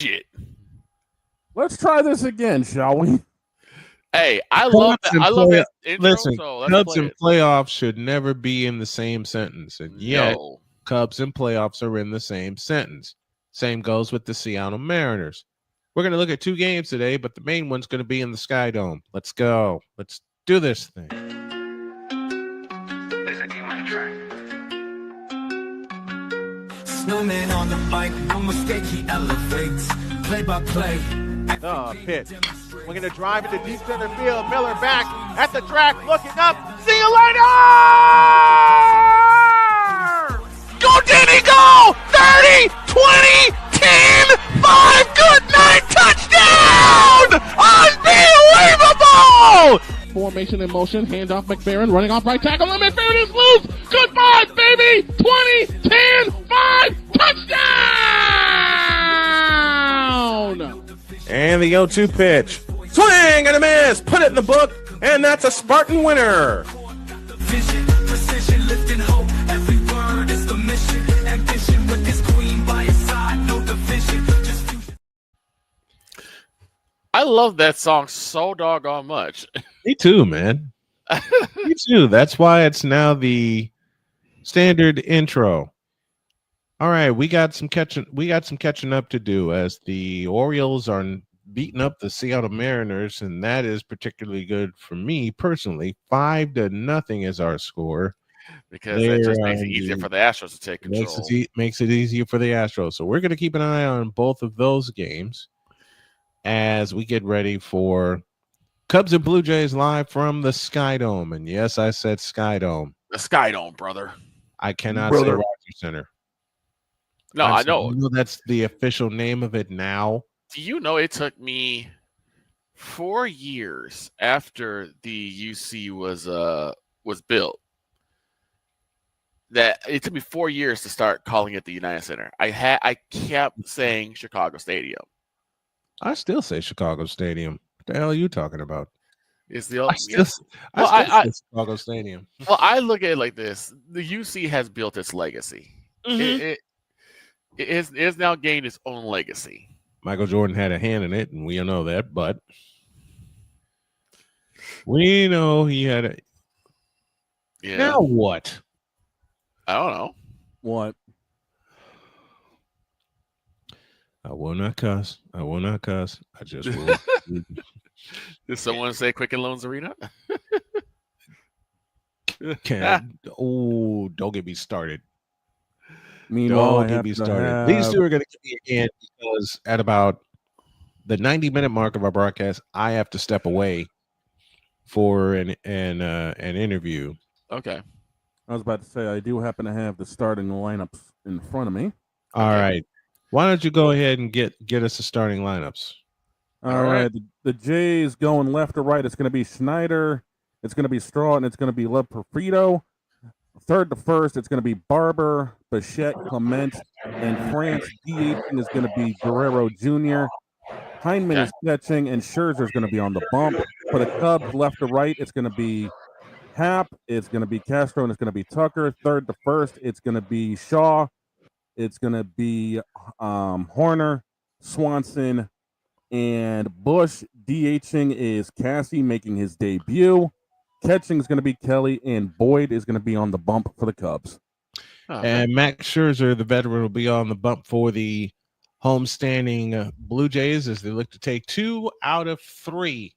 shit. Let's try this again, shall we? Hey, I love that. I love that intro. Listen, so Cubs and playoffs should never be in the same sentence, and yet No. Cubs and playoffs are in the same sentence. Same goes with the Seattle Mariners. We're going to look at 2 games today, but the main one's going to be in the Sky Dome. Let's go. Let's do this thing. Snowman on the mic, no mistake, he elevates. Play by play. The pitch. We're going to drive into deep center field. Miller back at the track, looking up. See you later! Go, Denny, go! 30, 20, 10, 5, good night, touchdown! Unbelievable! Formation in motion, handoff McFerrin, running off right tackle, and McFerrin is loose! Good 5, baby! 20, 10, 5, touchdown! And the 0-2 pitch. Swing and a miss. Put it in the book, and that's a Spartan winner. Vision, precision, lifting hope. Every word is the mission. Ambition with his queen by his side, no division. I love that song so doggone much. Me too, man. Me too. That's why it's now the standard intro. All right, we got some catching up to do as the Orioles are beating up the Seattle Mariners, and that is particularly good for me personally. 5-0 is our score. Because it just makes it easier for the Astros to take control. Makes it easier for the Astros. So we're going to keep an eye on both of those games as we get ready for Cubs and Blue Jays live from the Sky Dome. And yes, I said Sky Dome. The Sky Dome, brother. I cannot say Rogers Center. No, I know. You know that's the official name of it now. Do you know it took me 4 years after the UC was built? That it took me 4 years to start calling it the United Center. I kept saying Chicago Stadium. I still say Chicago Stadium. What the hell are you talking about? It's the old, I still say Chicago Stadium. Well, I look at it like this: the UC has built its legacy. Mm-hmm. It has now gained its own legacy. Michael Jordan had a hand in it, and we know that, but we know he had a. Yeah. Now what? I don't know. What? I will not cuss. I will not cuss. I just will. Did someone say Quicken Loans Arena? Don't get me started. Meanwhile, Don't get me started. These two are going to get me again because at about the 90-minute mark of our broadcast, I have to step away for an interview. Okay. I was about to say I do happen to have the starting lineups in front of me. All right. Why don't you go ahead and get us the starting lineups? All right. The Jays going left to right. It's going to be Schneider. It's going to be Straw, and it's going to be Perfito. Third to first, it's going to be Barber, Bichette, Clement, and France. DHing is going to be Guerrero Jr. Heineman is catching, and Scherzer is going to be on the bump. For the Cubs, left to right, it's going to be Happ, it's going to be Castro, and it's going to be Tucker. Third to first, it's going to be Shaw. It's going to be Horner, Swanson, and Bush. DHing is Cassie making his debut. Catching is going to be Kelly, and Boyd is going to be on the bump for the Cubs. And Max Scherzer, the veteran, will be on the bump for the homestanding Blue Jays as they look to take 2 out of 3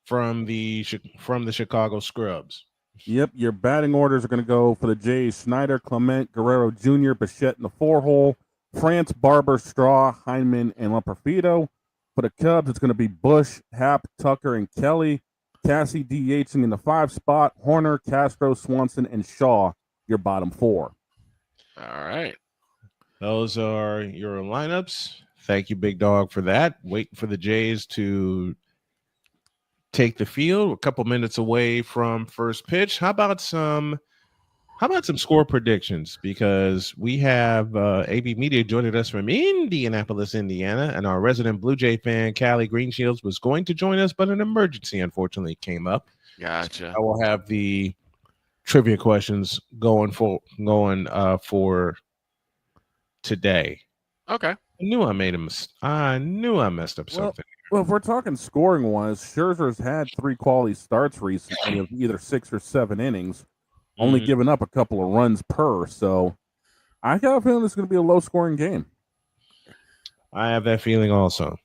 from the Chicago Scrubs. Yep, your batting orders are going to go for the Jays: Schneider, Clement, Guerrero Jr., Bichette in the 4-hole, France, Barber, Straw, Heineman, and Perfito. For the Cubs, it's going to be Bush, Happ, Tucker, and Kelly. Cassie DHing in the 5 spot, Horner, Castro, Swanson, and Shaw, your bottom 4. All right. Those are your lineups. Thank you, Big Dog, for that. Waiting for the Jays to take the field. A couple minutes away from first pitch. How about some score predictions? Because we have AB Media joining us from Indianapolis, Indiana, and our resident Blue Jay fan, Callie Greenshields, was going to join us, but an emergency unfortunately came up. Gotcha. So I will have the trivia questions going for today. Okay. I knew I made a mistake. I knew I messed up something. Well, if we're talking scoring wise, Scherzer's had 3 quality starts recently of either 6 or 7 innings, only giving up a couple of runs per. So I got a feeling it's going to be a low scoring game. I have that feeling also.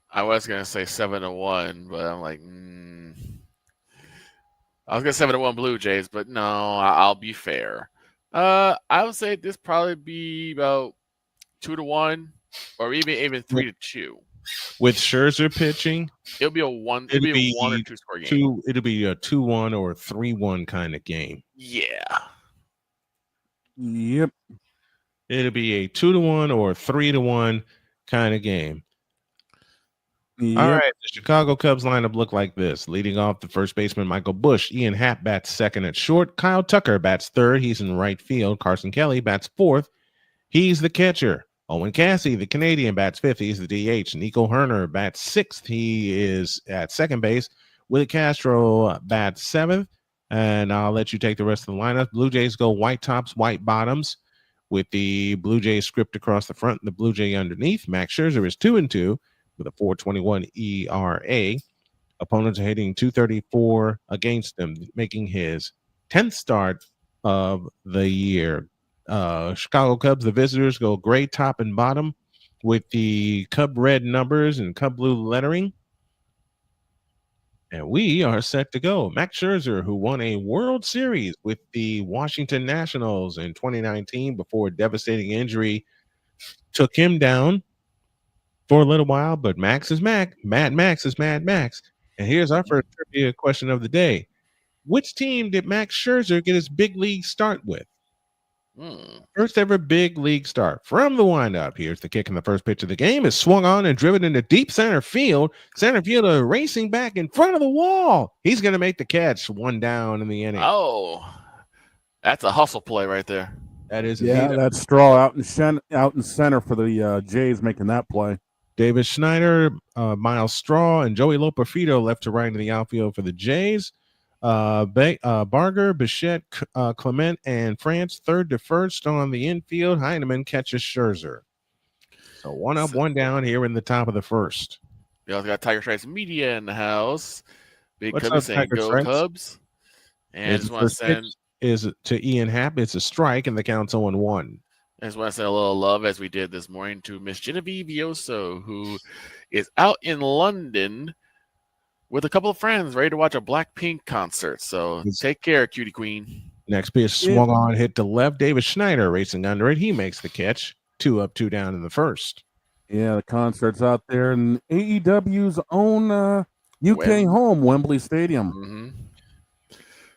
I was gonna say 7-1, but I'm like, I was gonna 7-1 Blue Jays, but no, I'll be fair. I would say this probably be about 2-1, or even 3-2. With Scherzer pitching, It'll be a one. It'll be a 1 or 2 score game. It'll be a 2-1 or a 3-1 kind of game. Yeah. Yep. It'll be a 2-1 or a 3-1 kind of game. Yep. All right, the Chicago Cubs lineup look like this. Leading off, the first baseman, Michael Busch. Ian Happ bats second at short. Kyle Tucker bats third. He's in right field. Carson Kelly bats fourth. He's the catcher. Owen Cassie, the Canadian, bats fifth. He's the DH. Nico Herner bats sixth. He is at second base. Willie Castro bats seventh. And I'll let you take the rest of the lineup. Blue Jays go white tops, white bottoms, with the Blue Jays script across the front and the Blue Jay underneath. Max Scherzer is 2-2 with a 4.21 ERA. Opponents are hitting .234 against them, making his 10th start of the year. Chicago Cubs, the visitors, go gray top and bottom with the Cub red numbers and Cub blue lettering. And we are set to go. Max Scherzer, who won a World Series with the Washington Nationals in 2019 before a devastating injury took him down for a little while, but Max is Mac. Mad Max is Mad Max. And here's our first trivia question of the day. Which team did Max Scherzer get his big league start with? First ever big league start. From the windup, here's the kick, and the first pitch of the game is swung on and driven into deep center field. Center fielder racing back in front of the wall. He's going to make the catch. 1 down in the inning. Oh, that's a hustle play right there. That is, that Straw out in center for the Jays making that play. David Schneider, Miles Straw, and Joey Lopafito left to right in the outfield for the Jays. Barger, Bichette, Clement, and France third to first on the infield. Heineman catches Scherzer. So 1 up, 1 down here in the top of the first. We also got Tiger Stripes Media in the house. Big What's Cubs up, saying Tiger go Stripes? Cubs. And I just want to send is to Ian Happ. It's a strike, and the count's 0-1. I just want to send a little love, as we did this morning, to Miss Genevieve Yoso, who is out in London with a couple of friends ready to watch a Blackpink concert. So take care, cutie queen. Next pitch swung on, hit to left. David Schneider racing under it. He makes the catch. 2 up, 2 down in the first. Yeah, the concert's out there in AEW's own UK home, Wembley Stadium. Mm-hmm.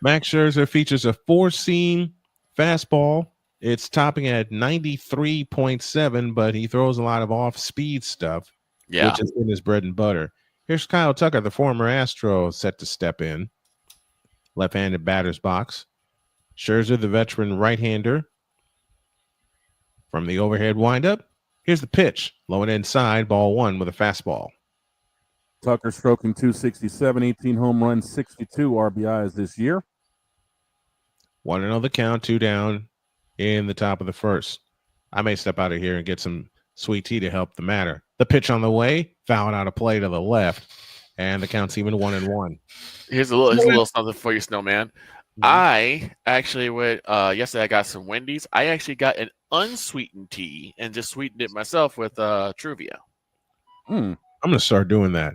Max Scherzer features a 4-seam fastball. It's topping at 93.7, but he throws a lot of off-speed stuff, which has been his bread and butter. Here's Kyle Tucker, the former Astro, set to step in. Left-handed batter's box. Scherzer, the veteran right-hander. From the overhead windup, here's the pitch. Low and inside, ball 1 with a fastball. Tucker stroking .267, 18 home runs, 62 RBIs this year. 1-0 the count, 2 down in the top of the first. I may step out of here and get some sweet tea to help the matter. The pitch on the way, fouled out of play to the left, and the count's even 1-1. Here's a little something for you, Snowman. Mm-hmm. I actually went yesterday. I got some Wendy's. I actually got an unsweetened tea and just sweetened it myself with Truvia. I'm going to start doing that.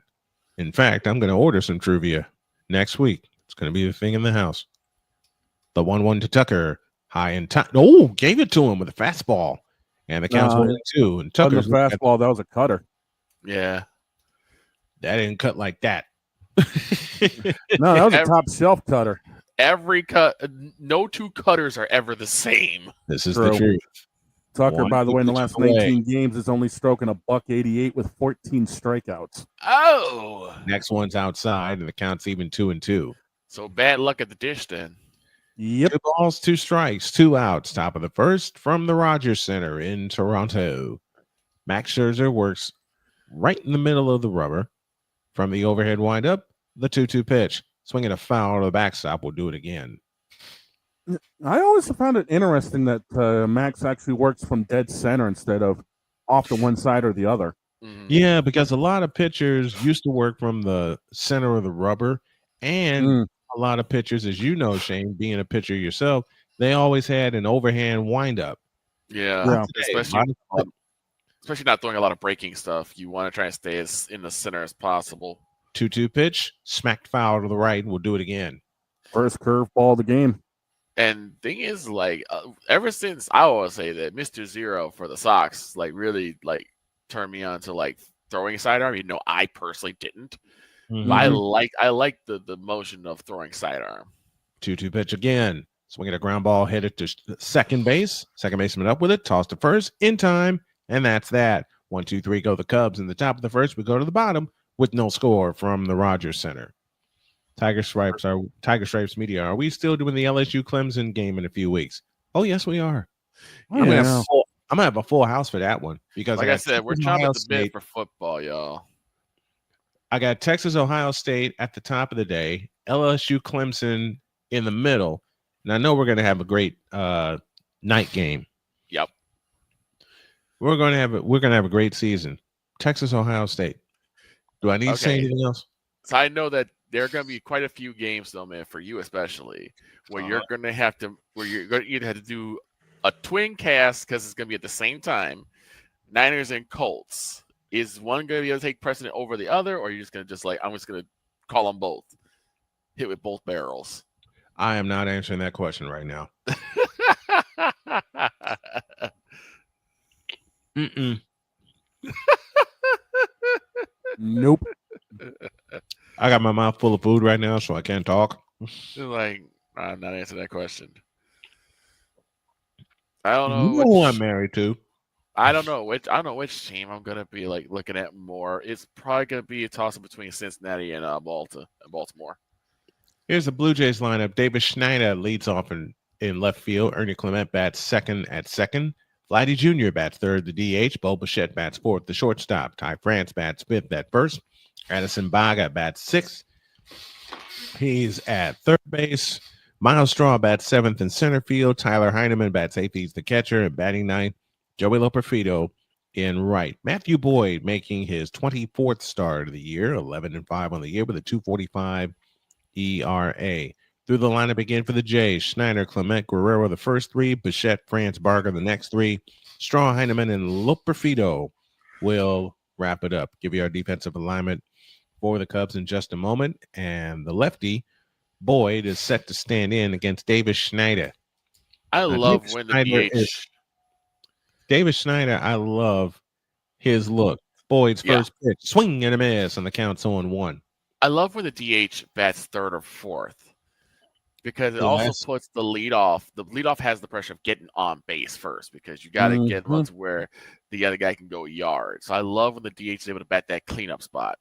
In fact, I'm going to order some Truvia next week. It's going to be the thing in the house. The 1-1 to Tucker, high and tight. Oh, gave it to him with a fastball. And the count's 1-2. And Tucker's fastball, that was a cutter. Yeah. That didn't cut like that. No, that was a top shelf cutter. Every cut, no 2 cutters are ever the same. This is the truth. Tucker, by the way, in the last 19 games is only stroking a .188 with 14 strikeouts. Oh. Next one's outside, and the count's even 2-2. So bad luck at the dish then. Yep. 2 balls, 2 strikes, 2 outs. Top of the first from the Rogers Center in Toronto. Max Scherzer works right in the middle of the rubber. From the overhead windup, the 2-2 pitch. Swinging a foul to the backstop. We'll do it again. I always found it interesting that Max actually works from dead center instead of off to one side or the other. Mhm. Yeah, because a lot of pitchers used to work from the center of the rubber, and a lot of pitchers, as you know, Shane, being a pitcher yourself, they always had an overhand windup. Yeah, Yeah. especially not throwing a lot of breaking stuff. You want to try and stay as in the center as possible. 2-2 pitch, smacked foul to the right, and we'll do it again. First curveball of the game. And thing is, like, ever since I always say that Mr. Zero for the Sox, like, really like turned me on to like throwing sidearm. Even though I personally didn't, Mhm. but I like the motion of throwing sidearm. 2-2 pitch again. Swinging a ground ball, hit it to second base. Second baseman up with it, toss to first in time, and that's that. 1-2-3 go the Cubs. In the top of the first, we go to the bottom with no score from the Rogers Center. Tiger Stripes Media. Are we still doing the LSU Clemson game in a few weeks? Oh, yes, we are. Yeah. I'm gonna have a full house for that one because, Like I said, we're chomping at the bit for football, y'all. I got Texas, Ohio State at the top of the day, LSU Clemson in the middle, and I know we're going to have a great night game. Yep. We're going to have a great season. Texas, Ohio State. Do I need to say anything else? So I know that there are going to be quite a few games, though, man, for you especially, where you're going to have to either have to do a twin cast because it's going to be at the same time. Niners and Colts. Is one going to be able to take precedent over the other, or are you just going to I'm just going to call them both, hit with both barrels? I am not answering that question right now. Nope. I got my mouth full of food right now, so I can't talk. Like, I'm not answering that question. I don't know. You know who I'm married to. I don't know which team I'm gonna be like looking at more. It's probably gonna be a toss up between Cincinnati and Baltimore. Here's the Blue Jays lineup. Davis Schneider leads off in left field. Ernie Clement bats second at second. Vladdy Jr. bats third. The DH. Bo Bichette bats fourth. The shortstop. Ty France bats fifth at first. Addison Baga bats sixth. He's at third base. Miles Straw bats seventh in center field. Tyler Heineman bats eighth. He's the catcher. And batting ninth, Joey Loperfido in right. Matthew Boyd making his 24th start of the year, 11-5 on the year with a 2.45 ERA. Through the lineup again for the Jays: Schneider, Clement, Guerrero the first three, Bichette, France, Barger the next three, Straw, Heineman, and Loperfido will wrap it up. Give you our defensive alignment for the Cubs in just a moment. And the lefty, Boyd, is set to stand in against Davis Schneider. I love when the DH. Davis Schneider, I love his look. Boyd's first pitch, swing and a miss, and the count's 0-1. I love when the DH bats third or fourth because it also puts the leadoff. The leadoff has the pressure of getting on base first because you got to get runs where the other guy can go yard. So I love when the DH is able to bat that cleanup spot.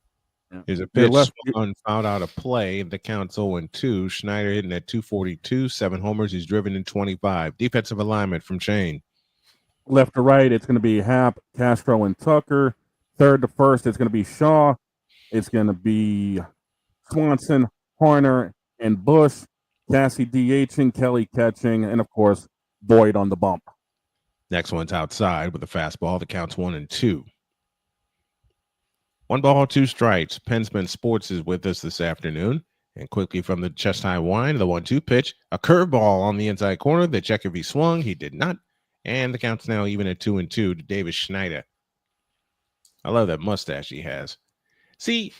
There's a pitch swung fouled out of play. The count's 0-2. Schneider hitting at 242, 7 homers. He's driven in 25. Defensive alignment from Shane. Left to right, it's going to be Happ, Castro, and Tucker. Third to first, it's going to be Shaw. It's going to be Swanson, Horner, and Bush. Cassie DHing, Kelly catching, and, of course, Boyd on the bump. Next one's outside with a fastball. The count's 1-2. 1 ball, 2 strikes. Pensman Sports is with us this afternoon. And quickly from the chest-high wind, the 1-2 pitch. A curveball on the inside corner. They check if he swung. He did not. And the count's now even at 2-2 to Davis Schneider. I love that mustache he has. See,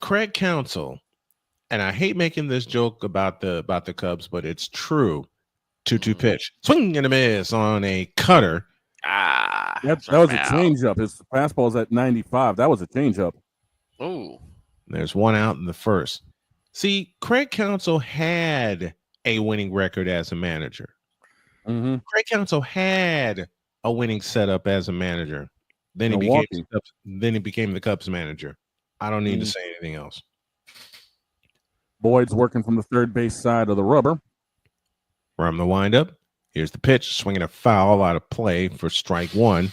Craig Counsell, and I hate making this joke about the Cubs, but it's true. 2-2 pitch. Swing and a miss on a cutter. That was a changeup. His fastball's at 95. That was a changeup. Oh. There's one out in the first. See, Craig Counsell had a winning record as a manager. Craig Counsell had a winning setup as a manager. Then he became the Cubs manager. I don't need to say anything else. Boyd's working from the third base side of the rubber. From the windup, here's the pitch, swinging a foul out of play for strike one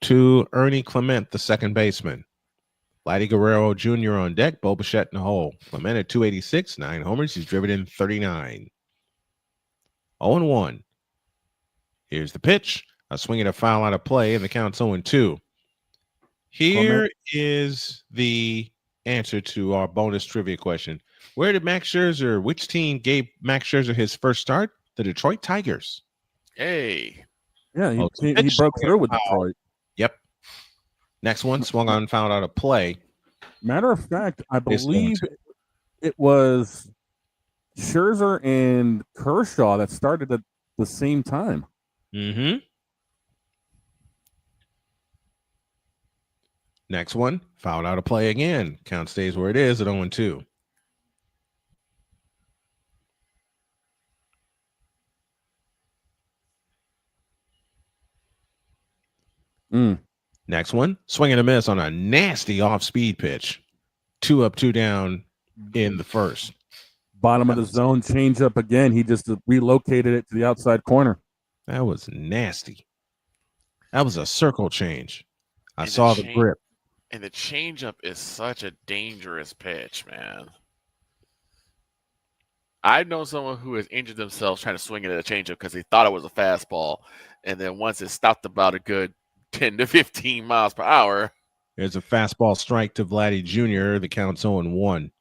to Ernie Clement, the second baseman. Vladdy Guerrero Jr. on deck, Bo Bichette in the hole. Clement at 286, 9 homers. He's driven in 39. 0-1. Here's the pitch. A swing and a foul out of play, and the count's 0-2. Here is the answer to our bonus trivia question. Where did Max Scherzer, which team gave Max Scherzer his first start? The Detroit Tigers. Hey. Yeah, he broke through with Detroit. Yep. Next one, swung on, fouled out of play. Matter of fact, I believe it was Scherzer and Kershaw that started at the same time. Mm-hmm. Next one, fouled out of play again. Count stays where it is at 0-2. Next one, swing and a miss on a nasty off-speed pitch. 2 up, 2 down in the first. Bottom of the zone, change up again. He just relocated it to the outside corner. That was nasty. That was a circle change. I saw the grip. And the changeup is such a dangerous pitch, man. I've known someone who has injured themselves trying to swing it at a changeup because they thought it was a fastball. And then once it stopped about a good 10 to 15 miles per hour. There's a fastball strike to Vladdy Jr. The count's 0-1.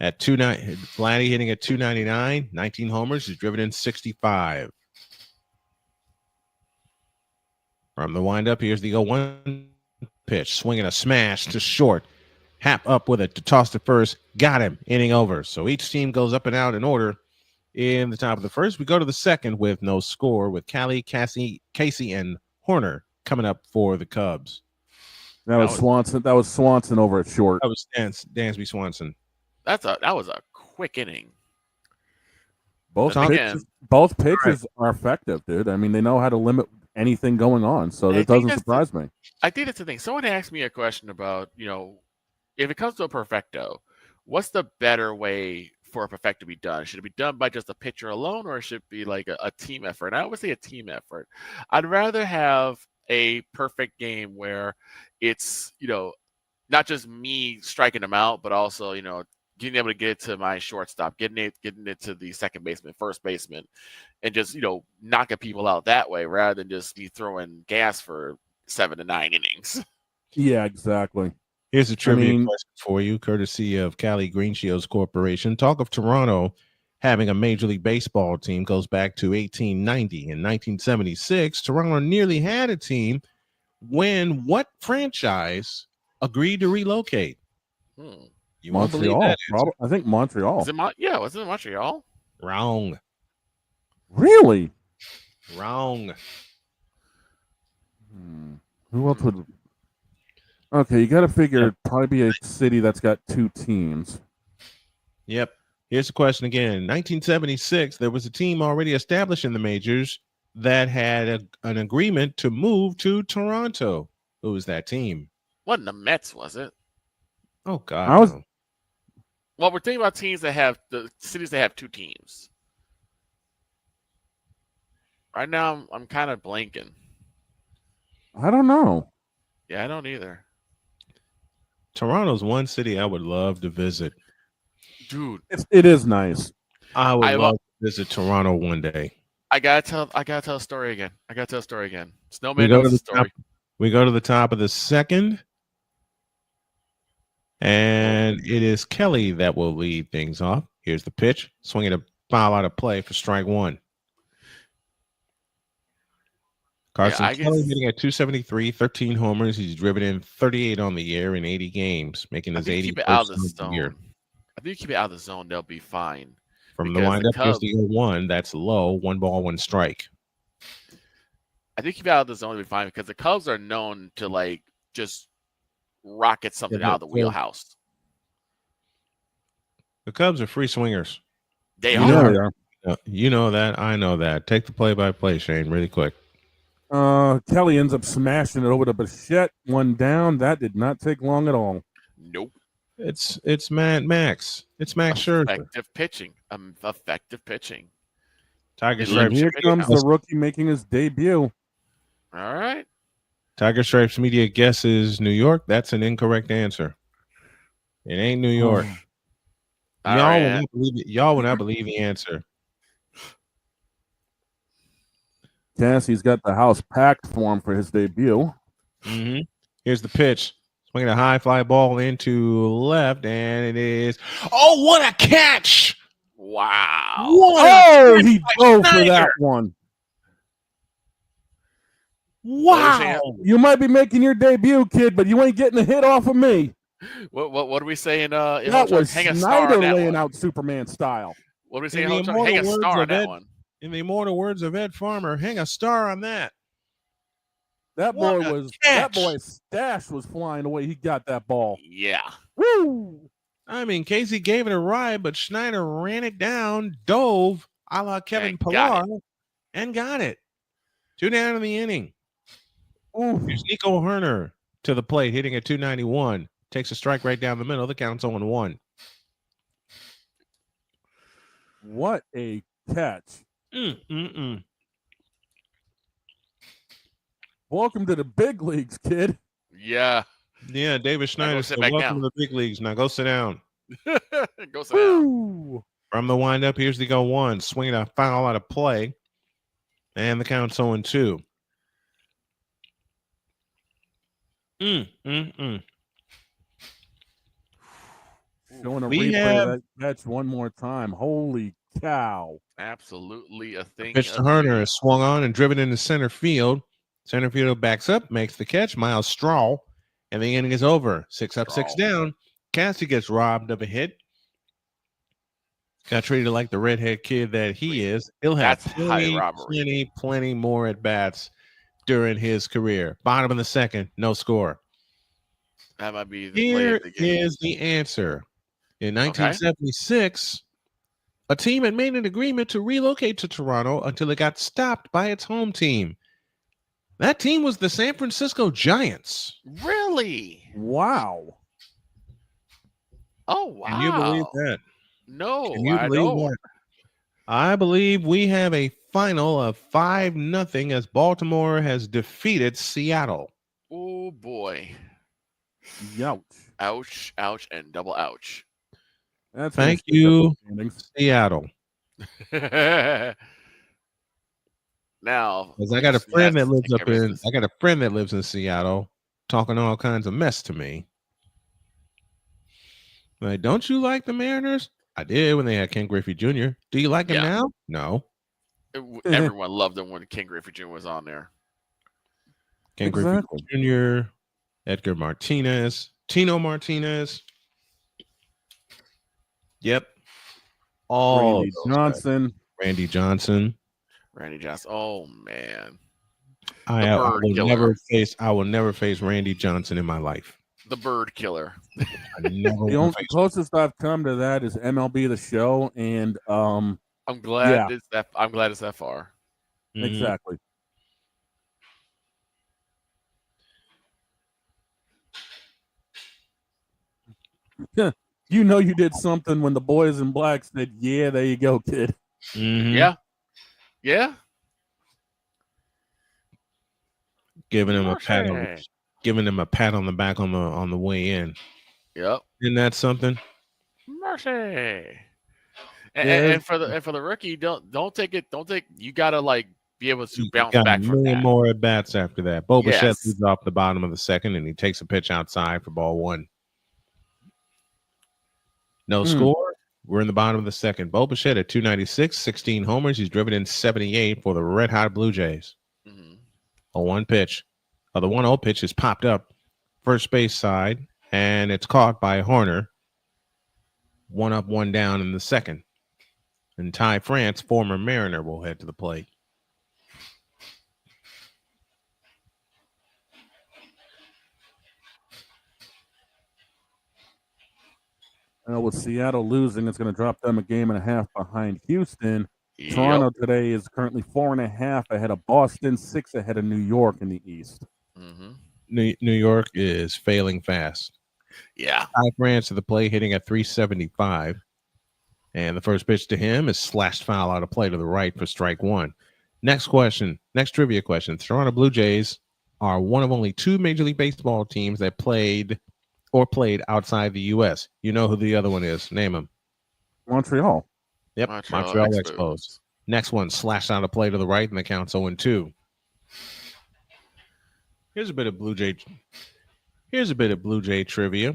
At Vladdy hitting at 299, 19 homers. He's driven in 65. From the windup, here's the 0-1 pitch. Swinging a smash to short. Hap up with it to toss to first. Got him. Inning over. So each team goes up and out in order in the top of the first. We go to the second with no score with Callie, Casey, and Horner coming up for the Cubs. That was Swanson. That was Swanson over at short. That was Dansby Swanson. That was a quick inning. Both pitches are effective, dude. I mean, they know how to limit anything going on, so that doesn't surprise me. I think that's the thing. Someone asked me a question about, if it comes to a perfecto, what's the better way for a perfect to be done? Should it be done by just a pitcher alone, or should it be like a team effort? And I always say a team effort. I'd rather have a perfect game where it's, not just me striking them out, but also, being able to get it to my shortstop, getting it to the second baseman, first baseman, and just, knocking people out that way rather than just me throwing gas for 7 to 9 innings. Yeah, exactly. Here's a trivia question for you, courtesy of Cali Green Shields Corporation. Talk of Toronto having a Major League Baseball team goes back to 1890. In 1976, Toronto nearly had a team when what franchise agreed to relocate? You won't believe that. I think Montreal. Was it Montreal? Wrong. Really? Wrong. Who else would? Okay, you got to figure it'd probably be a city that's got 2 teams. Yep. Here's the question again. 1976, there was a team already established in the majors that had an agreement to move to Toronto. Who was that team? Wasn't the Mets, was it? Oh, God. No. Well, we're thinking about teams that have the cities that have 2 teams. Right now, I'm kind of blanking. I don't know. Yeah, I don't either. Toronto's one city I would love to visit. Dude, it is nice. I would love to visit Toronto one day. I gotta tell a story again. Snowman knows the story. We go to the top of the second. And it is Kelly that will lead things off. Here's the pitch. Swinging a foul out of play for strike 1. Carson Kelly hitting at 273, 13 homers. He's driven in 38 on the year in 80 games, making his 80th keep it out of the zone. Year. I think you keep it out of the zone, they'll be fine. From the windup, here's the 0-1. That's low. 1 ball, 1 strike. I think keep it out of the zone, they'll be fine because the Cubs are known to just rocket something out of the wheelhouse. The Cubs are free swingers. They are. You know that. I know that. Take the play-by-play, Shane, really quick. Kelly ends up smashing it over to Bichette. 1 down. That did not take long at all. Nope. It's Max. It's Max Scherzer. Effective pitching. Tiger Stripes. Here comes the rookie making his debut. All right. Tiger Stripes Media guesses New York. That's an incorrect answer. It ain't New York. Y'all will not believe the answer. Cassie's got the house packed for him for his debut. Mm-hmm. Here's the pitch. Swinging a high fly ball into left, and it is. Oh, what a catch! Wow. Oh, he dove for that one. Wow. You might be making your debut, kid, but you ain't getting a hit off of me. What are we saying? That was hang a star Snyder on that laying one. out Superman style. What are we saying? Hang a star on that one. In the immortal words of Ed Farmer, hang a star on that. That boy's stash was flying away. He got that ball. Yeah. Woo! I mean, Casey gave it a ride, but Schneider ran it down, dove, a la Kevin Pillar, and got it. 2 down in the inning. Ooh. Here's Nico Herner to the plate, hitting at 291. Takes a strike right down the middle. The count's 0-1. What a catch. Welcome to the big leagues, kid. Yeah. Yeah, David Schneider said, welcome to the big leagues. Now go sit down. Go sit down. From the windup, here's the 0-1. Swinging a foul out of play. And the count's 0-2. Showing a replay of that catch one more time. Holy cow. Absolutely a thing. Pitch to Herner is swung on and driven into center field. Center fielder backs up, makes the catch. Miles Straw, and the inning is over. 6 up, 6 down. Cassie gets robbed of a hit. Got treated like the redhead kid that he is. He'll have plenty more at bats during his career. Bottom of the second, no score. That might be the play of the game. Here is the answer. In 1976, a team had made an agreement to relocate to Toronto until it got stopped by its home team. That team was the San Francisco Giants. Really? Wow. Oh, wow. Can you believe that? No, I don't. I believe we have a final of 5-0 as Baltimore has defeated Seattle. Oh, boy. Ouch. Ouch, ouch, and double ouch. Thank you, Seattle. Now, I got a friend that lives I got a friend that lives in Seattle, talking all kinds of mess to me. Like, don't you like the Mariners? I did when they had Ken Griffey Jr. Do you like him now? No. Everyone loved him when Ken Griffey Jr. was on there. Ken Griffey Jr., Edgar Martinez, Tino Martinez. Yep. All Randy Johnson. Oh man. I will never face Randy Johnson in my life. The bird killer. The only closest I've come to that is MLB The Show, and I'm glad it's that far. Exactly. You know you did something when the boys in black said, "Yeah, there you go, kid." Mm-hmm. Yeah. Giving him a pat on the back on the way in. Yep. Isn't that something? Mercy. And for the rookie, don't take. You gotta be able to bounce back from that. More at bats after that. Bo Bichette leads off the bottom of the second, and he takes a pitch outside for ball 1. No score. We're in the bottom of the second. Bo Bichette at 296, 16 homers. He's driven in 78 for the Red Hot Blue Jays. A 1 pitch. The 1-0 pitch is popped up first base side, and it's caught by Horner. 1 up, 1 down in the second. And Ty France, former Mariner, will head to the plate. With Seattle losing, it's going to drop them a 1.5 games behind Houston. Yep. Toronto today is currently 4.5 ahead of Boston, 6 ahead of New York in the East. New York is failing fast. Yeah. Ty France to the plate, hitting at 375. And the first pitch to him is slashed foul out of play to the right for strike 1. Next trivia question. Toronto Blue Jays are one of only 2 Major League Baseball teams that played outside the U.S. You know who the other one is. Name them. Montreal. Yep, Montreal Expos. Next one slashed out a play to the right, and the count's 0-2. Here's a bit of Blue Jay trivia.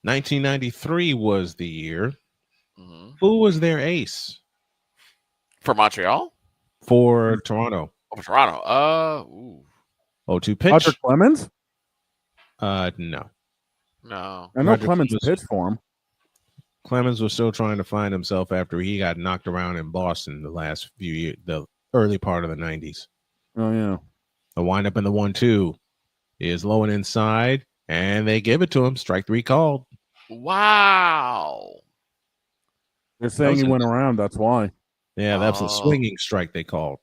1993 was the year. Mm-hmm. Who was their ace For Montreal? for Toronto? Oh, for Toronto. Ooh. 0-2 pitch. Roger Clemens? No. No. I know Roger Clemens pitched for him. Clemens was still trying to find himself after he got knocked around in Boston the last few years, the early part of the 90s. Oh, yeah. The windup in the 1-2 is low and inside, and they give it to him. Strike 3 called. Wow. They're saying he went around. That's why. Yeah, that's a swinging strike they called.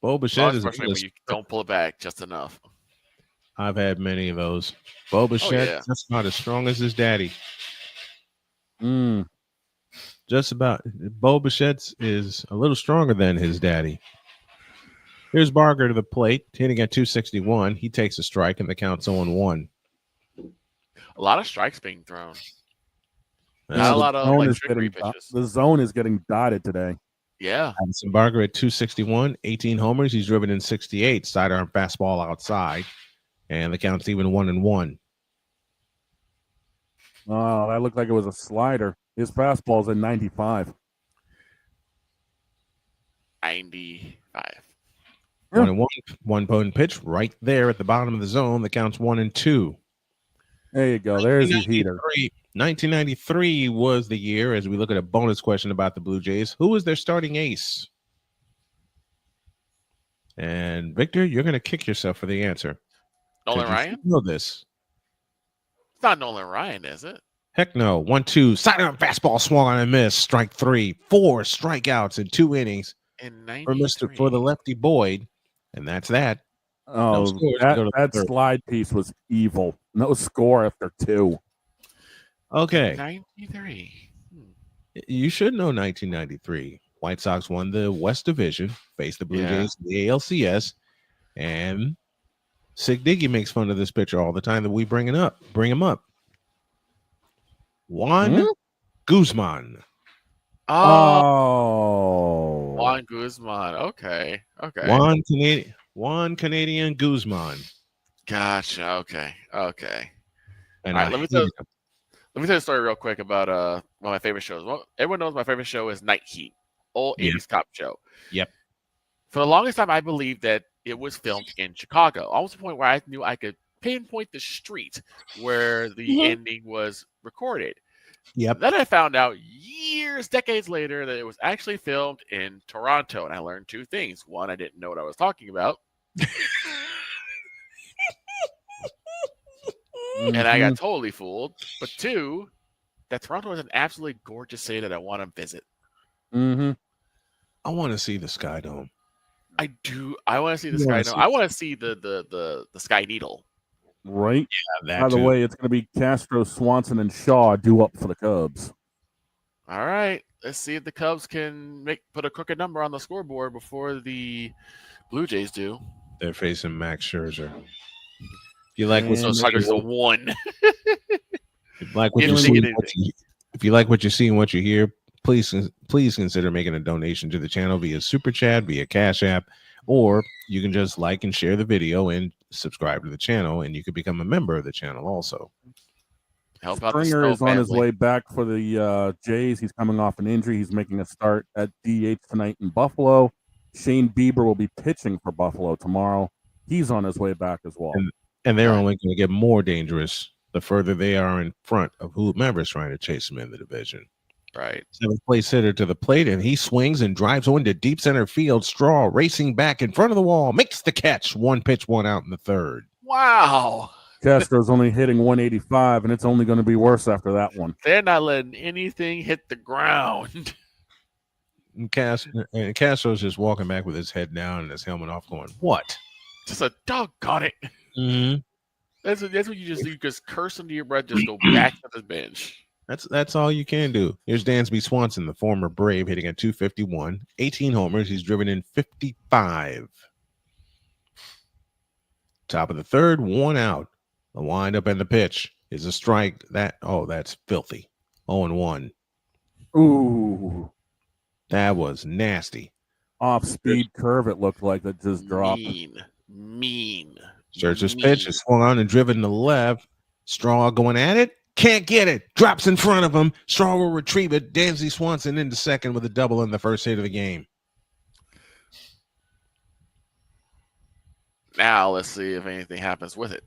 Bo Bichette is especially when you don't pull it back just enough. I've had many of those. Bo Bichette, that's not as strong as his daddy. Just about. Bo Bichette is a little stronger than his daddy. Here's Barger to the plate, hitting at 261. He takes a strike, and the count's 0-1. A lot of strikes being thrown. Yeah, Not a lot of trickery pitches. The zone is getting dotted today. Yeah. Addison Barger at 261, 18 homers. He's driven in 68. Sidearm fastball outside, and the count's even 1-1. Oh, that looked like it was a slider. His fastball's in 95. 95. 1-1. One point pitch right there at the bottom of the zone. The count's 1-2. There you go. There's his heater. 1993 was the year, as we look at a bonus question about the Blue Jays. Who was their starting ace? And Victor, you're going to kick yourself for the answer. Nolan Ryan? You know this. It's not Nolan Ryan, is it? Heck no. 1-2. Sidearm fastball swung on and missed. Strike 3. 4 strikeouts in 2 innings In 93. for the lefty Boyd. And that's that. Oh, that slide piece was evil. No score after 2. Okay. 93. You should know 1993. White Sox won the West Division, faced the Blue Jays in the ALCS, and Sig Diggy makes fun of this pitcher all the time that we bring him up. Juan Guzman. Oh. Juan Guzman. Okay. Juan Canadian Guzman. Gotcha. Okay. And all right, let me tell you a story real quick about one of my favorite shows. Well, everyone knows my favorite show is Night Heat, old 80s cop show. Yep. For the longest time, I believed that it was filmed in Chicago, almost to the point where I knew I could pinpoint the street where the ending was recorded. Yep. Then I found out decades later, that it was actually filmed in Toronto, and I learned 2 things. One, I didn't know what I was talking about. And I got totally fooled. But 2, that Toronto is an absolutely gorgeous city that I want to visit. Mm-hmm. I want to see the Sky Dome. I do. I want to see the Sky Dome. I want to see the Sky Needle. Right. Yeah, By the way, it's going to be Castro, Swanson, and Shaw due up for the Cubs. All right. Let's see if the Cubs can put a crooked number on the scoreboard before the Blue Jays do. They're facing Max Scherzer. If you like so Tigers a 1. If you like what you see and what you hear, please consider making a donation to the channel via Super Chat, via Cash App, or you can just like and share the video and subscribe to the channel, and you could become a member of the channel also. Help out Springer is on his way back for the Jays. He's coming off an injury. He's making a start at DH tonight in Buffalo. Shane Bieber will be pitching for Buffalo tomorrow. He's on his way back as well. And they're only going to get more dangerous the further they are in front of whomever's trying to chase them in the division. Right. 7th place hitter to the plate, and he swings and drives one to deep center field. Straw racing back in front of the wall, makes the catch. 1 pitch, 1 out in the 3rd. Wow. Castro's only hitting 185, and it's only going to be worse after that one. They're not letting anything hit the ground. And Castro's just walking back with his head down and his helmet off, going, "What?" Just a doggone it. Mm-hmm. That's what you just curse under your breath, just go back to the bench. That's all you can do. Here's Dansby Swanson, the former Brave, hitting at 251, 18 homers. He's driven in 55. Top of the 3rd, 1 out. The windup and the pitch is a strike. That's filthy. 0-1. Ooh. That was nasty. Off-speed curve, it looked like, that just dropped. Mean. Scherzer's pitch is swung on and driven to left. Straw going at it. Can't get it. Drops in front of him. Straw will retrieve it. Dansby Swanson into second with a double in the first hit of the game. Now let's see if anything happens with it.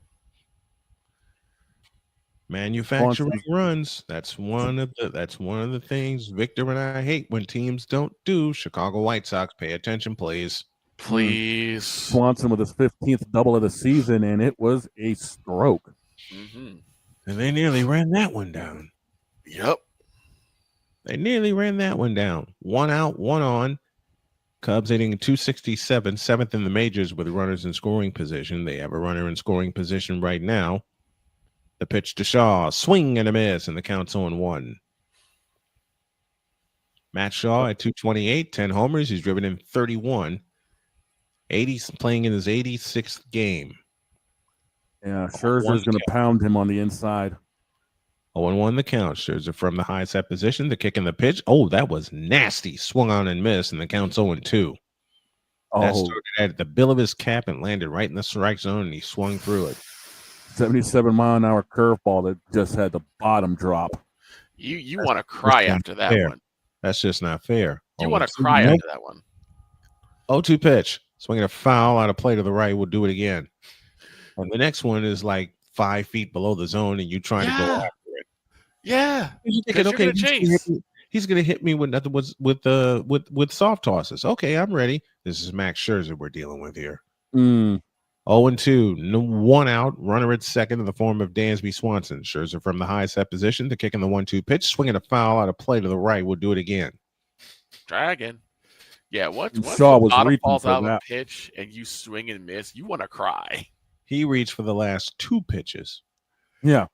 Manufacturing runs. That's one of the things Victor and I hate when teams don't do. Chicago White Sox, pay attention, please. Please. Swanson with his 15th double of the season, and it was a stroke. Mm-hmm. And they nearly ran that one down. Yep. They nearly ran that one down. 1 out, 1 on. Cubs hitting 267, 7th in the majors with runners in scoring position. They have a runner in scoring position right now. The pitch to Shaw, swing and a miss, and the count's 0-1. Matt Shaw at 228, 10 homers. He's driven in 31. 80's playing in his 86th game. Yeah, Scherzer's going to pound him on the inside. 0-1 the count. Scherzer from the high set position. The kick and the pitch. Oh, that was nasty. Swung on and missed, and the count's 0-2. That started at the bill of his cap and landed right in the strike zone, and he swung through it. 77-mile-an-hour curveball that just had the bottom drop. You want to cry after that one. That's just not fair. You want to cry after that one. 0-2 pitch. Swinging a foul out of play to the right. We'll do it again. And the next one is like 5 feet below the zone, and you trying to go after it. Yeah. Okay, he's going to hit me with nothing with soft tosses. Okay, I'm ready. This is Max Scherzer we're dealing with here. 0-2, 1 out, runner at second in the form of Dansby Swanson. Scherzer from the high set position to kick in the 1-2 pitch, swinging a foul out of play to the right. We'll do it again. Dragon. Yeah, once Shaw the was bottom reaching falls for out of that. a pitch and you swing and miss, you want to cry. He reached for the last 2 pitches. Yeah.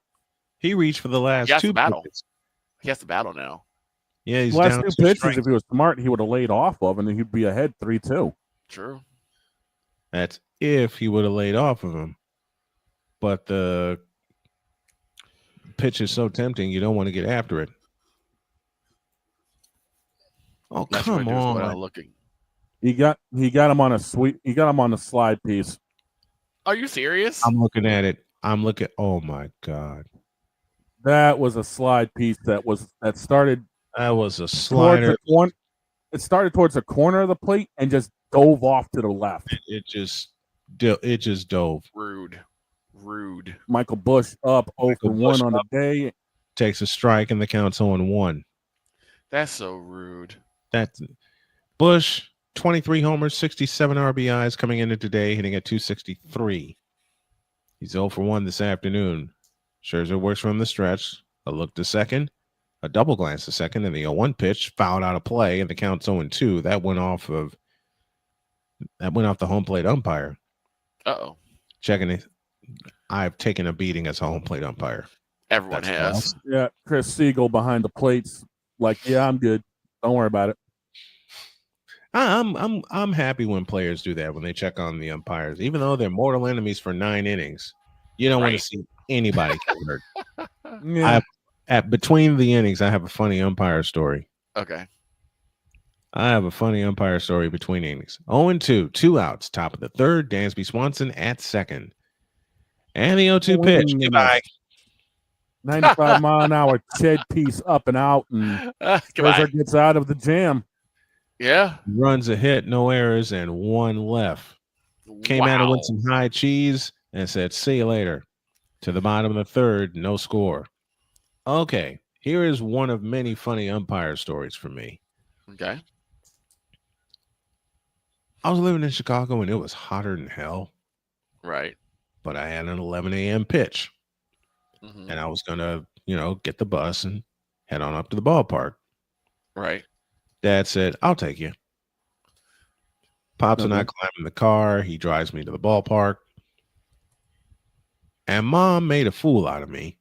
He reached for the last He has 2 to battle. pitches. He has to battle now. Yeah, he's last down 2 2 pitches, strikes. if he was smart, he would have laid off of, and then he'd be ahead 3-2. True. That's if he would have laid off of him. But the pitch is so tempting, you don't want to get after it. Oh, That's come what I'm on. looking. He got him on a sweep. He got him on a slide piece. Are you serious? I'm looking at it. Oh my God. That was a slide piece that started That was a towards slider. it started towards the corner of the plate and just dove off to the left. It just dove. Rude. Michael Bush up 0-1 on the day. Takes a strike and the count's 0-1. That's so rude. That's Bush, 23 homers, 67 RBIs coming into today, hitting at 263. He's 0-1 this afternoon. Scherzer works from the stretch. A look to second, a double glance to second, and the 0-1 pitch fouled out of play, and the count's 0-2. That went off the home plate umpire. Uh-oh. Checking it. I've taken a beating as a home plate umpire. Everyone has. Yeah, Chris Siegel behind the plates, like, yeah, I'm good. Don't worry about it. I'm happy when players do that, when they check on the umpires, even though they're mortal enemies for 9 innings. You don't want to see anybody get hurt. Yeah. Between the innings, I have a funny umpire story. Okay. I have a funny umpire story between innings. 0-2, 2 outs, top of the third. Dansby Swanson at second. And the 0-2 pitch. Goodbye. 95-mile-an-hour Ched piece up and out, and Scherzer gets out of the jam. Yeah. Runs a hit, no errors, and 1 left. Came out with some high cheese and said, see you later. To the bottom of the third, no score. Okay, here is one of many funny umpire stories for me. Okay. I was living in Chicago and it was hotter than hell. Right. But I had an 11 a.m. pitch. Mm-hmm. And I was going to, get the bus and head on up to the ballpark. Right. Dad said, I'll take you. Pops and I climb in the car. He drives me to the ballpark. And Mom made a fool out of me.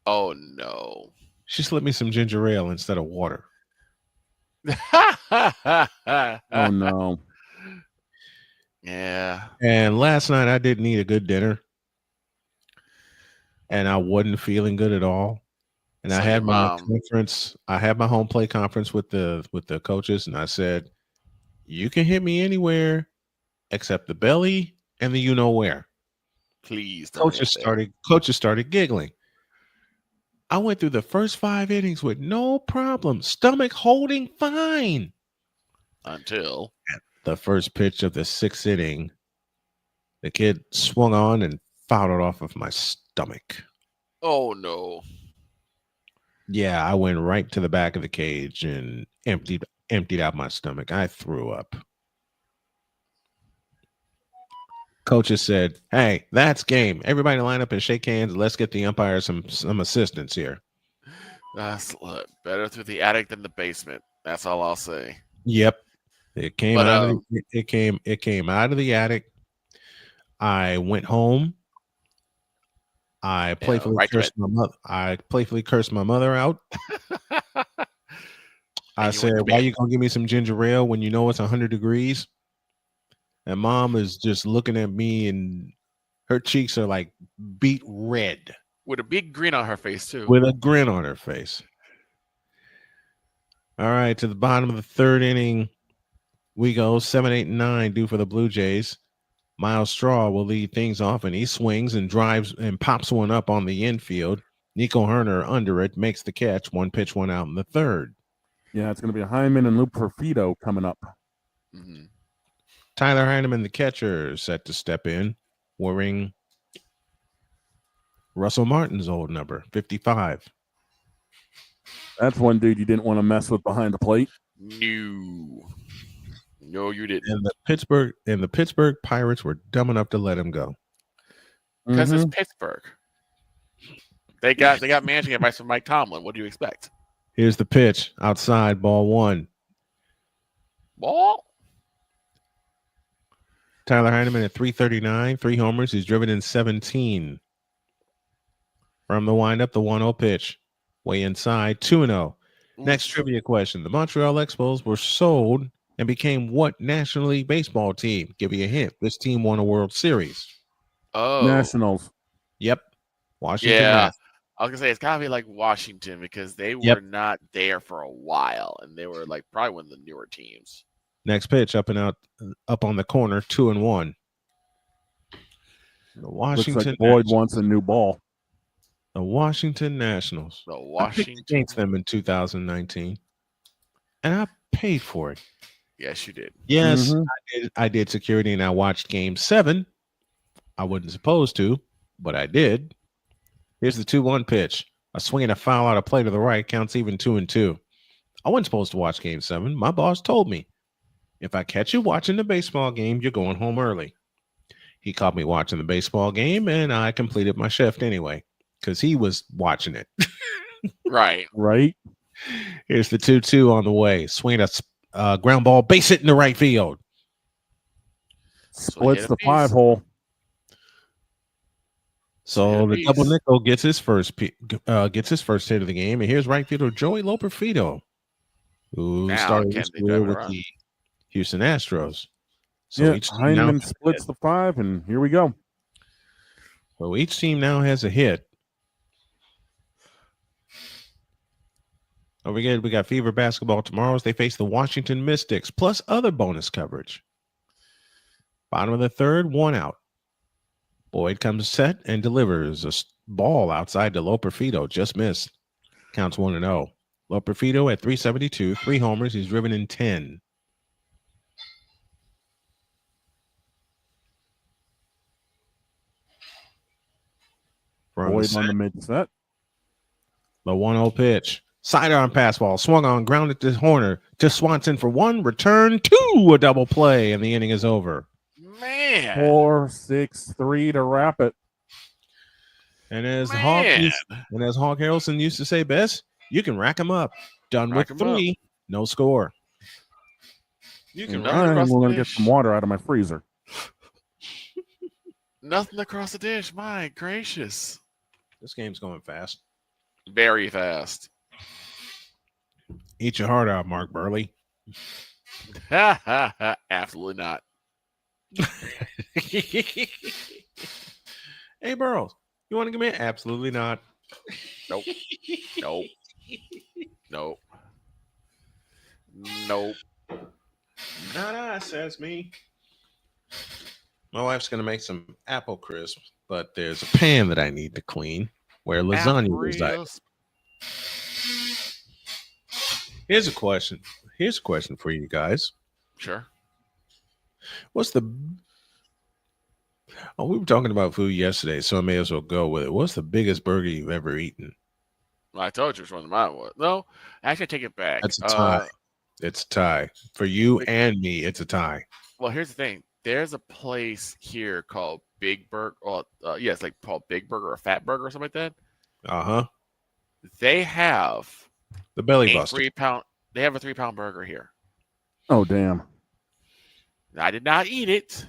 Oh, no. She slipped me some ginger ale instead of water. Oh, no. Yeah. And last night I didn't eat a good dinner. And I wasn't feeling good at all. And So I had your my mom- conference. I had my home play conference with the coaches, and I said, "You can hit me anywhere except the belly and the you know where." Please don't hit there. Coaches started giggling. I went through the first 5 innings with no problem, stomach holding fine. Until The first pitch of the 6th inning, the kid swung on and fouled it off of my stomach. oh no. Yeah, I went right to the back of the cage and emptied out my stomach. I threw up. Coaches said, "Hey, that's game. Everybody line up and shake hands. Let's get the umpire some assistance here." That's better through the attic than the basement. That's all I'll say. Yep. It came But, out of it came out of the attic. I went home. I playfully right to cursed my mother. I playfully cursed my mother out. I And you went said, to "Why bed. you gonna give me some ginger ale when you know it's 100 degrees?" And mom is just looking at me, and her cheeks are like beet red With a big grin on her face too. with a grin on her face. All right, to the bottom of the 3rd inning, we go. 7, 8, and 9 due for the Blue Jays. Miles Straw will lead things off, and he swings and drives and pops one up on the infield. Nico Herner under it makes the catch. 1 pitch, 1 out in the 3rd. Yeah, it's going to be Hyman and Lou Perfido coming up. Mhm. Tyler Heineman, the catcher, set to step in, wearing Russell Martin's old number, 55. That's one dude you didn't want to mess with behind the plate. No, you didn't. And the Pittsburgh Pirates were dumb enough to let him go. Because it's Pittsburgh. They got managing advice from Mike Tomlin. What do you expect? Here's the pitch. Outside, ball 1. Ball? Tyler Heineman at 339, 3 homers. He's driven in 17. From the windup, the 1-0 pitch. Way inside, 2-0. Next trivia question. The Montreal Expos were sold and became what National League Baseball team? Give you a hint. This team won a World Series. Oh. Nationals. Yep. Washington. Yeah. Nationals. I was going to say, it's got to be like Washington because they were not there for a while. And they were like probably one of the newer teams. Next pitch, up and out, up on the corner, 2-1. The Washington Looks like Boyd wants a new ball. The Washington Nationals. The Washington. I picked against them in 2019, and I paid for it. Yes, you did. Yes, I did security, and I watched Game 7. I wasn't supposed to, but I did. Here's the 2-1 pitch. A swing and a foul out of play to the right, counts even 2-2. I wasn't supposed to watch Game 7. My boss told me, if I catch you watching the baseball game, you're going home early. He caught me watching the baseball game, and I completed my shift anyway because he was watching it. Right. Here's the 2-2 on the way. Swing a ground ball, base hit in the right field. Splits the 5-hole. So the double nickel gets his first hit of the game, and here's right fielder Joey Loperfido, who started his career with the Houston Astros. So each team Heineman splits the 5, and here we go. So each team now has a hit. Don't forget, we got Fever basketball tomorrow as they face the Washington Mystics, plus other bonus coverage. Bottom of the 3rd, 1 out. Boyd comes set and delivers a ball outside to Loperfido. Just missed. Counts 1-0. Loperfido at 372, 3 homers. He's driven in 10. Boyd on the mid-set. The 1-0 pitch. Sidearm fastball. Swung on, grounded to Horner. To Swanson for 1. Return 2. A double play, and the inning is over. Man. 4-6-3 to wrap it. And as Hawk Harrelson used to say best, you can rack them up. Done with 3. No score. You can I'm going to get some water out of my freezer. Nothing across the dish. My gracious. This game's going fast. Very fast. Eat your heart out, Mark Burley. Absolutely not. Hey, Burrows, you want to give me? Absolutely not. Nope. Nope. Nope. Nope. Nah, says me. My wife's gonna make some apple crisp, but there's a pan that I need to clean where lasagna resides. Here's a question. Here's a question for you guys. Sure. What's the we were talking about food yesterday, so I may as well go with it. What's the biggest burger you've ever eaten? Well, I told you which one mine was. No, actually, take it back. That's a tie. It's a tie. For you and me, it's a tie. Well, here's the thing. There's a place here called Big Burger. Yeah, it's like called Big Burger or Fat Burger or something like that. Uh-huh. They have the belly buster. 3-pound. They have a 3-pound burger here. Oh, damn. I did not eat it.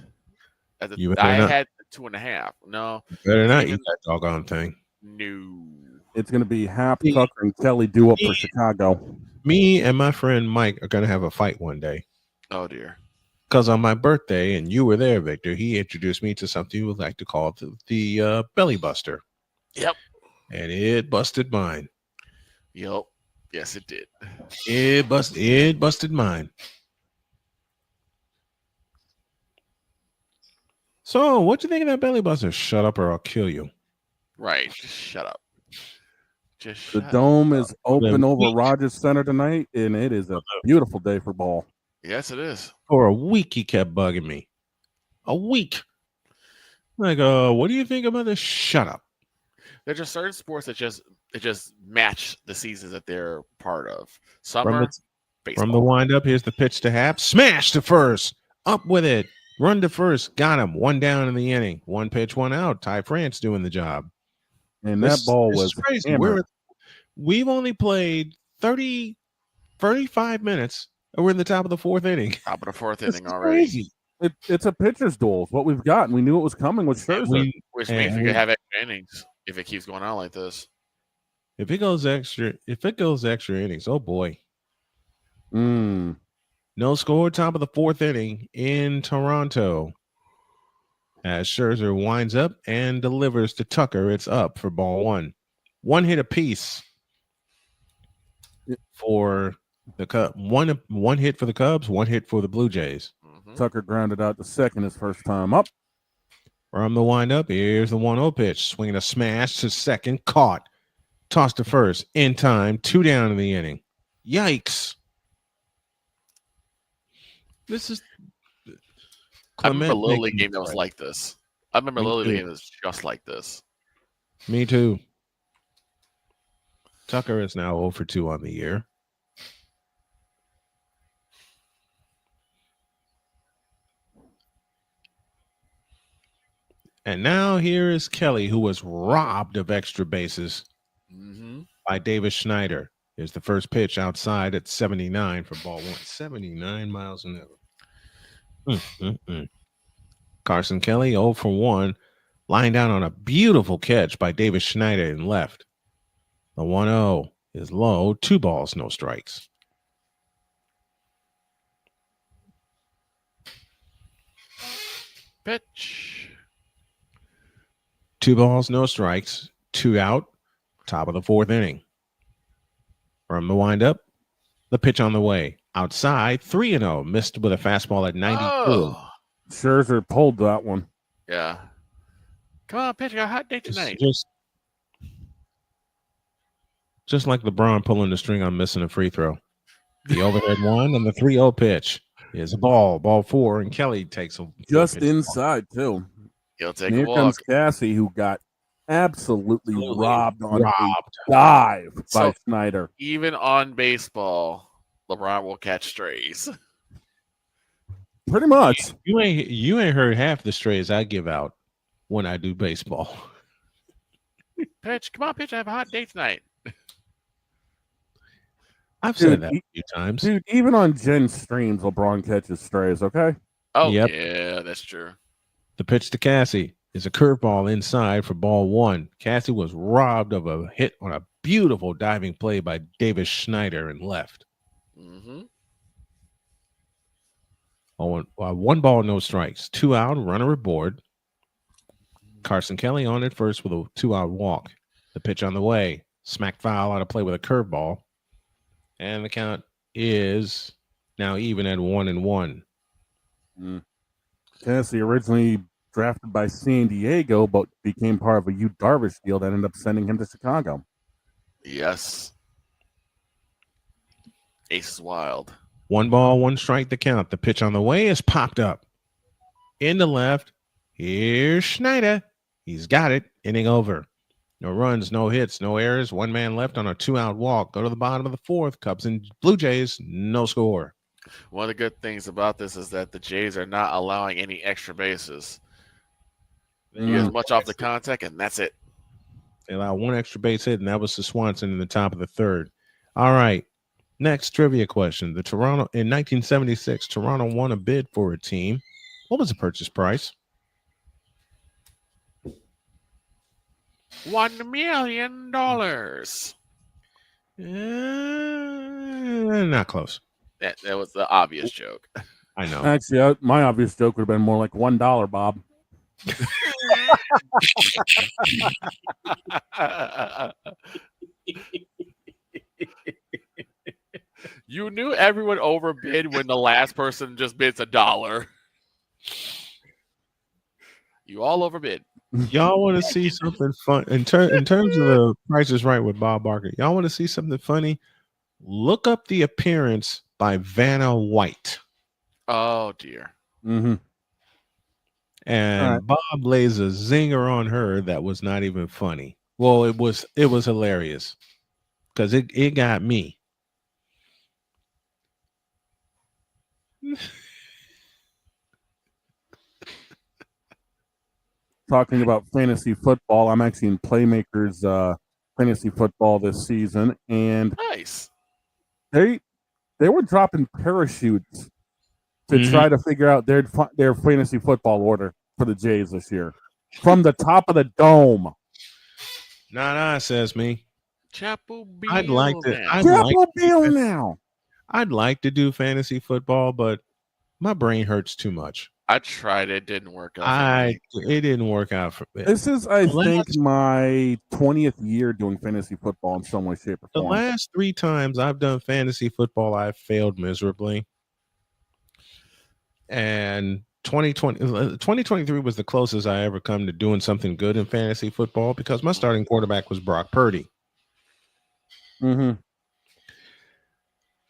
I had 2.5. No. You better not eat that doggone thing. No. It's going to be half Tucker and Kelly do up for Chicago. Me and my friend Mike are going to have a fight one day. Oh, dear. Because on my birthday, and you were there, Victor, he introduced me to something you would like to call the belly buster. Yep. And it busted mine. Yep. Yes, it did. It busted mine. So, what you think of that belly buster? Shut up or I'll kill you. Right. Just shut up. The dome is open over Rogers Center tonight, and it is a beautiful day for ball. Yes, it is. For a week, he kept bugging me. A week. Like, what do you think about this? Shut up. There's just certain sports that just match the seasons that they're part of. Summer, baseball. From the windup, here's the pitch to Hap. Smash to first. Up with it. Run to first. Got him. 1 down in the inning. 1 pitch, 1 out. Ty France doing the job. And that ball was crazy. We've only played 35 minutes, and we're in the top of the 4th inning. Top of the 4th inning already. Crazy. It's a pitcher's duel. It's what we've got, and we knew it was coming with Scherzer. Which means we could have extra innings if it keeps going on like this. If it goes extra innings, oh boy. No score, top of the 4th inning in Toronto. As Scherzer winds up and delivers to Tucker, it's up for ball 1. 1 hit apiece for the Cubs. One hit for the Cubs, 1 hit for the Blue Jays. Tucker grounded out to second his first time up. From the windup, here's the 1-0 pitch. Swinging a smash to second, caught. Tossed to first, in time, 2 down in the inning. Yikes. This is... I remember a Little League game that was like this. I remember a Little League game that was just like this. Me too. Tucker is now 0 for 2 on the year. And now here is Kelly, who was robbed of extra bases by Davis Schneider. Here's the first pitch outside at 79 for ball 1. 79 miles an hour. Carson Kelly, 0 for 1, lying down on a beautiful catch by Davis Schneider in left. The 1-0 is low. 2 balls, no strikes. Pitch. 2 balls, no strikes. 2 out. Top of the 4th inning. From the windup, the pitch on the way. Outside, 3-0. Missed with a fastball at 92. Oh. Scherzer pulled that one. Yeah. Come on, pitch. I got a hot day tonight. Just like LeBron pulling the string on missing a free throw. The overhead 1 and the 3-0 pitch is a ball. Ball 4, and Kelly takes a just inside, too. He'll take and a here walk. comes Cassie, who got absolutely robbed on a dive by Schneider. Even on baseball, LeBron will catch strays. Pretty much. You ain't heard half the strays I give out when I do baseball. Pitch, come on, pitch. I have a hot day tonight. I've said that a few times. Dude, even on Jen's streams, LeBron catches strays, okay? Oh, yep. Yeah, that's true. The pitch to Cassie is a curveball inside for ball 1. Cassie was robbed of a hit on a beautiful diving play by Davis Schneider in left. 1 ball, no strikes. 2 out, runner aboard. Carson Kelly on at first with a 2-out walk. The pitch on the way. smacked foul out of play with a curveball. And the count is now even at 1-1. Tennessee originally drafted by San Diego, but became part of a Yu Darvish deal that ended up sending him to Chicago. Yes. Ace is wild. 1 ball, 1 strike the count. The pitch on the way is popped up. In the left. Here's Schneider. He's got it. Inning over. No runs, no hits, no errors. 1 man left on a 2-out walk. Go to the bottom of the 4th. Cubs and Blue Jays, no score. One of the good things about this is that the Jays are not allowing any extra bases. You get as much off the contact, and that's it. They allowed 1 extra base hit, and that was to Swanson in the top of the 3rd. All right. Next trivia question. In 1976, Toronto won a bid for a team. What was the purchase price? $1 million. Not close. That was the obvious joke. I know. Actually, my obvious joke would have been more like $1, Bob. You knew everyone overbid when the last person just bids $1. You all overbid. Y'all want to see something fun in terms of the Price is Right with Bob Barker? Y'all want to see something funny? Look up the appearance by Vanna White. Oh dear. Mm-hmm. And Bob lays a zinger on her that was not even funny. Well, it was hilarious because it got me. Talking about fantasy football, I'm actually in Playmakers fantasy football this season, and Nice. they were dropping parachutes to try to figure out their fantasy football order for the Jays this year from the top of the dome. Nah, says me. Chapel Beal. I'd like to. I'd like to do fantasy football, but my brain hurts too much. I tried it, didn't work out. It didn't work out for me. This is, I think, my 20th year doing fantasy football in some way, shape, or The form. last 3 times I've done fantasy football, I've failed miserably. And 2023 was the closest I ever come to doing something good in fantasy football because my starting quarterback was Brock Purdy. Mm-hmm.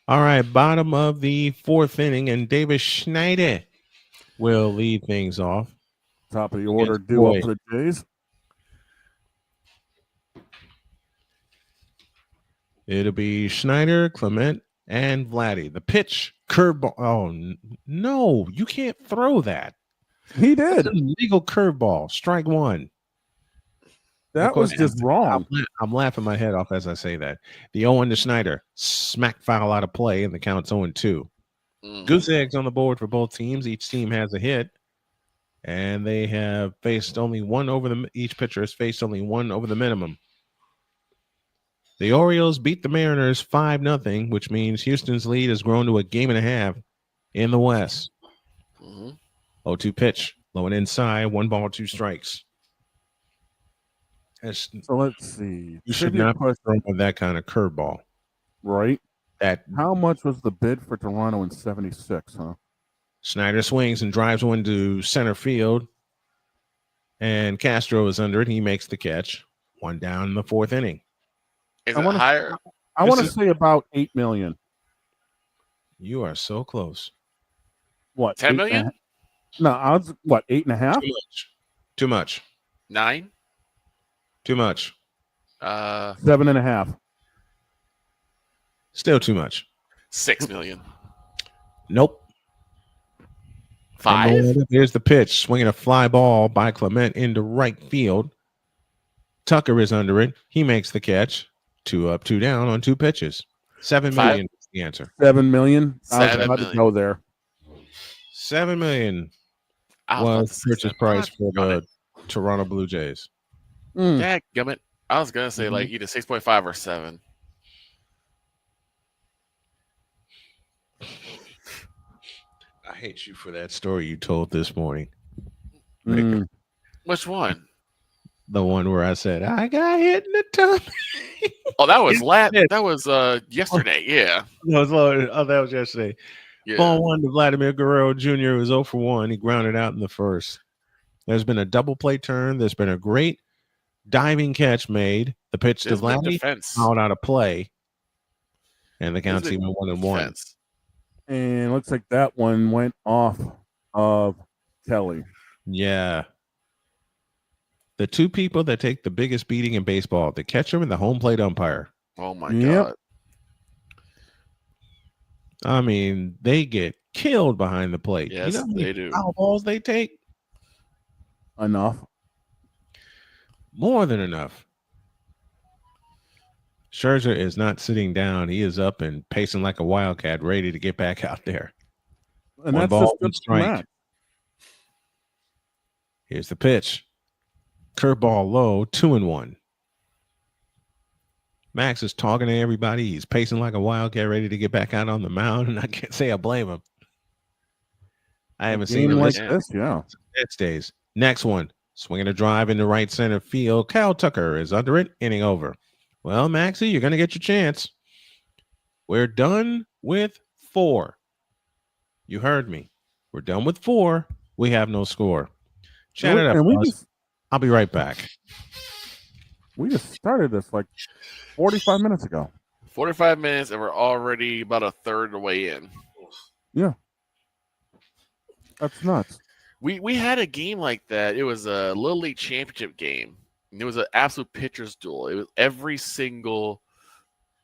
All right, bottom of the 4th inning, and Davis Schneider will lead things off. Top of the order, due up for the Jays. It'll be Schneider, Clement, and Vladdy. The pitch, curveball. Oh, no, you can't throw that. He did. That's an illegal curveball. Strike 1. That was just wrong. I'm laughing my head off as I say that. The 0-1 to Schneider. Smack foul out of play, and the count's 0-2. Goose eggs on the board for both teams. Each team has a hit, and they have faced only one over the. Each pitcher has faced only one over the minimum. The Orioles beat the Mariners 5-0, which means Houston's lead has grown to 1.5 games in the West. 0-2 pitch, low and inside, 1 ball, 2 strikes. So let's see. You should not throw that kind of curveball, right? How much was the bid for Toronto in '76? Huh? Schneider swings and drives one to center field, and Castro is under it. He makes the catch. 1 down in the 4th inning. Is it higher? I want to say about $8 million. You are so close. What? 10 million? No, I was 8.5? Too much. 9? Too much. 7.5. Still too much. 6 million. Nope. 5? Here's the pitch. Swinging a fly ball by Clement into right field. Tucker is under it. He makes the catch. 2 up, 2 down on 2 pitches. $7 million is the answer. $7 million? I was about to go there. $7 million was purchase price for the Toronto Blue Jays. Dadgummit. I was going to say like either 6.5 or 7. I hate you for that story you told this morning. Which one? The one where I said, I got hit in the tummy. Oh, that was yesterday. Yeah. That was yesterday. Yeah. Ball one to Vladimir Guerrero Jr. was 0 for 1. He grounded out in the first. There's been a double play turn. There's been a great diving catch made. The pitch to There's been Vladdy defense. out of play. And the There's count's been even 1-1. defense. And looks like that one went off of Kelly. Yeah. The two people that take the biggest beating in baseball, the catcher and the home plate umpire. Oh my Yep. God. I mean, they get killed behind the plate. Yes, you know how many they do. foul balls they take? Enough. More than enough. Scherzer is not sitting down. He is up and pacing like a wildcat, ready to get back out there. And One that's ball, just one good for strike. Max. Here's the pitch. Curveball low, 2-1. Max is talking to everybody. He's pacing like a wildcat, ready to get back out on the mound, and I can't say I blame him. I haven't seen him Game like this this, yeah. days. Next one, swinging a drive into right center field. Kyle Tucker is under it, inning over. Well, Maxie, you're going to get your chance. We're done with 4. You heard me. We're done with 4. We have no score. Chat it up, And fellas. I'll be right back. we just started this like 45 minutes ago. 45 minutes, and we're already about a third of the way in. Yeah. That's nuts. We had a game like that. It was a Little League Championship game. And it was an absolute pitcher's duel. It was every single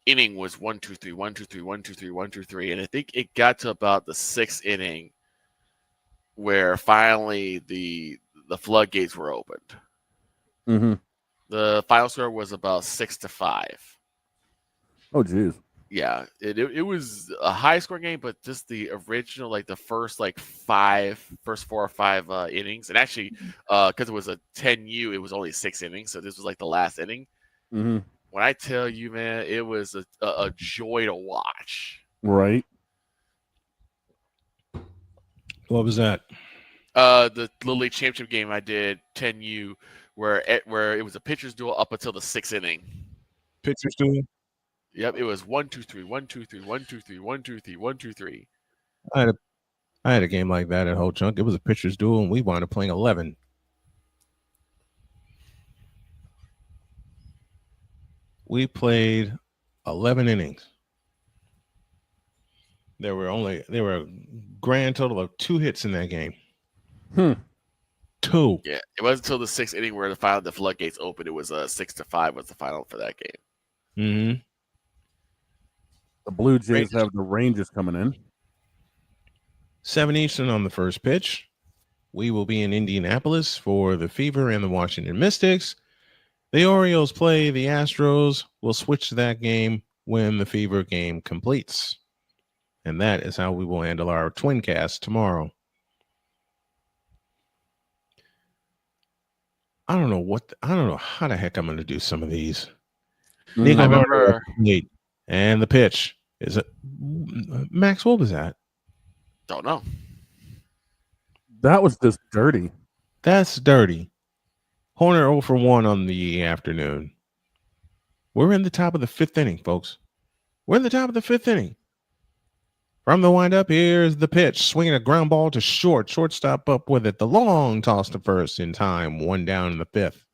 inning was 1, 2, 3, 1, 2, 3, 1, 2, 3, 1, 2, 3. And I think it got to about the 6th inning where finally the floodgates were opened. Mm-hmm. The final score was about 6-5. Oh, geez. Yeah, it was a high score game, but just the original, like the first 4 or 5 innings, and actually, because it was a 10U, it was only 6 innings, so this was like the last inning. Mm-hmm. When I tell you, man, it was a joy to watch. Right. What was that? The Little League Championship game I did 10U, where it was a pitcher's duel up until the 6th inning. Pitchers doing? Yep, it was 1, 2, 3, 1, 2, 3, 1, 2, 3, 1, 2, 3, 1, 2, 3. I had a game like that at Ho Chunk. It was a pitcher's duel, and we wound up playing 11. We played 11 innings. There were a grand total of 2 hits in that game. 2. Yeah, it wasn't until the 6th inning where the floodgates opened. It was 6-5 was the final for that game. Mm-hmm. The Blue Jays have the Rangers coming in. 7 Eastern on the first pitch. We will be in Indianapolis for the Fever and the Washington Mystics. The Orioles play the Astros. We'll switch to that game when the Fever game completes. And that is how we will handle our twin cast tomorrow. I don't know how the heck I'm going to do some of these. Nico I remember. And the pitch is it Max? What was that? Don't know. That was just dirty. That's dirty. Horner 0 for 1 on the afternoon. We're in the top of the 5th inning, folks. We're in the top of the 5th inning. From the windup, here's the pitch. Swinging a ground ball to short. Shortstop up with it. The long toss to first in time. 1 down in the 5th.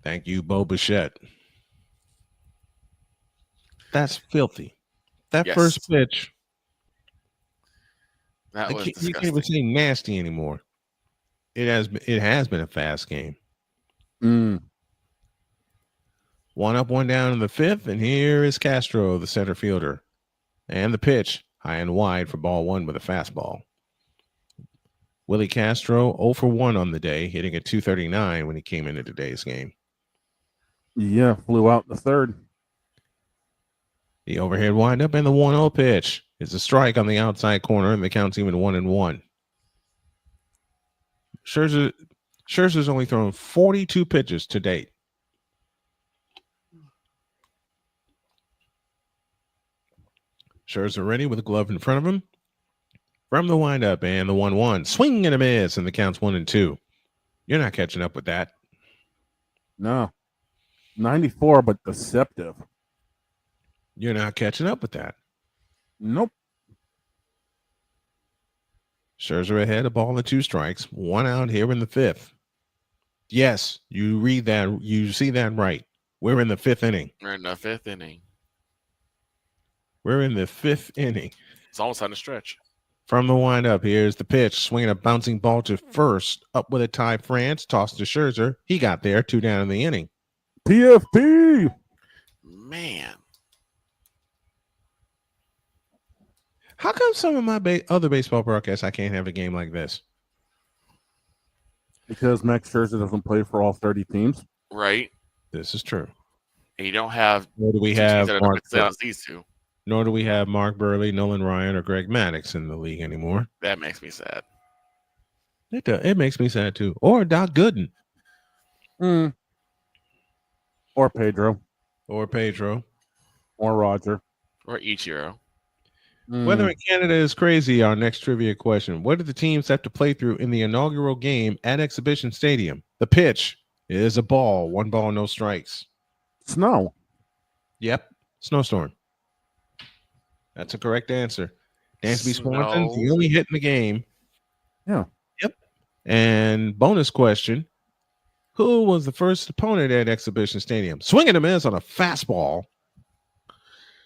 Thank you, Bo Bichette. That's filthy. That Yes. first pitch. That was You can't disgusting. even say nasty anymore. It has been a fast game. 1 up, 1 down in the 5th, and here is Castro, the center fielder. And the pitch, high and wide for ball 1 with a fastball. Willie Castro 0 for 1 on the day, hitting at 239 when he came into today's game. Yeah, flew out the 3rd. The overhead windup and the 1-0 pitch. It's a strike on the outside corner, and the count's even 1-1. Scherzer's only thrown 42 pitches to date. Scherzer ready with a glove in front of him. From the windup and the 1-1. Swing and a miss, and the count's 1-2. You're not catching up with that. No. 94, but deceptive. You're not catching up with that. Nope. Scherzer ahead, a ball and 2 strikes. 1 out here in the 5th. Yes, you read that. You see that right. We're in the 5th inning. We're in the 5th inning. We're in the 5th inning. It's almost on the stretch. From the windup, here's the pitch. Swinging a bouncing ball to first. Up with a tie, France. Toss to Scherzer. He got there. 2 down in the inning. PFP. Man. How come some of my other baseball broadcasts I can't have a game like this? Because Max Scherzer doesn't play for all 30 teams. Right. This is true. And you don't have Nor do we two have teams that Mark. are these two. Nor do we have Mark Burley, Nolan Ryan, or Greg Maddux in the league anymore. That makes me sad. It does. It makes me sad too. Or Doc Gooden. Or Pedro. Or Pedro. Or Roger. Or Ichiro. Weather in Canada is crazy. Our next trivia question. What do the teams have to play through in the inaugural game at Exhibition Stadium? The pitch is a ball. 1 ball, no strikes. Snow. Yep. Snowstorm. That's a correct answer. Dansby Swanson, the only hit in the game. Yeah. Yep. And bonus question. Who was the first opponent at Exhibition Stadium? Swinging a miss on a fastball.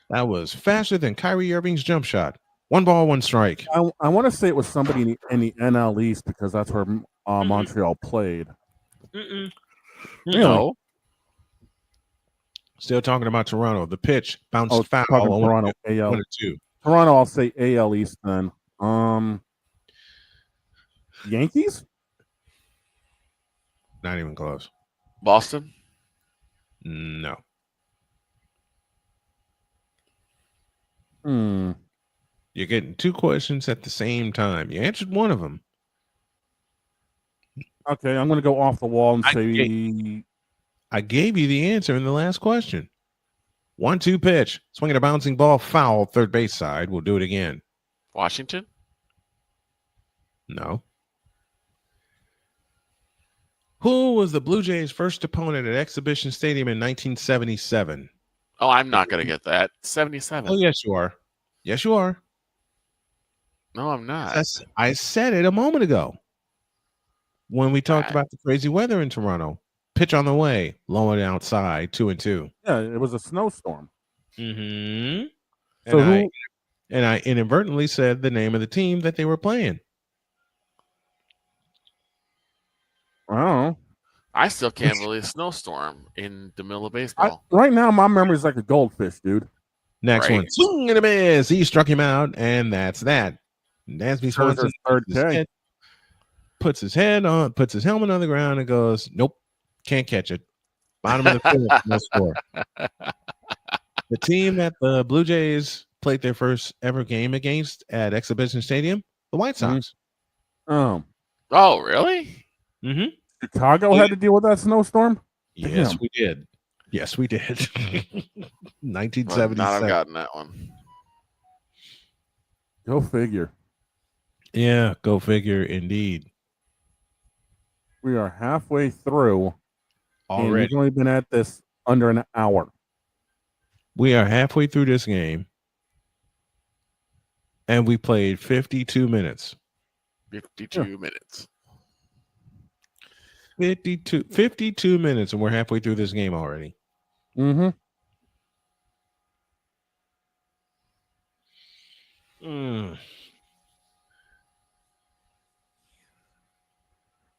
That was faster than Kyrie Irving's jump shot. 1 ball, 1 strike. I want to say it was somebody in the NL East because that's where Montreal played. No. Still talking about Toronto. The pitch bounced foul. Toronto, AL. 1-2. Toronto, I'll say AL East then. Yankees? Not even close. Boston? No. You're getting 2 questions at the same time. You answered one of them. Okay, I'm going to go off the wall and say... I gave you the answer in the last question. 1-2 pitch. Swinging a bouncing ball foul, third base side. We'll do it again. Washington? No. Who was the Blue Jays' first opponent at Exhibition Stadium in 1977? Oh, I'm not going to get that. 77. Oh, yes, you are. Yes, you are. No, I'm not. I said it a moment ago when we talked about the crazy weather in Toronto. Pitch on the way, low and outside, 2-2. Yeah, it was a snowstorm. Mm-hmm. So I inadvertently said the name of the team that they were playing. I don't know. I still can't believe a snowstorm in the middle of baseball. Right now, my memory is like a goldfish, dude. Next one. Swing and a miss. He struck him out, and that's that. Dansby Swanson puts his helmet on the ground and goes, nope, can't catch it. Bottom of the 5th, no score. The team that the Blue Jays played their first ever game against at Exhibition Stadium, the White Sox. Oh, really? Mm-hmm. Chicago had to deal with that snowstorm? Yes, Damn. we did. Yes, we did. 1977. Not have gotten that one. Go figure. Yeah, go figure indeed. We are halfway through. Already. And we've only been at this under an hour. We are halfway through this game. And we played 52 minutes. 52 minutes. 52 minutes, and we're halfway through this game already. Mm-hmm.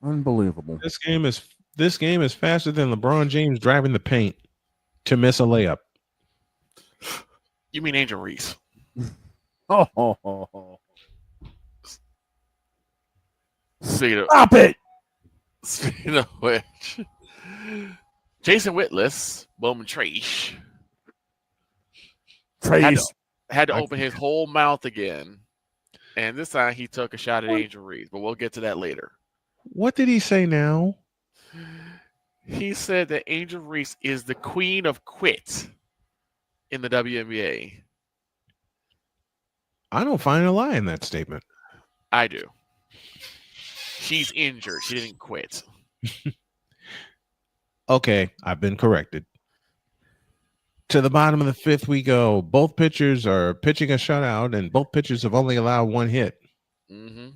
Unbelievable. This game is faster than LeBron James driving the paint to miss a layup. You mean Angel Reese? Oh. Stop it! Speaking of which, Jason Whitless, Bowman Trace, had to open his whole mouth again, and this time he took a shot at Angel Reese, but we'll get to that later. What did he say now? He said that Angel Reese is the queen of quit in the WNBA. I don't find a lie in that statement. I do. She's injured. She didn't quit. Okay, I've been corrected. To the bottom of the fifth we go. Both pitchers are pitching a shutout, and both pitchers have only allowed one hit. Mm-hmm.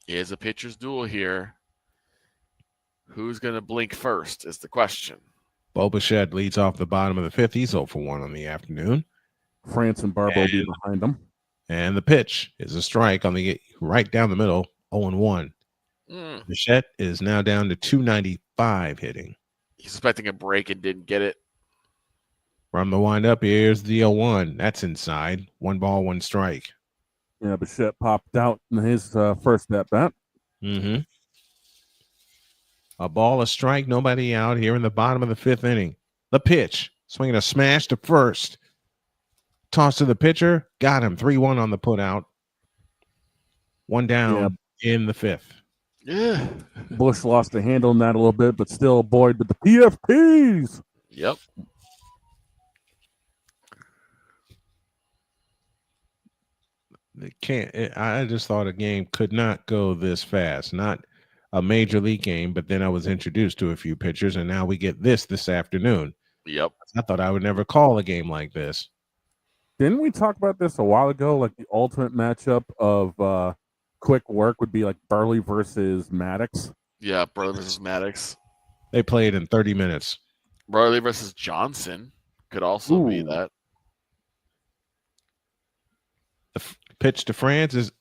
Here's a pitcher's duel here. Who's going to blink first is the question. Bo Bichette leads off the bottom of the fifth. He's 0 for 1 on the afternoon. France and Barbo will be behind him. And the pitch is a strike on the right down the middle, 0-1. Bichette is now down to 295 hitting. He's expecting a break and didn't get it. From the windup, here's the 0-1. That's inside. 1 ball, 1 strike. Yeah, Bichette popped out in his first at bat. Mm-hmm. A ball, a strike, nobody out here in the bottom of the fifth inning. The pitch, swinging a smash to first. Toss to the pitcher, got him. 3-1 on the put out. 1 down in the fifth. Yeah. Bush lost the handle on that a little bit, but still Boyd with the PFPs. Yep. I just thought a game could not go this fast. Not a major league game, but then I was introduced to a few pitchers, and now we get this afternoon. Yep. I thought I would never call a game like this. Didn't we talk about this a while ago? Like the ultimate matchup of quick work would be like Burley versus Maddox. Yeah, Burley versus Maddox. They played in 30 minutes. Burley versus Johnson could also be that. The pitch to France is.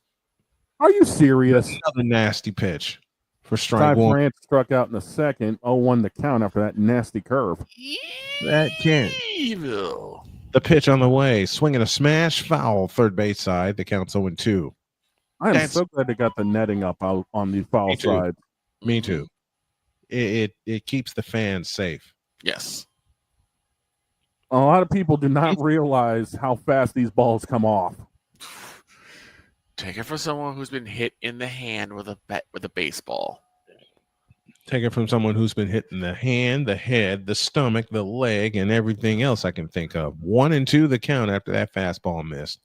Are you serious? Another nasty pitch for strike 1. France struck out in the second. 0-1 the count after that nasty curve. That can't. Evil. The pitch on the way, swinging a smash foul, third base side. The count's 0-2. I am so glad they got the netting up out on the foul side. Me too. It keeps the fans safe. Yes. A lot of people do not realize how fast these balls come off. Take it from someone who's been hit in the hand with a baseball. Take it from someone who's been hit in the hand, the head, the stomach, the leg, and everything else I can think of. 1-2 the count after that fastball missed.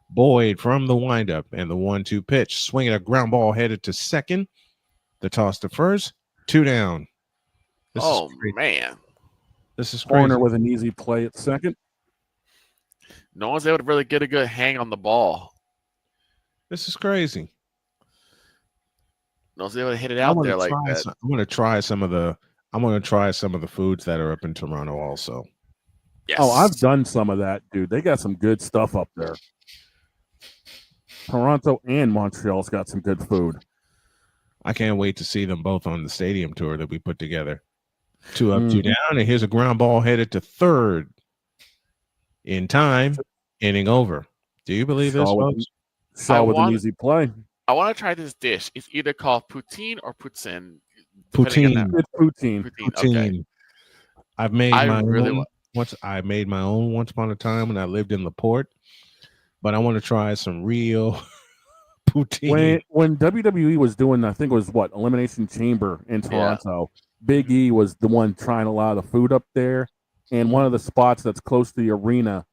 Boyd from the windup and the 1-2 pitch, swinging a ground ball headed to second. The toss to first, 2 down. Man. This is crazy. Corner with an easy play at second. No one's able to really get a good hang on the ball. This is crazy. No one's able to hit it out there like that. I'm going to try some of the foods that are up in Toronto also. Yes. Oh, I've done some of that, dude. They got some good stuff up there. Toronto and Montreal's got some good food. I can't wait to see them both on the stadium tour that we put together. 2 up, 2 down, and here's a ground ball headed to third. In time, inning over. Do you believe this, folks? Shaw with an easy play. I want to try this dish. It's either called poutine or poutine. Poutine. It's poutine. Okay. I've made my own. I made my own once upon a time when I lived in LaPorte, but I want to try some real poutine. When WWE was doing, I think it was Elimination Chamber in Toronto. Big E was the one trying a lot of the food up there, and one of the spots that's close to the arena,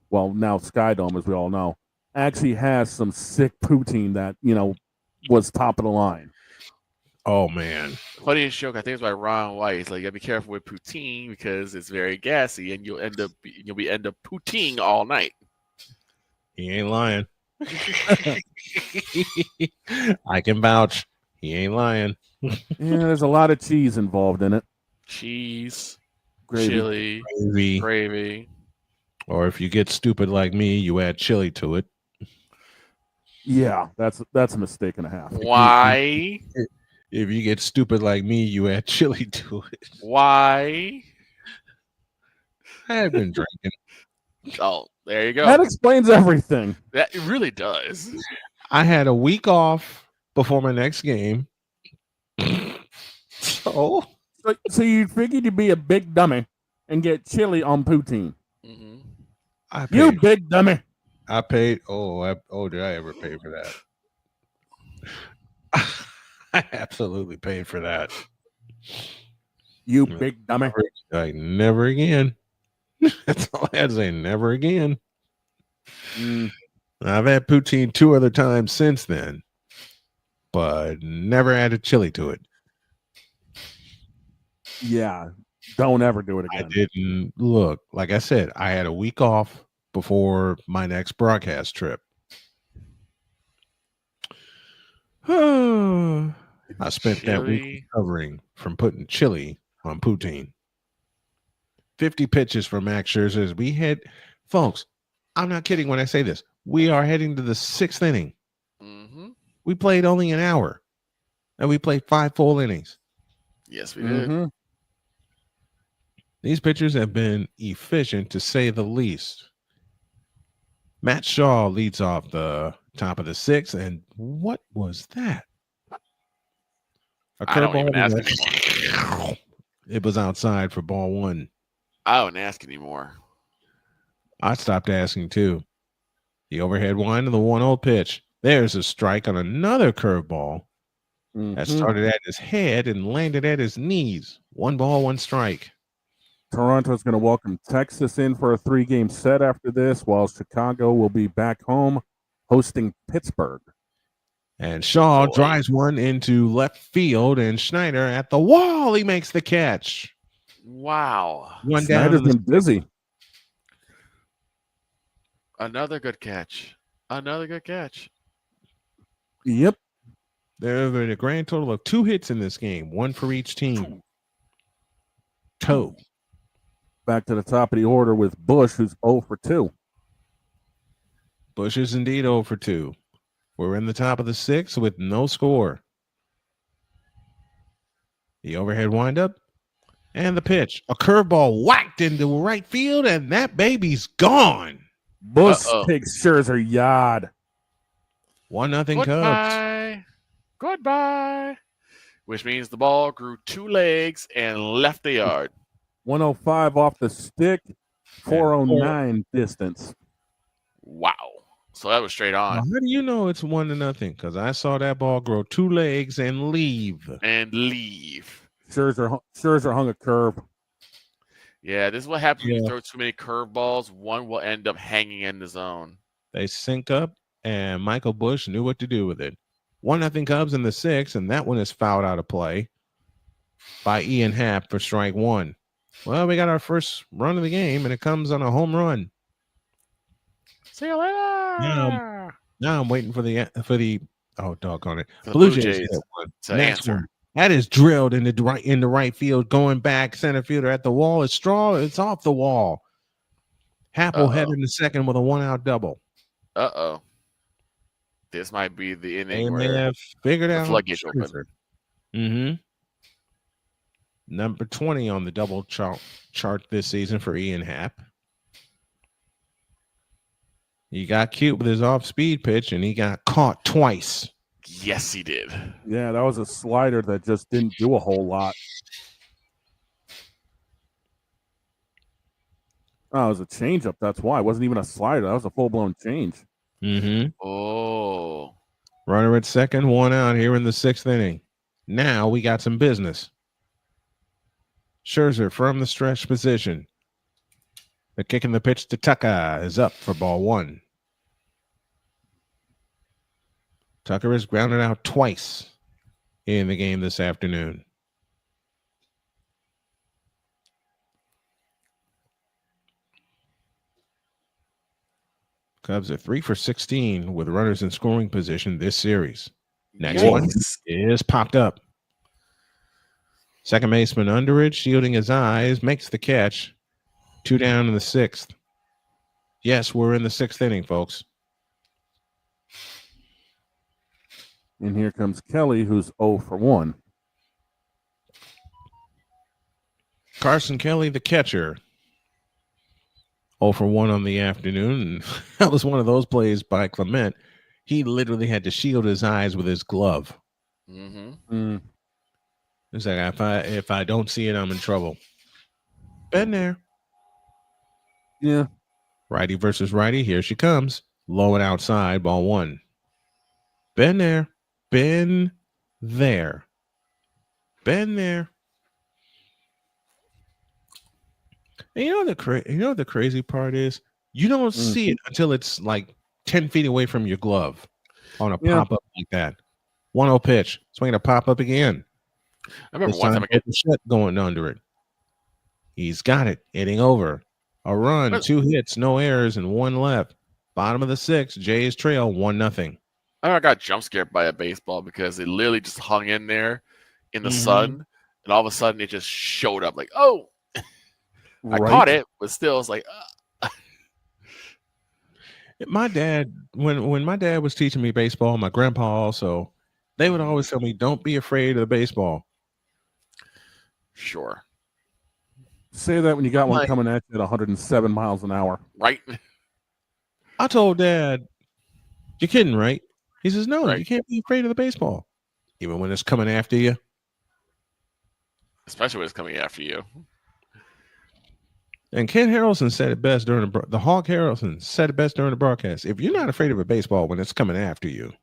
well, now Skydome, as we all know, actually has some sick poutine that was top of the line. Oh man! Funniest joke, I think it's by Ron White. He's like, "You gotta be careful with poutine because it's very gassy, and you'll end up poutine all night." He ain't lying. I can vouch. He ain't lying. Yeah, there's a lot of cheese involved in it. Cheese, gravy. Chili, gravy. Or if you get stupid like me, you add chili to it. Yeah, that's a mistake and a half. Why? If you get stupid like me, you add chili to it. Why? I have been drinking. Oh, there you go. That explains everything. That it really does. I had a week off before my next game. So you figured you'd be a big dummy and get chili on poutine. Mm-hmm. You big dummy. I paid. Did I ever pay for that? I absolutely paid for that. You big dummy. Like never again. That's all I had to say. Never again. I've had poutine 2 other times since then. but never added chili to it. Yeah, don't ever do it I again. didn't look. Like I said, I had a week off before my next broadcast trip. I spent that week recovering from putting chili on poutine. 50 pitches for Max Scherzer as we head, folks. I'm not kidding when I say this. We are heading to the 6th inning. Mm-hmm. We played only an hour, and we played 5 full innings. Yes, we did. These pitchers have been efficient, to say the least. Matt Shaw leads off the top of the 6th, and what was that? A I don't even ask curveball. anymore. It was outside for ball 1. I don't ask anymore. I stopped asking too. The overhead wind of the 1-0 pitch. There's a strike on another curveball that started at his head and landed at his knees. 1 ball, 1 strike. Toronto's going to welcome Texas in for a 3-game set after this, while Chicago will be back home hosting Pittsburgh. And Shaw drives one into left field, and Schneider at the wall. He makes the catch. Wow. One Schneider's down. been busy. Another good catch. Another good catch. Yep. There have been a grand total of 2 hits in this game, 1 for each team. Toe. Back to the top of the order with Bush, who's 0 for 2. Bush is indeed 0 for 2. We're in the top of the 6th with no score. The overhead windup and the pitch. A curveball whacked into right field, and that baby's gone. Bush takes Scherzer yard. 1-0 Cubs. Goodbye. Goodbye. Which means the ball grew 2 legs and left the yard. 105 off the stick, 409 distance. Wow. So that was straight on. Now, how do you know it's 1-0? Because I saw that ball grow 2 legs and leave. Scherzer hung a curve. Yeah, this is what happens when you throw too many curveballs. One will end up hanging in the zone. They sync up, and Michael Bush knew what to do with it. 1-0 Cubs in the 6th, and that one is fouled out of play by Ian Happ for strike 1. Well, we got our first run of the game, and it comes on a home run. See you later. Now I'm waiting for the oh, doggone it. The Blue Jays to answer. That is drilled in the right field, going back. Center fielder at the wall. It's Straw. It's off the wall. Happ will head in the second with a 1-out double. This might be the inning They where may have figured out. floodgates open. Mm-hmm. Number 20 on the double chart this season for Ian Happ. He got cute with his off-speed pitch, and he got caught twice. Yes, he did. Yeah, that was a slider that just didn't do a whole lot. Oh, it was a changeup. That's why. It wasn't even a slider. That was a full-blown change. Mm-hmm. Oh. Runner at second, 1 out here in the 6th inning. Now we got some business. Scherzer from the stretch position. The kick and the pitch to Tucker is up for ball 1. Tucker is grounded out twice in the game this afternoon. Cubs are 3 for 16 with runners in scoring position this series. Next one is popped up. Second baseman Underwood, shielding his eyes, makes the catch. 2 down in the 6th. Yes, we're in the 6th inning, folks. And here comes Kelly, who's 0 for 1. Carson Kelly, the catcher. 0 for 1 on the afternoon. That was one of those plays by Clement. He literally had to shield his eyes with his glove. Mm-hmm. It's like, if I don't see it, I'm in trouble. Been there. Yeah. Righty versus righty. Here she comes. Low and outside, ball 1. Been there. Been there. Been there. And you know the crazy part is you don't see it until it's like 10 feet away from your glove on a pop-up like that. 1-0 pitch. Swinging a pop up again. I remember This one time time Bichette going under it. He's got it. Hitting over. A run, 2 hits, no errors, and 1 left. Bottom of the 6th. Jays trail 1-0. I got jump scared by a baseball because it literally just hung in there in the Mhm. sun, and all of a sudden it just showed up like, oh, I Right. caught it, but still it's like, My dad, when my dad was teaching me baseball, my grandpa also, they would always tell me, don't be afraid of the baseball. sure, Say that when you got one Like- coming at you at 107 miles an hour. right? I told Dad, you're kidding, right? He says, no, Right. you can't be afraid of the baseball. Even when it's coming after you. Especially when it's coming after you. And Ken Harrelson said it best during the Hawk Harrelson said it best during the broadcast. If you're not afraid of a baseball when it's coming after you,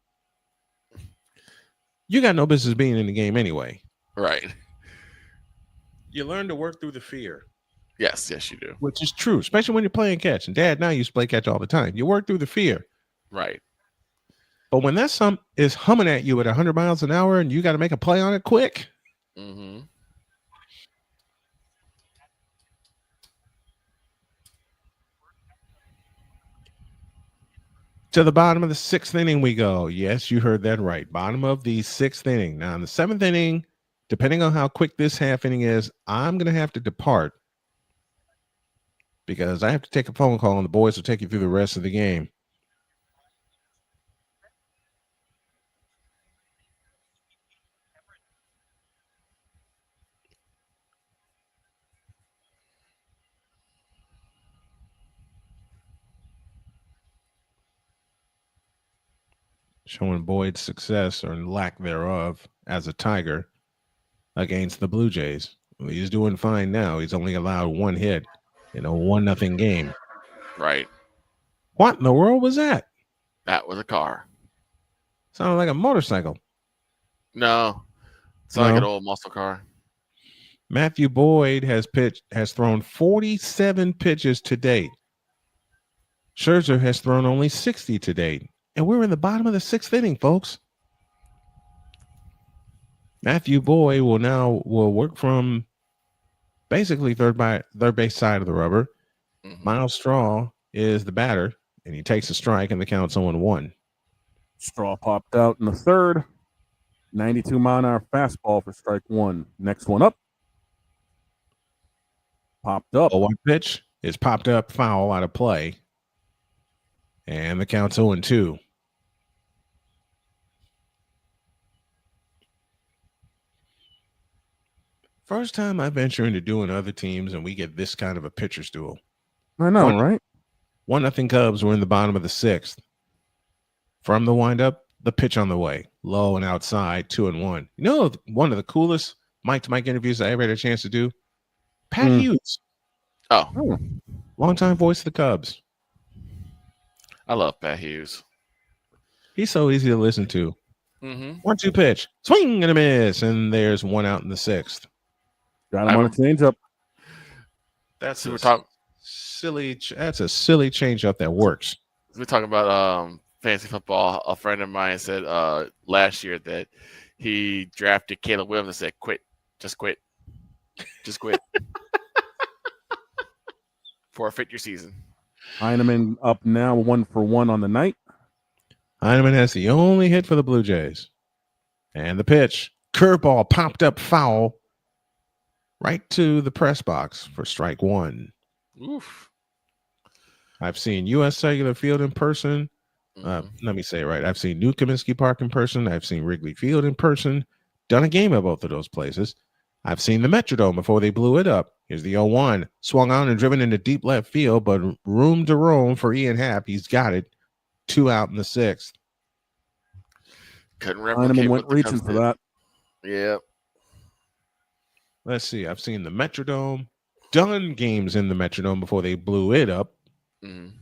you got no business being in the game anyway. Right. You learn to work through the fear. Yes, you do. Which is true, especially when you're playing catch. And Dad now used to play catch all the time. You work through the fear. Right. But when that something is humming at you at 100 miles an hour and you got to make a play on it quick, Mm-hmm. to the bottom of the 6th inning we go. Yes, you heard that right. Bottom of the 6th inning. Now in the 7th inning, depending on how quick this half inning is, I'm going to have to depart because I have to take a phone call and the boys will take you through the rest of the game. Showing Boyd's success or lack thereof as a Tiger against the Blue Jays. Well, he's doing fine now. He's only allowed 1 hit in a 1-0 game. Right. What in the world was that? That was a car. Sounded like a motorcycle. No. It's not like an No. old muscle car. Matthew Boyd has thrown 47 pitches to date. Scherzer has thrown only 60 to date. And we're in the bottom of the 6th inning, folks. Matthew Boyd will work from basically third base side of the rubber. Mhm. Miles Straw is the batter, and he takes a strike, and the count's 0-1. Straw popped out in the 3rd. 92-mile-an-hour fastball for strike 1. Next one up. Popped up. 0-1 pitch is popped up, foul out of play, and the count's 0-2. First time I venture into doing other teams, and we get this kind of a pitcher's duel. I know, right? 1-0 Cubs. We're in the bottom of the 6th. From the windup, the pitch on the way, low and outside, 2-1. You know, one of the coolest mic-to-mic interviews I ever had a chance to do? Pat Hughes. Oh, Longtime voice of the Cubs. I love Pat Hughes. He's so easy to listen to. Mm-hmm. 1-2 pitch, swing and a miss, and there's 1 out in the 6th. Got him on a changeup. That's So a we're talking. silly. That's a silly changeup that works. We're talking about fantasy football. A friend of mine said last year that he drafted Caleb Williams and said, "Quit, just quit, just quit, forfeit your season." Heineman up now 1-for-1 on the night. Heineman has the only hit for the Blue Jays, and the pitch, curveball, popped up, foul, right to the press box for strike 1. Oof. I've seen U.S. Cellular Field in person. Mhm. Let me say it right. I've seen New Comiskey Park in person. I've seen Wrigley Field in person. Done a game at both of those places. I've seen the Metrodome before they blew it up. Here's the 0-1. Swung on and driven into deep left field, but room to roam for Ian Happ. He's got it. 2 out in the 6th. Couldn't replicate Heineman what went the reaching Cubs for did. that. Yeah. Let's see. I've seen the Metrodome. Done games in the Metrodome before they blew it up. Mhm.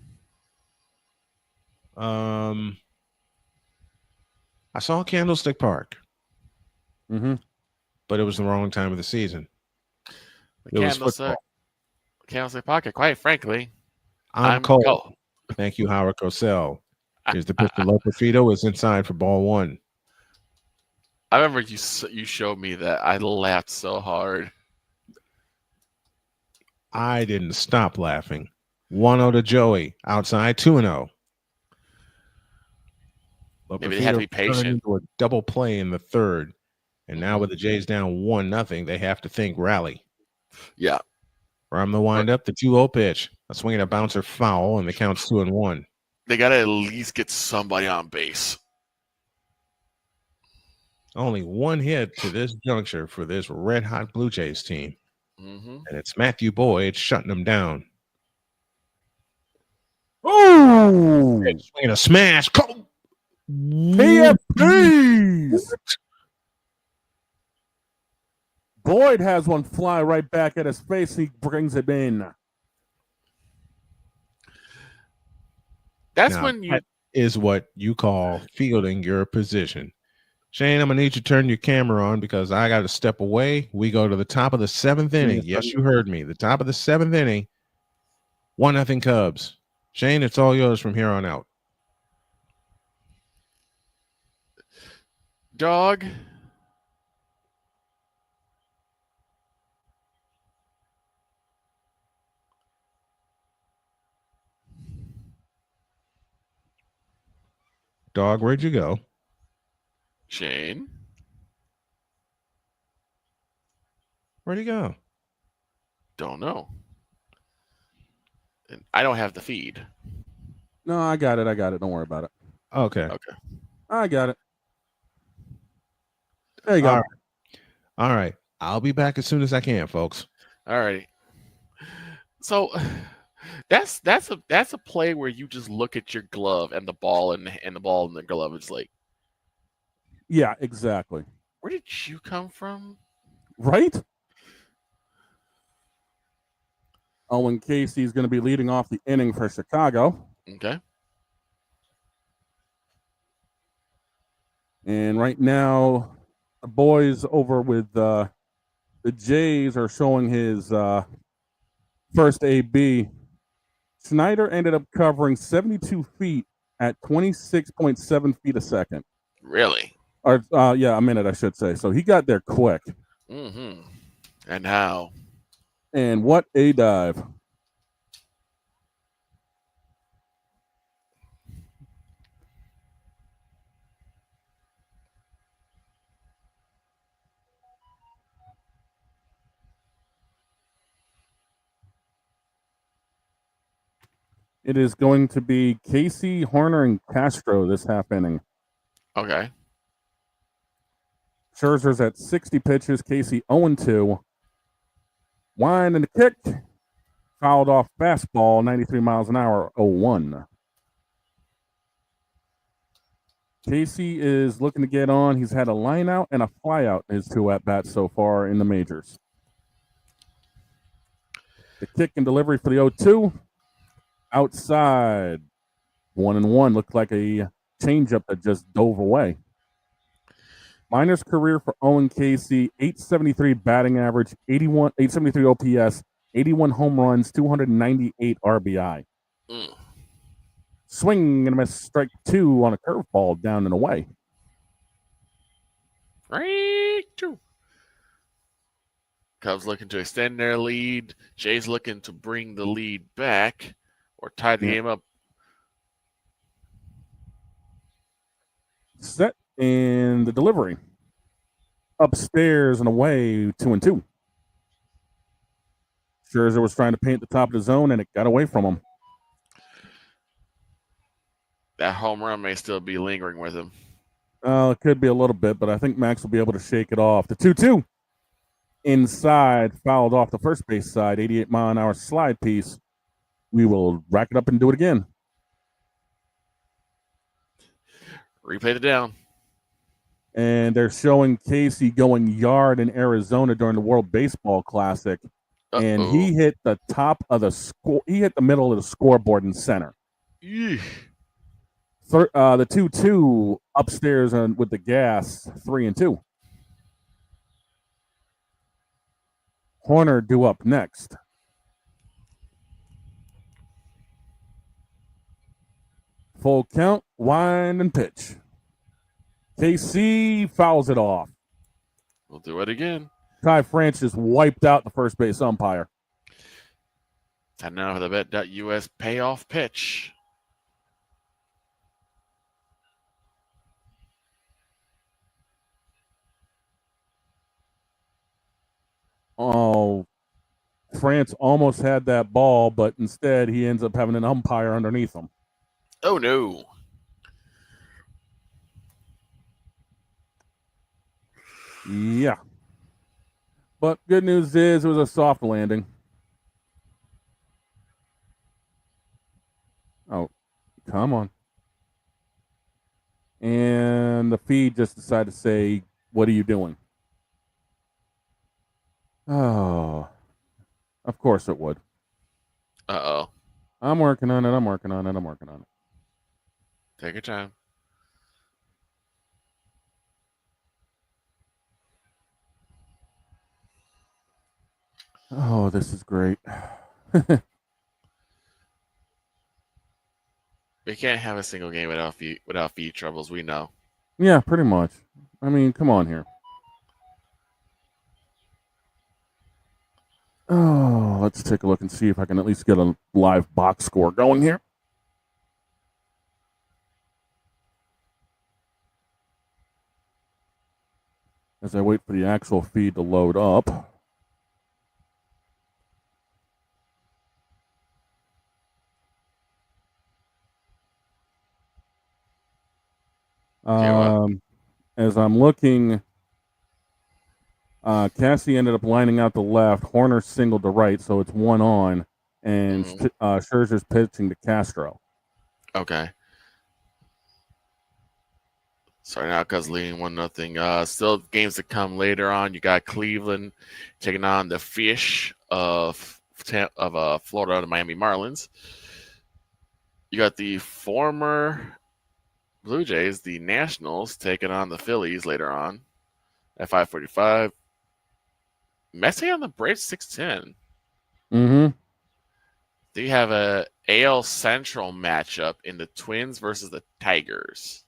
I saw Candlestick Park, Mm-hmm. but it was the wrong time of the season. The It was football. Candlestick Pocket. Quite frankly, I'm cold. Thank you, Howard Cosell. Here's the pitch to Loperfido. Is inside for ball 1. I remember you showed me that. I laughed so hard. I didn't stop laughing. 1-0 to Joey. Outside 2-0. Maybe they had to be patient. Into a double play in the third. And now with the Jays down 1-0, they have to think rally. Yeah. From the windup, the 2-0 pitch. A swing and a bouncer foul, and the count's 2-1. They got to at least get somebody on base. Only one hit to this juncture for this red-hot Blue Jays team. Mm-hmm. And it's Matthew Boyd shutting them down. Oh! Swinging a smash. PFPs! Boyd has one fly right back at his face. He brings it in. That's when you... That is what you call fielding your position. Shane, I'm going to need you to turn your camera on because I got to step away. We go to the top of the 7th inning. Yes, you heard me. The top of the 7th inning. 1-0 Cubs. Shane, it's all yours from here on out. Dog. Dog, where'd you go? Shane. Where'd he go? Don't know. And I don't have the feed. No, I got it. Don't worry about it. Okay. I got it. There you go. All right. I'll be back as soon as I can, folks. All right. So that's a play where you just look at your glove and the ball and the ball in the glove. It's like, yeah, exactly. where did you come from? Right? Owen Casey's going to be leading off the inning for Chicago. Okay. And right now, the boys over with the Jays are showing his first AB. Schneider ended up covering 72 feet at 26.7 feet a second. Really? Or a minute, I should say. So he got there quick. Mm-hmm. And how? And what a dive. It is going to be Casey, Horner, and Castro this half inning. Okay. Scherzer's at 60 pitches. Casey 0-2. Wind and the kick. Fouled off fastball, 93 miles an hour, 0-1. Casey is looking to get on. He's had a line out and a fly out in his 2 at-bats so far in the majors. The kick and delivery for the 0-2. Outside. 1-1. Looked like a changeup that just dove away. Minor's career for Owen Casey, 873 batting average, 873 OPS, 81 home runs, 298 RBI. Swing and a miss, strike 2 on a curveball down and away. Strike 2. Cubs looking to extend their lead. Jays looking to bring the lead back or tie the game up. Set in the delivery. Upstairs and away, 2-2. Scherzer was trying to paint the top of the zone, and it got away from him. That home run may still be lingering with him. It could be a little bit, but I think Max will be able to shake it off. The 2-2. Inside, fouled off the first base side, 88-mile-an-hour slide piece. We will rack it up and do it again. Replay the down. And they're showing Casey going yard in Arizona during the World Baseball Classic. And he hit the top of the score. He hit the middle of the scoreboard in center. Eesh. The 2-2 upstairs with the gas, 3-2. Horner due up next. Full count, wind and pitch. KC fouls it off. We'll do it again. Ty France just wiped out the first base umpire. Time now for the Bet.US payoff pitch. Oh, France almost had that ball, but instead he ends up having an umpire underneath him. Oh, no. Yeah. But good news is it was a soft landing. Oh, come on. And the feed just decided to say, what are you doing? Oh, of course it would. Uh-oh. I'm working on it. Take your time. Oh, this is great. We can't have a single game without feed troubles, we know. Yeah, pretty much. I mean, come on here. Oh, let's take a look and see if I can at least get a live box score going here. As I wait for the actual feed to load up. As I'm looking, Cassie ended up lining out to left. Horner singled to right, so it's 1 on. And Scherzer's pitching to Castro. Okay. Sorry now, because leading 1-0. Still games to come later on. You got Cleveland taking on the Fish of Florida, the Miami Marlins. You got the former Blue Jays, the Nationals, taking on the Phillies later on at 5:45. Messy on the Braves 6:10. Mm-hmm. Then you have a AL Central matchup in the Twins versus the Tigers.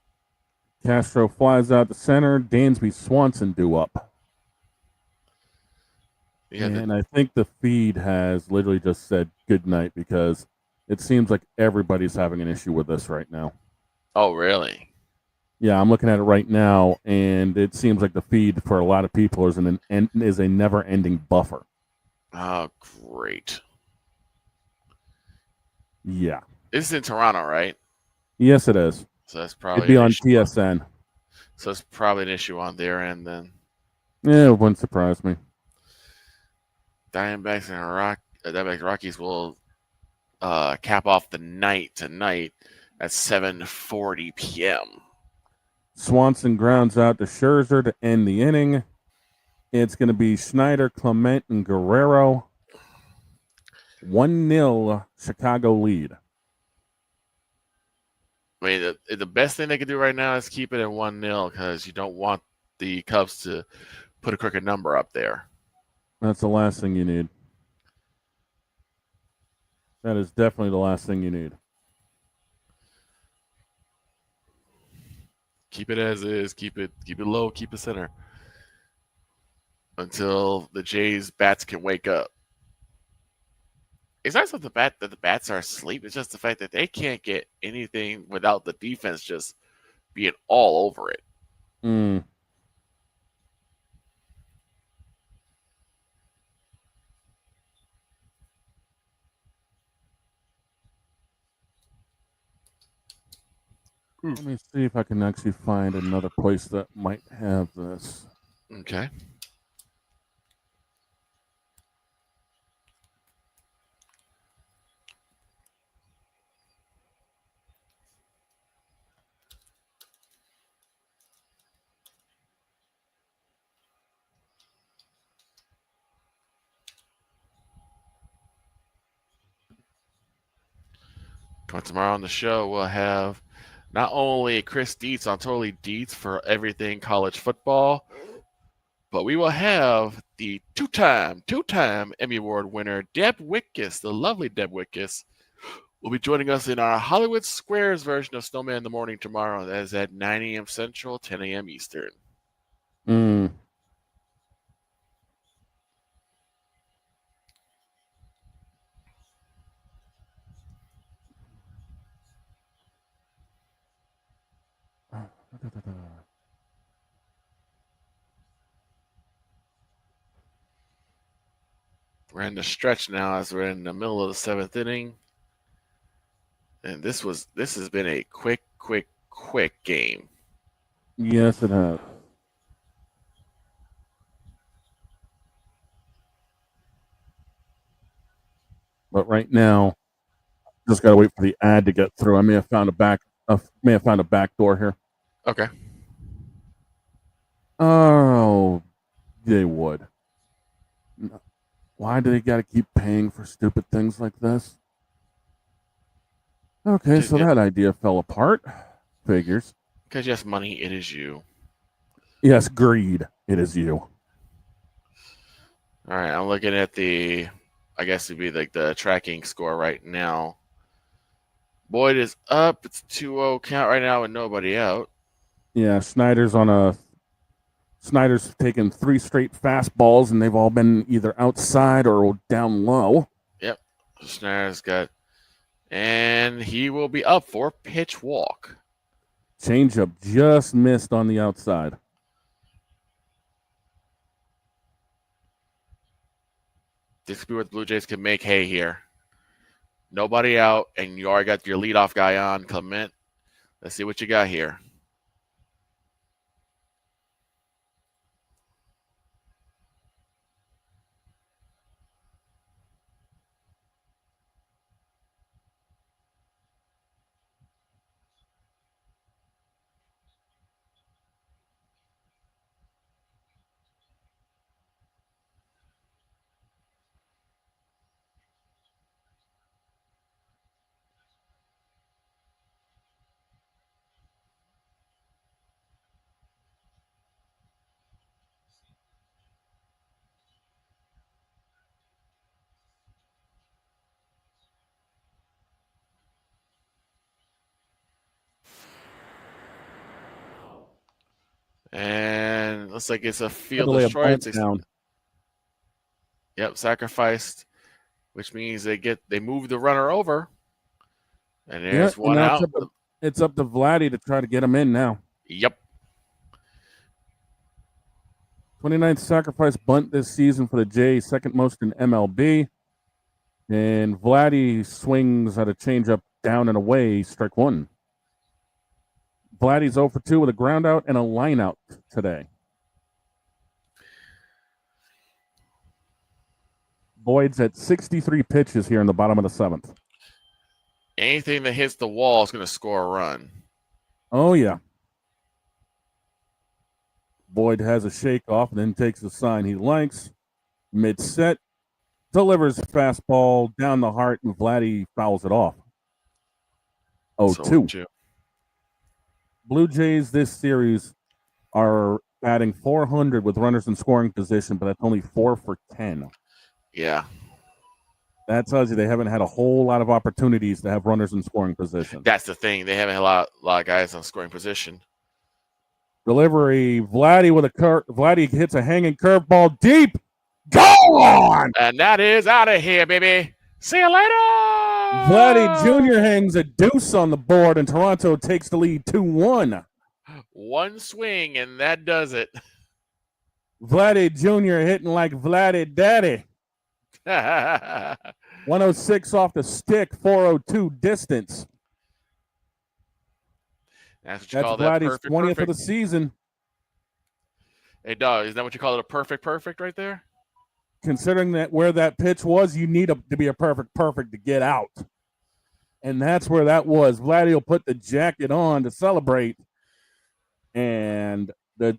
Castro flies out to center. Dansby Swanson due up. And I think the feed has literally just said good night because it seems like everybody's having an issue with this right now. Oh, really? Yeah, I'm looking at it right now, and it seems like the feed for a lot of people is a never-ending buffer. Oh, great. Yeah. This is in Toronto, right? Yes, it is. So that's probably it'd be on TSN. So it's probably an issue on their end then. Yeah, it wouldn't surprise me. Diamondbacks and Rockies will cap off the night tonight at 7:40 p.m. Swanson grounds out to Scherzer to end the inning. It's going to be Schneider, Clement, and Guerrero. 1-0 Chicago lead. I mean, the best thing they can do right now is keep it at 1-0 because you don't want the Cubs to put a crooked number up there. That's the last thing you need. That is definitely the last thing you need. Keep it as is. Keep it low. Keep it center until the Jays bats can wake up. It's not that the bats are asleep. It's just the fact that they can't get anything without the defense just being all over it. Mm. Let me see if I can actually find another place that might have this. Okay. Tomorrow on the show, we'll have not only Chris Dietz on Totally Dietz for everything college football, but we will have the two-time Emmy Award winner, Deb Wickus, the lovely Deb Wickus, will be joining us in our Hollywood Squares version of Snowman in the Morning tomorrow. That is at 9 a.m. Central, 10 a.m. Eastern. We're in the stretch now as we're in the middle of the 7th inning. And this has been a quick game. Yes, it has. But right now, just gotta wait for the ad to get through. I may have found a back door here. Okay. Oh, they would. Why do they got to keep paying for stupid things like this? Okay, so that idea fell apart. Figures. Because yes, money, it is you. Yes, greed, it is you. All right, I'm looking at I guess it'd be like the tracking score right now. Boyd is up. It's 2-0 count right now with nobody out. Yeah, Snyder's taken 3 straight fastballs, and they've all been either outside or down low. Yep. Snyder's got, and he will be up for pitch walk. Changeup just missed on the outside. This could be where the Blue Jays can make hay here. Nobody out, and you already got your leadoff guy on, Clement. Let's see what you got here. And looks like it's a field destroyed. Yep, sacrificed, which means they move the runner over. And there's one out. It's up to Vladdy to try to get him in now. Yep. 29th sacrifice bunt this season for the Jays, second most in MLB. And Vladdy swings at a changeup down and away, strike 1. Vladdy's 0 for 2 with a ground out and a line out today. Boyd's at 63 pitches here in the bottom of the 7th. Anything that hits the wall is going to score a run. Oh, yeah. Boyd has a shake-off and then takes the sign he likes. Mid-set, delivers a fastball down the heart, and Vladdy fouls it off. 0-2. Blue Jays this series are batting .400 with runners in scoring position, but that's only 4 for 10. Yeah. That tells you they haven't had a whole lot of opportunities to have runners in scoring position. That's the thing. They haven't had a lot of guys on scoring position. Delivery, Vladdy hits a hanging curveball deep. Gone! And that is out of here, baby. See you later! Vladdy Jr. hangs a deuce on the board, and Toronto takes the lead 2-1. One swing, and that does it. Vladdy Jr. hitting like Vladdy Daddy. 106 off the stick, 402 distance. That's Vladdy's 20th of the season. Hey, dog, is that what you call it, a perfect right there? Considering that where that pitch was, you need to be a perfect to get out. And that's where that was. Vladdy will put the jacket on to celebrate. And the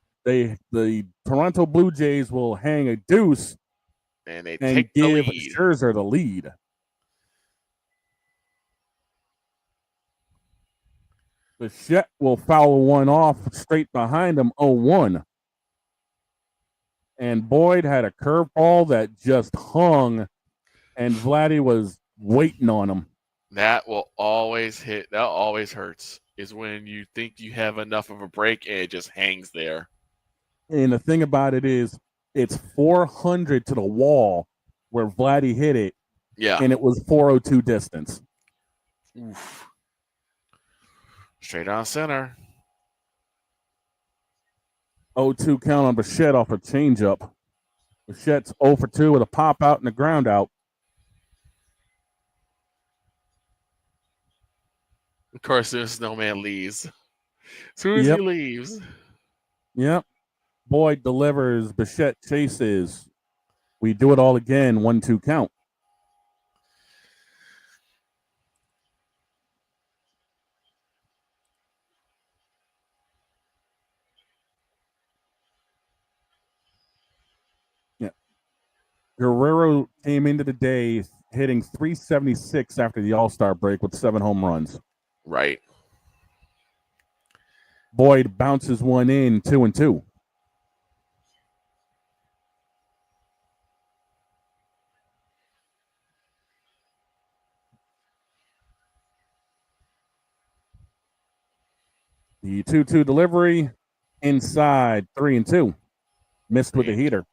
Toronto Blue Jays will hang a deuce and give the lead. Scherzer the lead. Bichette will foul one off straight behind him, 0-1. And Boyd had a curveball that just hung, and Vladdy was waiting on him. That will always hit. That always hurts. Is when you think you have enough of a break and it just hangs there. And the thing about it is, it's 400 to the wall where Vladdy hit it, Yeah. and it was 402 distance. Oof. Straight on center. 0-2 count on Bichette off a changeup. Bichette's 0 for 2 with a pop out and a ground out. Of course, the Snowman leaves. As soon as Yep. he leaves. Yep. Boyd delivers. Bichette chases. We do it all again. 1-2 count. Yeah. Guerrero came into the day hitting 376 after the All-Star break with 7 home runs. Right. Boyd bounces one in, 2-2. The 2-2 delivery inside, 3-2. Missed with the heater.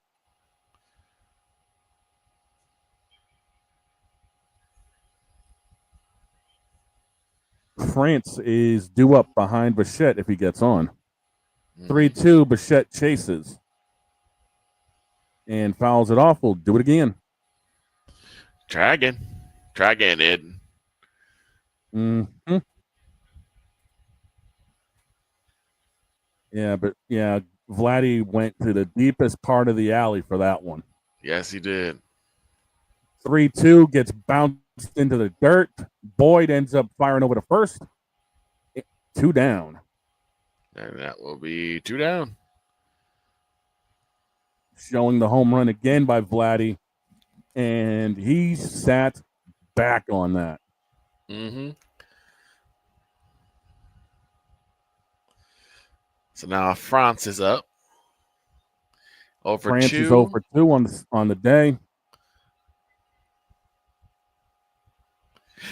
France is due up behind Bichette if he gets on. 3-2, Bichette chases and fouls it off. We'll do it again. Try again. Try again, Ed. Mm-hmm. Yeah, but yeah, Vladdy went to the deepest part of the alley for that one. Yes, he did. 3-2 gets bounced into the dirt. Boyd ends up firing over to first. 2 down. And that will be 2 down. Showing the home run again by Vladdy. And he sat back on that. Mm-hmm. So now France is up. Over France 2. is 0 for 2 on the day.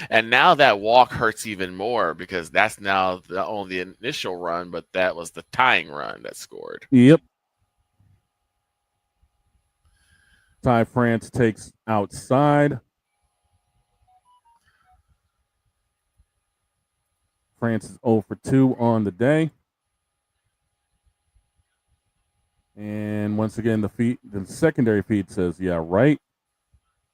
And now that walk hurts even more because that's now not only the initial run, but that was the tying run that scored. Yep. Ty France takes outside. France is 0 for 2 on the day. And once again, the secondary feed says, yeah, right.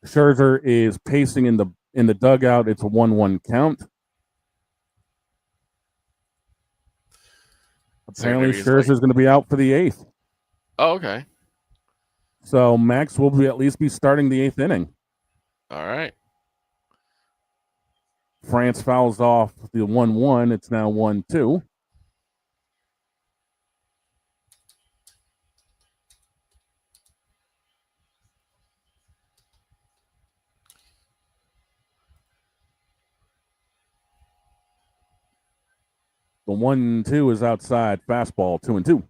Scherzer is pacing in the dugout. It's a 1-1 count. Apparently, Scherzer's going to be out for the 8th. Oh, okay. So Max will at least be starting the 8th inning. All right. France fouls off the 1-1. It's now 1-2. The 1-2 is outside. Fastball, 2-2.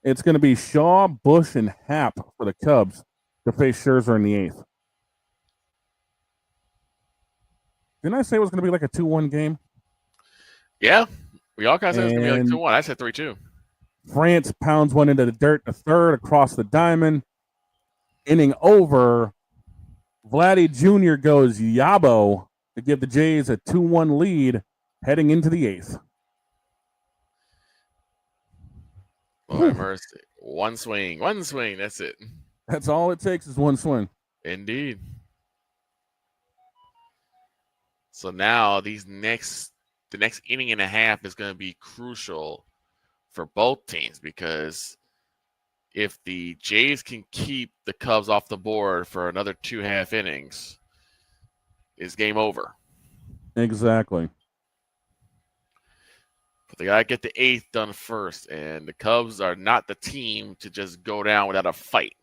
It's going to be Shaw, Bush, and Happ for the Cubs to face Scherzer in the 8th. Didn't I say it was going to be like a 2-1 game? Yeah. We all kind of said it was going to be like 2-1. I said 3-2. France pounds one into the dirt in the 3rd across the diamond. Inning over. Vladdy Jr. goes Yabo to give the Jays a 2-1 lead heading into the 8th. Lord mercy. One swing. That's it. That's all it takes is one swing. Indeed. So now the next inning and a half is going to be crucial for both teams because if the Jays can keep the Cubs off the board for another 2.5 innings, it's game over. Exactly. But they got to get the 8th done first, and the Cubs are not the team to just go down without a fight.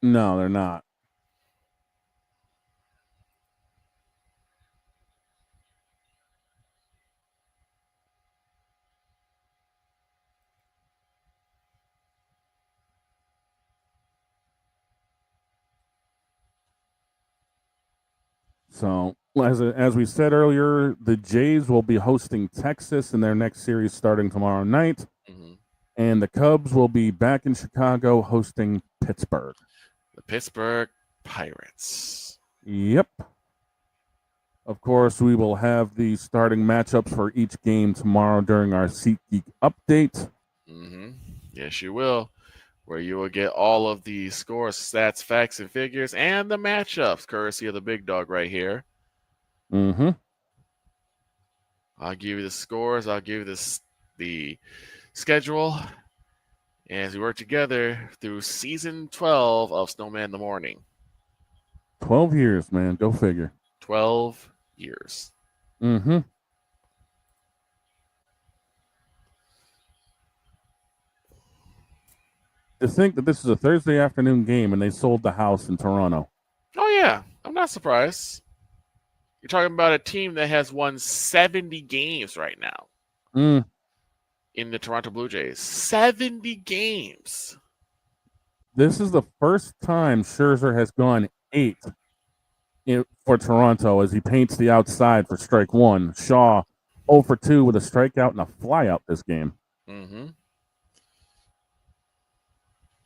No, they're not. So As we said earlier, the Jays will be hosting Texas in their next series starting tomorrow night. Mm-hmm. And the Cubs will be back in Chicago hosting Pittsburgh. The Pittsburgh Pirates. Yep. Of course, we will have the starting matchups for each game tomorrow during our SeatGeek update. Mm-hmm. Yes, you will. Where you will get all of the scores, stats, facts, and figures, and the matchups, courtesy of the big dog right here. Mm-hmm. I'll give you the scores. I'll give you the schedule. And as we work together through season 12 of Snowman in the Morning. 12 years, man. Go figure. 12 years. Mm-hmm. To think that this is a Thursday afternoon game and they sold the house in Toronto. Oh, yeah. I'm not surprised. You're talking about a team that has won 70 games right now in the Toronto Blue Jays. 70 games. This is the first time Scherzer has gone 8 for Toronto as he paints the outside for strike 1. Shaw 0 for 2 with a strikeout and a flyout this game. Mm-hmm.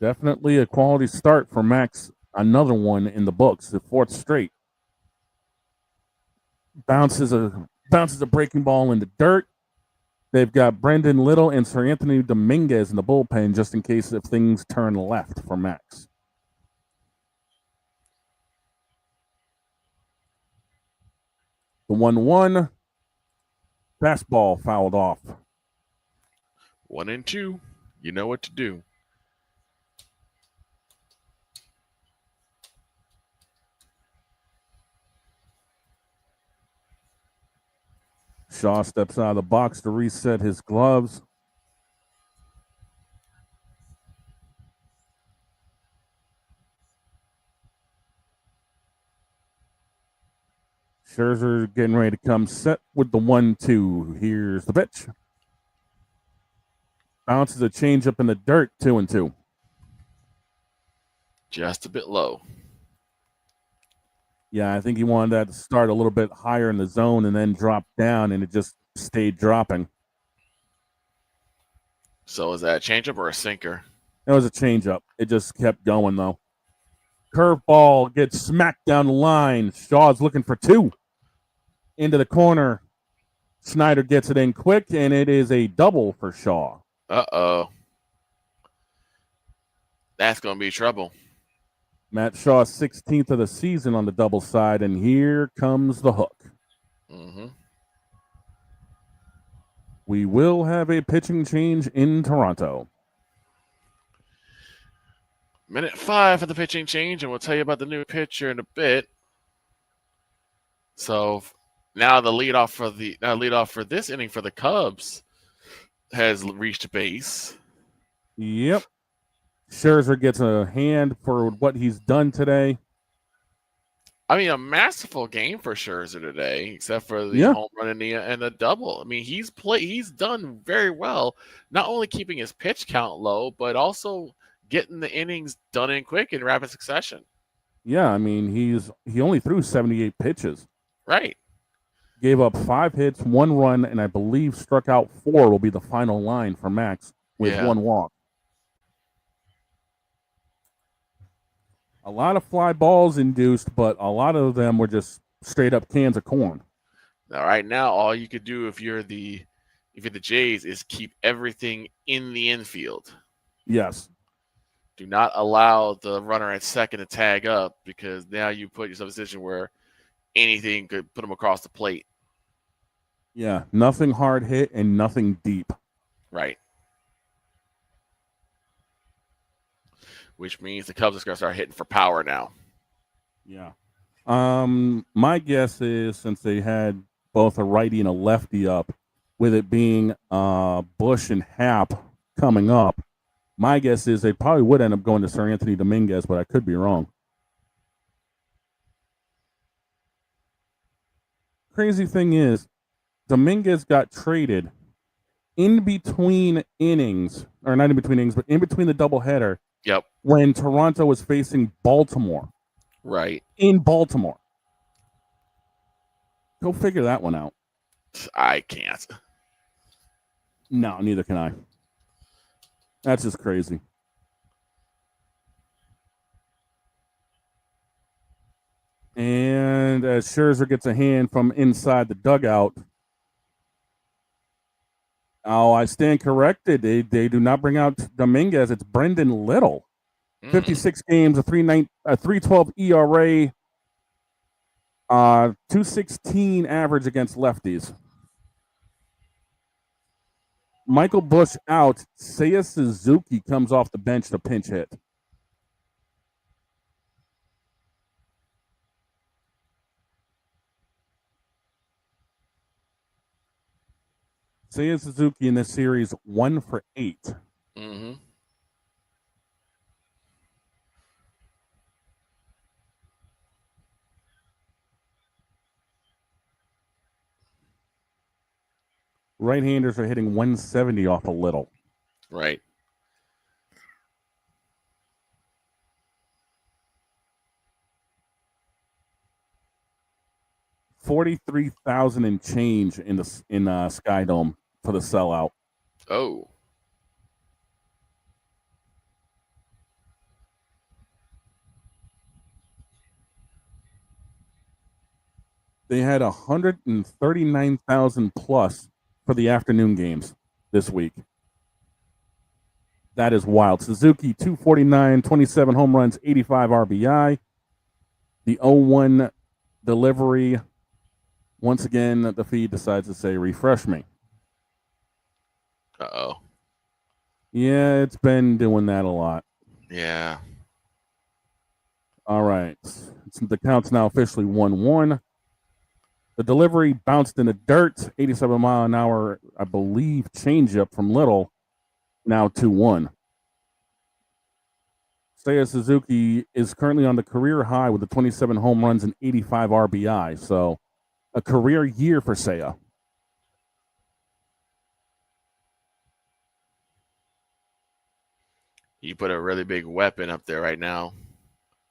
Definitely a quality start for Max. Another one in the books, the 4th straight. Bounces a breaking ball in the dirt. They've got Brendan Little and Sir Anthony Dominguez in the bullpen just in case if things turn left for Max. The 1-1 fastball fouled off. 1-2. You know what to do. Shaw steps out of the box to reset his gloves. Scherzer getting ready to come set with the 1-2. Here's the pitch. Bounces a changeup in the dirt, 2-2. Just a bit low. Yeah, I think he wanted that to start a little bit higher in the zone and then drop down, and it just stayed dropping. So is that a changeup or a sinker? It was a changeup. It just kept going, though. Curveball gets smacked down the line. Shaw's looking for 2. Into the corner. Snyder gets it in quick, and it is a double for Shaw. Uh-oh. That's going to be trouble. Matt Shaw, 16th of the season on the double side, and here comes the hook. Mm-hmm. We will have a pitching change in Toronto. Minute 5 for the pitching change, and we'll tell you about the new pitcher in a bit. So now the leadoff for this inning for the Cubs has reached base. Yep. Scherzer gets a hand for what he's done today. I mean, a masterful game for Scherzer today, except for the home run and the double. I mean, he's done very well, not only keeping his pitch count low, but also getting the innings done in quick in rapid succession. Yeah, I mean, he only threw 78 pitches. Right. Gave up 5 hits, 1 run, and I believe struck out 4 will be the final line for Max with 1 walk. A lot of fly balls induced, but a lot of them were just straight up cans of corn. Now, right now, all you could do if you're the Jays is keep everything in the infield. Yes. Do not allow the runner at second to tag up, because now you put yourself in a position where anything could put them across the plate. Yeah, nothing hard hit and nothing deep. Right. Which means the Cubs are going to start hitting for power now. Yeah. My guess is, since they had both a righty and a lefty up, with it being Bush and Happ coming up, my guess is they probably would end up going to Sir Anthony Dominguez, but I could be wrong. Crazy thing is, Dominguez got traded in between innings, or not in between innings, but in between the doubleheader. Yep. When Toronto was facing Baltimore. Right. In Baltimore. Go figure that one out. I can't. No, neither can I. That's just crazy. And as Scherzer gets a hand from inside the dugout. Oh, I stand corrected. They do not bring out Dominguez. It's Brendan Little. 56 games, a 3.12 ERA, 2.16 average against lefties. Michael Busch out. Seiya Suzuki comes off the bench to pinch hit. Seiya Suzuki in this series 1 for 8. Mm-hmm. Right-handers are hitting 170 off a Little. Right. $43,000 and change in Sky Dome for the sellout. Oh. They had 139,000 plus for the afternoon games this week. That is wild. Suzuki 249, 27 home runs, 85 RBI. The 0-1 delivery. Once again, the feed decides to say, refresh me. Uh-oh. Yeah, it's been doing that a lot. Yeah. All right. The count's now officially 1-1. The delivery bounced in the dirt. 87 mile an hour, I believe, changeup from Little. Now 2-1. Seiya Suzuki is currently on the career high with the 27 home runs and 85 RBI. So a career year for Seiya. You put a really big weapon up there right now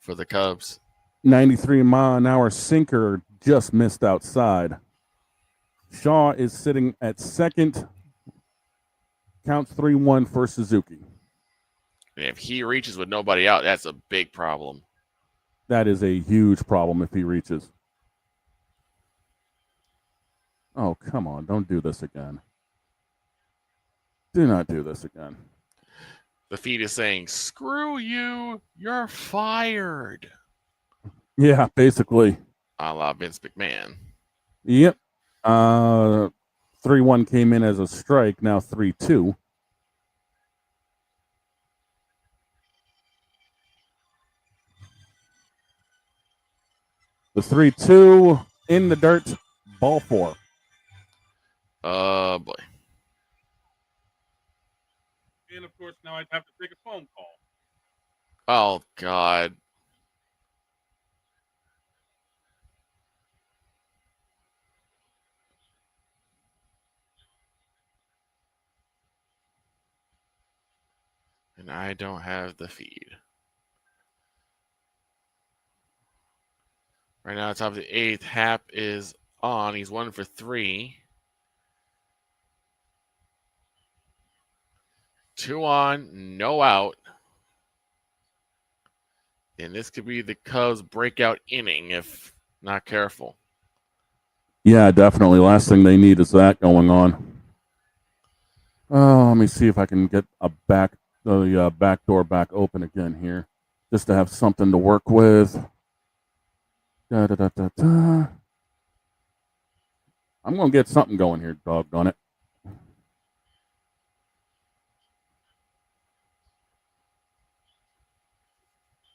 for the Cubs. 93 mile an hour sinker just missed outside. Shaw is sitting at second. Counts 3-1 for Suzuki. And if he reaches with nobody out, that's a big problem. That is a huge problem if he reaches. Oh, come on. Don't do this again. Do not do this again. The feed is saying, screw you, you're fired. Yeah, basically. A la Vince McMahon. Yep. 3-1 came in as a strike, now 3-2. The 3-2 in the dirt, ball 4. Oh, boy. And, of course, now I'd have to take a phone call. Oh, God. And I don't have the feed. Right now, top of the 8th, Hap is on. He's 1 for 3. 2 on, no out. And this could be the Cubs' breakout inning if not careful. Yeah, definitely. Last thing they need is that going on. Oh, let me see if I can get the back door back open again here, just to have something to work with. I'm gonna get something going here, doggone it.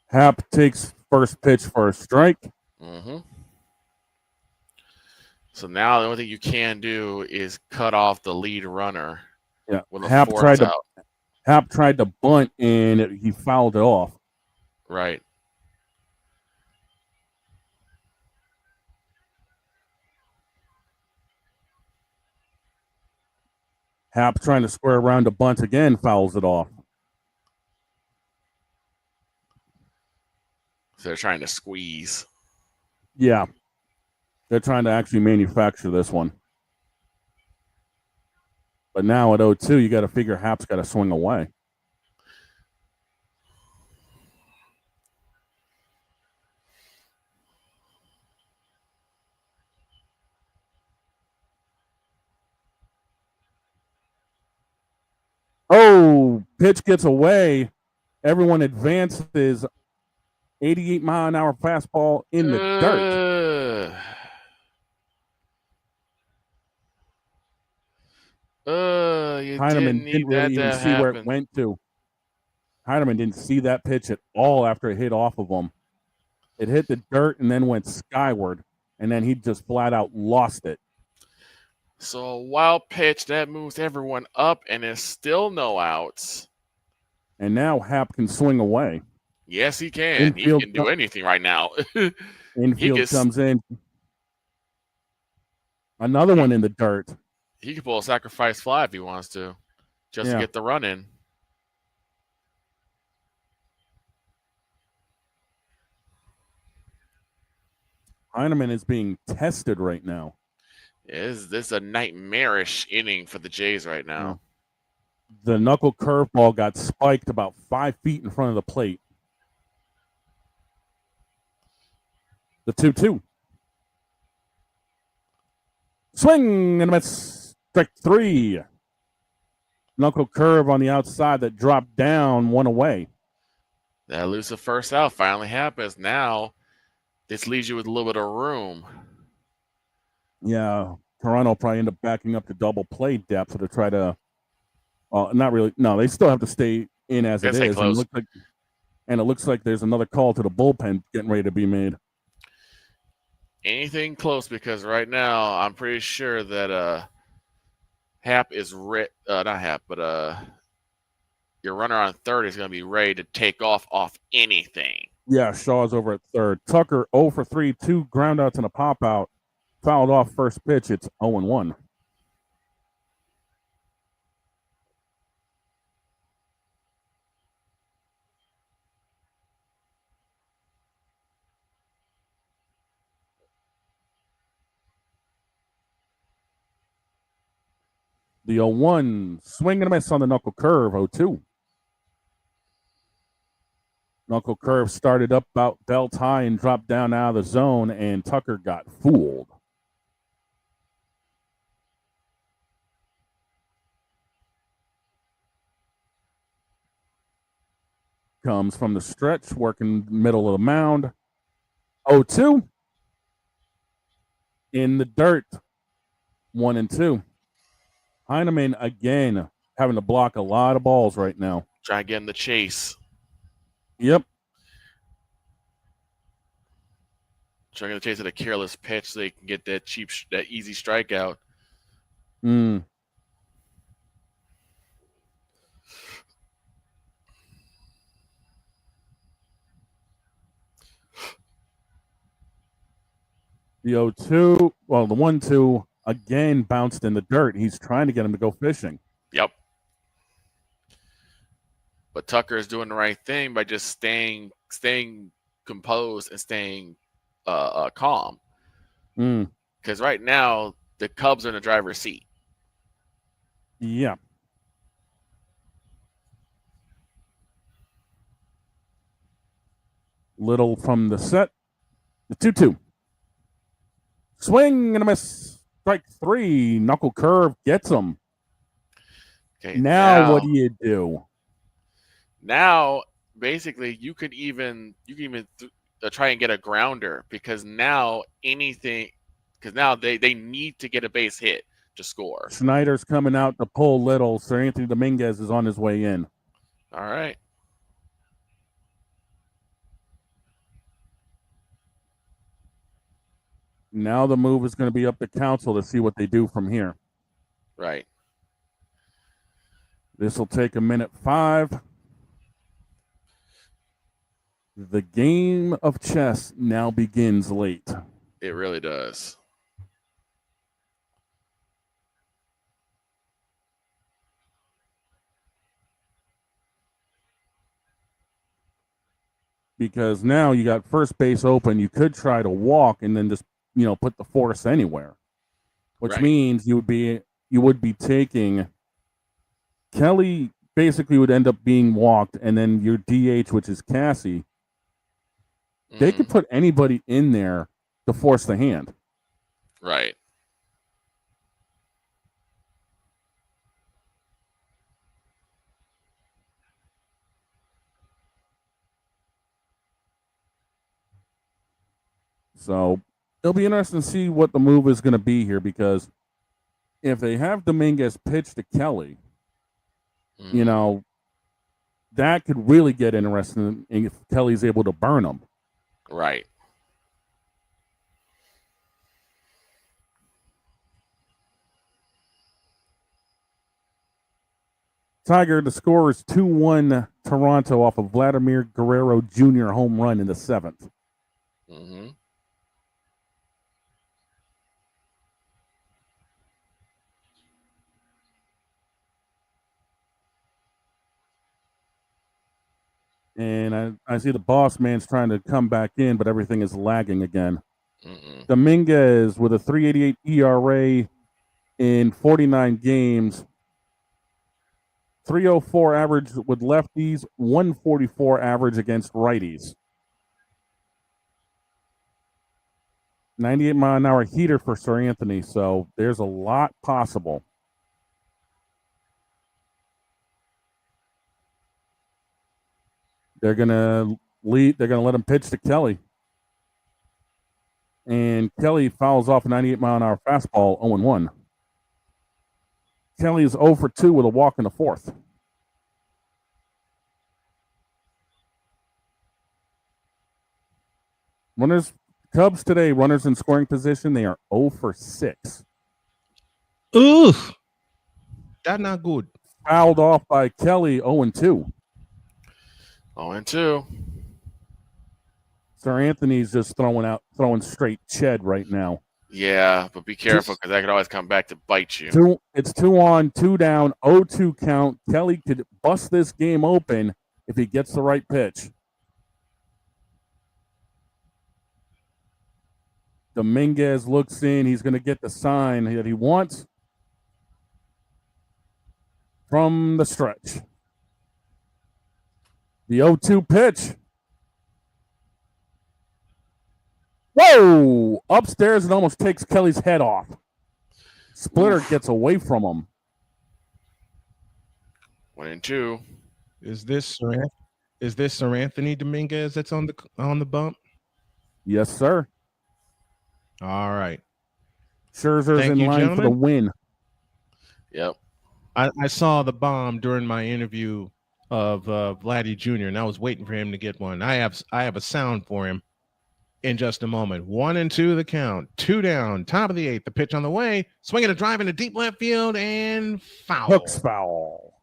Hap takes first pitch for a strike. Mm-hmm. So now the only thing you can do is cut off the lead runner. Yeah, with a Hap fourth out. tried to bunt and he fouled it off. Right. Hap trying to square around a bunt again, fouls it off. So they're trying to squeeze. Yeah. They're trying to actually manufacture this one. But now at 0-2, you got to figure Hap's got to swing away. Oh, pitch gets away. Everyone advances. 88-mile-an-hour fastball in the dirt. Heineman didn't really even see where it went to. Heineman didn't see that pitch at all after it hit off of him. It hit the dirt and then went skyward, and then he just flat out lost it. So a wild pitch that moves everyone up, and there's still no outs. And now Hap can swing away. Yes, he can. He can do anything right now. Infield comes in. Another one in the dirt. He could pull a sacrifice fly if he wants to, just to get the run in. Heineman is being tested right now. This is a nightmarish inning for the Jays right now. The knuckle curveball got spiked about 5 feet in front of the plate. The 2-2. Swing and a miss. Strike 3. Knuckle curve on the outside that dropped down, one away. That elusive first out finally happens. Now, this leaves you with a little bit of room. Yeah, Toronto probably end up backing up to double play depth to try to. Not really. No, they still have to stay in as it is. And it looks like there's another call to the bullpen getting ready to be made. Anything close, because right now I'm pretty sure that Hap is not Hap, but your runner on third is going to be ready to take off anything. Yeah, Shaw's over at third. Tucker 0 for 3, 2 ground outs and a pop out. Fouled off first pitch. It's 0-1. The 0-1, swing and a miss on the knuckle curve, 0-2. Knuckle curve started up about belt high and dropped down out of the zone, and Tucker got fooled. Comes from the stretch, working middle of the mound. 0-2. In the dirt, 1-2. Heineman again having to block a lot of balls right now. Try to get in the chase. Yep. Trying to chase at a careless pitch so they can get that easy strikeout. Mm. The 0-2, well, the 1-2 again bounced in the dirt. He's trying to get him to go fishing. Yep. But Tucker is doing the right thing by just staying composed and staying calm. Because right now, the Cubs are in the driver's seat. Yeah. Little from the set. The 2-2. Swing and a miss. Strike 3. Knuckle curve gets him. Okay, now what do you do? Now, basically, you can even try and get a grounder, because now they need to get a base hit to score. Schneider's coming out to pull Little. Sir Anthony Dominguez is on his way in. All right. Now the move is going to be up to council to see what they do from here. Right. This will take a minute 5. The game of chess now begins late. It really does. Because now you got first base open. You could try to walk and then just, put the force anywhere, which Right. means you would be taking Kelly. Basically, would end up being walked, and then your DH, which is Cassie, they could put anybody in there to force the hand. Right. So it'll be interesting to see what the move is going to be here, because if they have Dominguez pitch to Kelly, that could really get interesting if Kelly's able to burn him. Right. Tiger, the score is 2-1 Toronto off of Vladimir Guerrero Jr. home run in the 7th. Mm-hmm. And I see the boss man's trying to come back in, but everything is lagging again. Dominguez with a 3.88 ERA in 49 games. 304 average with lefties, 144 average against righties. 98 mile an hour heater for Sir Anthony, so there's a lot possible. They're gonna lead. They're gonna let him pitch to Kelly, and Kelly fouls off a 98 mile an hour fastball, 0-1. Kelly is 0 for 2 with a walk in the 4th. Cubs today, runners in scoring position, they are 0 for 6. Ooh, that's not good. Fouled off by Kelly, 0-2. 0-2. Sir Anthony's just throwing straight Ched right now. Yeah, but be careful because that could always come back to bite you. It's 2 on, 2 down, 0-2 count. Kelly could bust this game open if he gets the right pitch. Dominguez looks in. He's going to get the sign that he wants from the stretch. The 0-2 pitch. Whoa! Upstairs, it almost takes Kelly's head off. Splitter gets away from him. 1-2. Is this Sir Anthony Dominguez that's on the bump? Yes, sir. All right. Scherzer's in line for the win. Yep. I saw the bomb during my interview of Vladdy Jr. and I was waiting for him to get one. I have a sound for him in just a moment. 1-2 the count. 2 down. Top of the 8th. The pitch on the way. Swinging a drive into deep left field and foul. Hooks foul.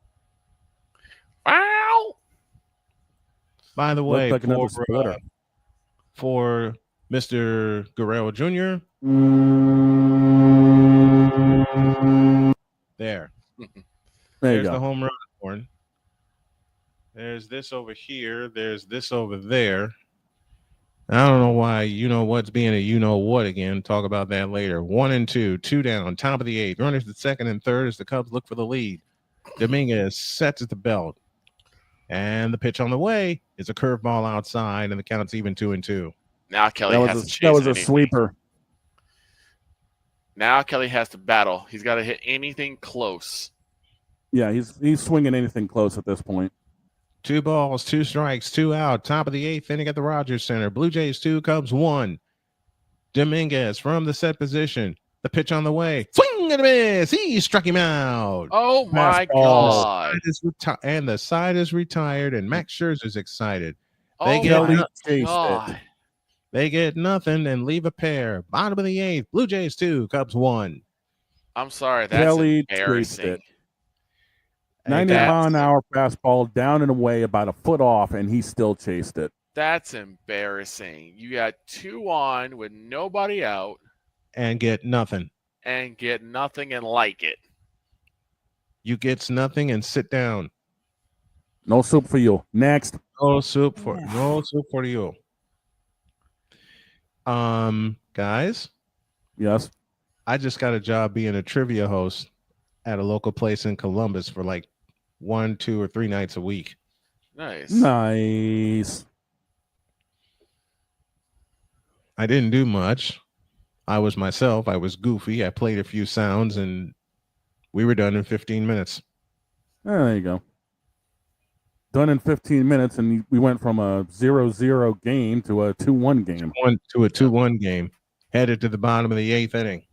Foul. By the way, like another splitter. For Mr. Guerrero Jr. There. There's the home run horn. There's this over here. There's this over there. I don't know why what's being a what again. Talk about that later. 1-2, 2 down, top of the 8th. Runners at second and third as the Cubs look for the lead. Dominguez sets at the belt. And the pitch on the way is a curveball outside, and the count's even 2-2. Now Kelly has to chase That was a anything. sweeper. Now Kelly has to battle. He's got to hit anything close. Yeah, he's swinging anything close at this point. 2 balls, 2 strikes, 2 out. Top of the 8th inning at the Rogers Center. Blue Jays 2, Cubs 1. Dominguez from the set position. The pitch on the way. Swing and a miss. He struck him out. Oh, my God. And the side is retired, and Max Scherzer's excited. They get nothing and leave a pair. Bottom of the 8th. Blue Jays 2, Cubs 1. I'm sorry. That's Kelly embarrassing. 90 mile an hour fastball down and away about a foot off, and he still chased it. That's embarrassing. You got 2 on with nobody out. And get nothing. And like it. You gets nothing and sit down. No soup for you. Next. No soup for you. Guys, Yes. I just got a job being a trivia host at a local place in Columbus for like 1, 2, or 3 nights a week. Nice. Nice. I didn't do much. I was myself. I was goofy. I played a few sounds, and we were done in 15 minutes. There you go. Done in 15 minutes, and we went from a 0-0 game to a 2-1 game. To a 2-1 game. Headed to the bottom of the 8th inning.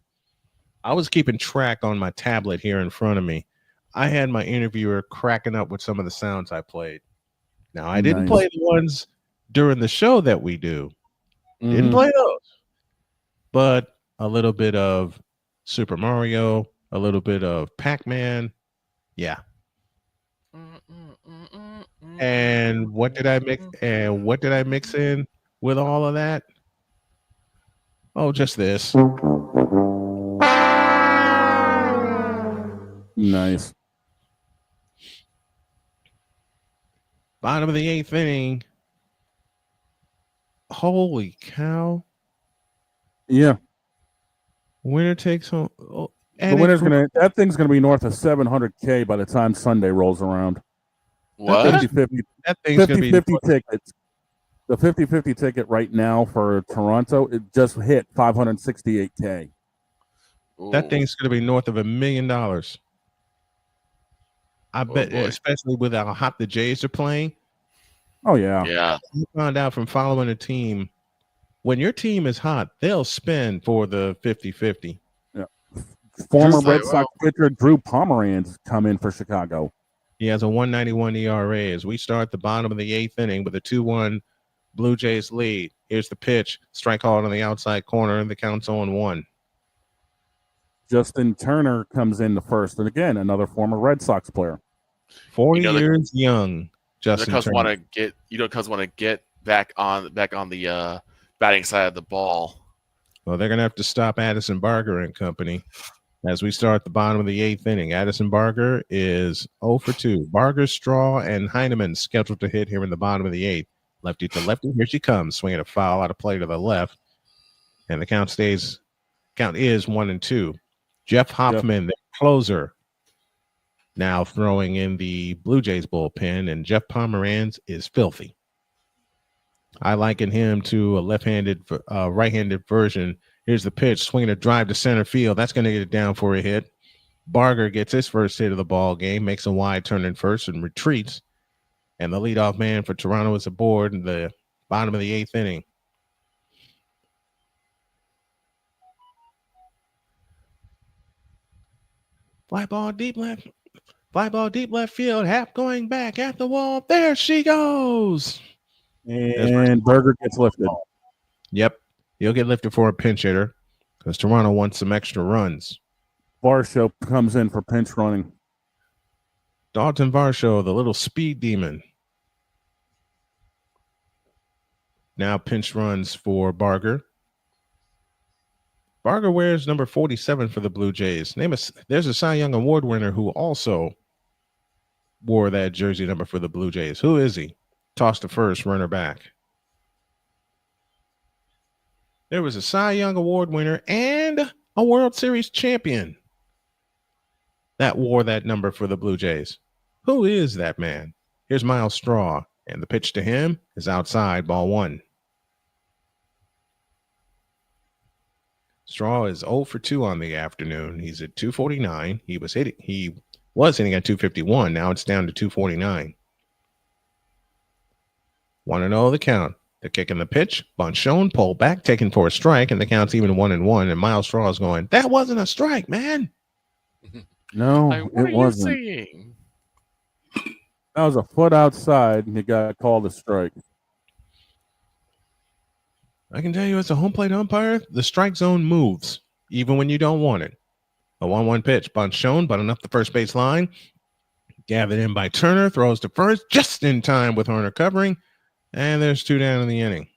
I was keeping track on my tablet here in front of me. I had my interviewer cracking up with some of the sounds I played. Now, I didn't play the ones during the show that we do. Didn't play those. But a little bit of Super Mario, a little bit of Pac-Man. Yeah. And what did I mix? And what did I mix in with all of that? Oh, just this. Nice. Bottom of the 8th inning. Holy cow. Yeah. Winner takes home. Oh, the winner's that thing's gonna be north of 700K by the time Sunday rolls around. What? 50-50 tickets. The 50-50 ticket right now for Toronto, it just hit 568K. That thing's going to be north of $1 million. I bet, especially with how hot the Jays are playing. Oh, yeah. Yeah. I found out from following a team, when your team is hot, they'll spend for the 50-50. Yeah. Former Red Sox pitcher Drew Pomeranz come in for Chicago. He has a 1.91 ERA as we start the bottom of the 8th inning with a 2-1 Blue Jays lead. Here's the pitch. Strike called on the outside corner, and the count's 0-1. Justin Turner comes in the first, and again, another former Red Sox player. 40 years young. Justin Cubs Turner. want to get back on the batting side of the ball. Well, they're going to have to stop Addison Barger and company as we start the bottom of the 8th inning. Addison Barger is 0 for 2. Barger, Straw, and Heineman scheduled to hit here in the bottom of the 8th. Lefty to lefty. Here she comes, swinging a foul out of play to the left. And the count is 1-2. Jeff Hoffman, the closer, now throwing in the Blue Jays bullpen. And Jeff Pomeranz is filthy. I liken him to a right-handed version. Here's the pitch, swinging a drive to center field. That's going to get it down for a hit. Barger gets his first hit of the ball game, makes a wide turn in first and retreats. And the leadoff man for Toronto is aboard in the bottom of the 8th inning. Fly ball deep left field. Hap going back at the wall. There she goes. And Berger gets lifted. Yep. He'll get lifted for a pinch hitter because Toronto wants some extra runs. Varsho comes in for pinch running. Dalton Varsho, the little speed demon. Now pinch runs for Barger. Barger wears number 47 for the Blue Jays. There's a Cy Young Award winner who also wore that jersey number for the Blue Jays. Who is he? Toss to first, runner back. There was a Cy Young Award winner and a World Series champion that wore that number for the Blue Jays. Who is that man? Here's Miles Straw, and the pitch to him is outside, ball 1. Straw is 0 for 2 on the afternoon. He's at 249. He was hitting at 251. Now it's down to 249. 1-0 the count. The kick and the pitch. Bunt shown, pull back, taken for a strike, and the count's even 1-1. And Miles Straw is going, that wasn't a strike, man. No, what it wasn't. Saying? That was a foot outside, and he got called a strike. I can tell you as a home plate umpire, the strike zone moves, even when you don't want it. A 1-1 pitch. Bunt shown, button up the first base line. Gathered in by Turner, throws to first, just in time with Horner covering. And there's 2 down in the inning.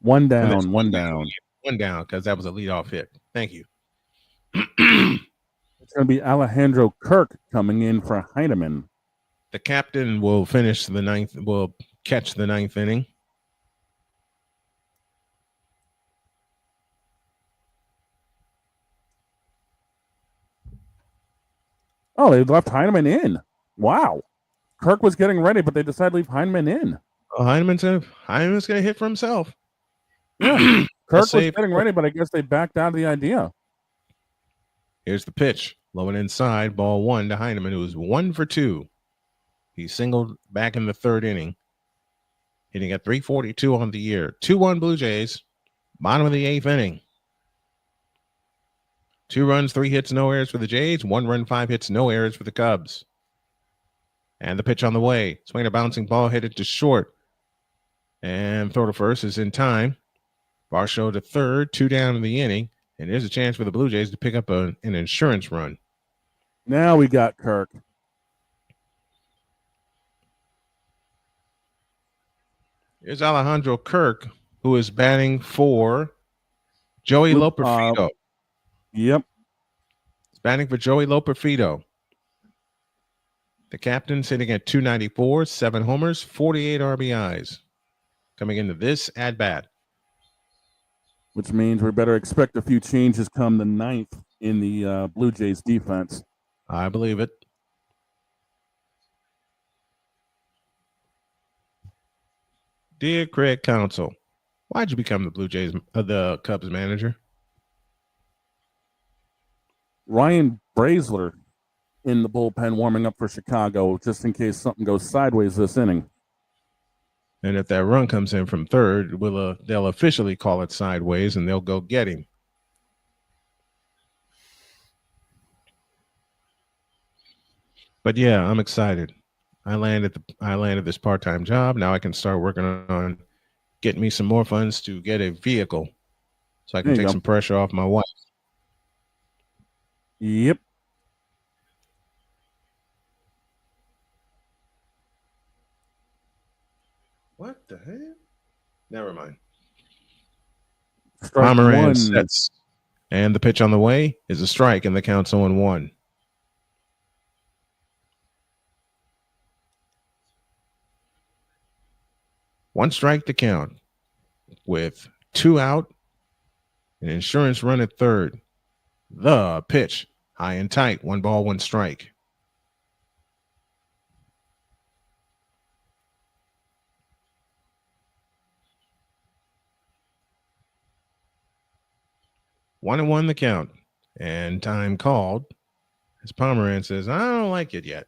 One down, one down. One down, because that was a leadoff hit. Thank you. It's going to be Alejandro Kirk coming in for Heineman. The captain will catch the 9th inning. Oh, they left Heineman in. Wow. Kirk was getting ready, but they decided to leave Heineman in. Oh, Heineman's going to hit for himself. Yeah. Kirk was save. getting ready, but I guess they backed out of the idea. Here's the pitch. Low and inside, ball 1 to Heineman, who was 1 for 2. He singled back in the third inning, hitting at 342 on the year. 2-1 Blue Jays, bottom of the 8th inning. 2 runs, 3 hits, no errors for the Jays. 1 run, 5 hits, no errors for the Cubs. And the pitch on the way. Swing a bouncing ball headed to short. And throw to first is in time. Varsho to third, 2 down in the inning. And there's a chance for the Blue Jays to pick up an insurance run. Now we got Kirk. Here's Alejandro Kirk, who is batting for Joey Loperfido. Yep. He's batting for Joey Loperfido. The captain's hitting at 294, 7 homers, 48 RBIs. Coming into this at-bat. Which means we better expect a few changes come the 9th in the Blue Jays defense. I believe it. Dear Craig Counsell, why'd you become the Cubs manager? Ryan Brazler in the bullpen warming up for Chicago just in case something goes sideways this inning. And if that run comes in from third, they'll officially call it sideways and they'll go get him. But yeah, I'm excited. I landed this part-time job. Now I can start working on getting me some more funds to get a vehicle so I can take some pressure off my wife. Yep. What the hell? Never mind. Pomeranz sets. And the pitch on the way is a strike, and the count's 0-1. One strike to count with 2 out, an insurance run at third. The pitch, high and tight, 1 ball, 1 strike. One and 1 the count, and time called. As Pomeranz says, I don't like it yet.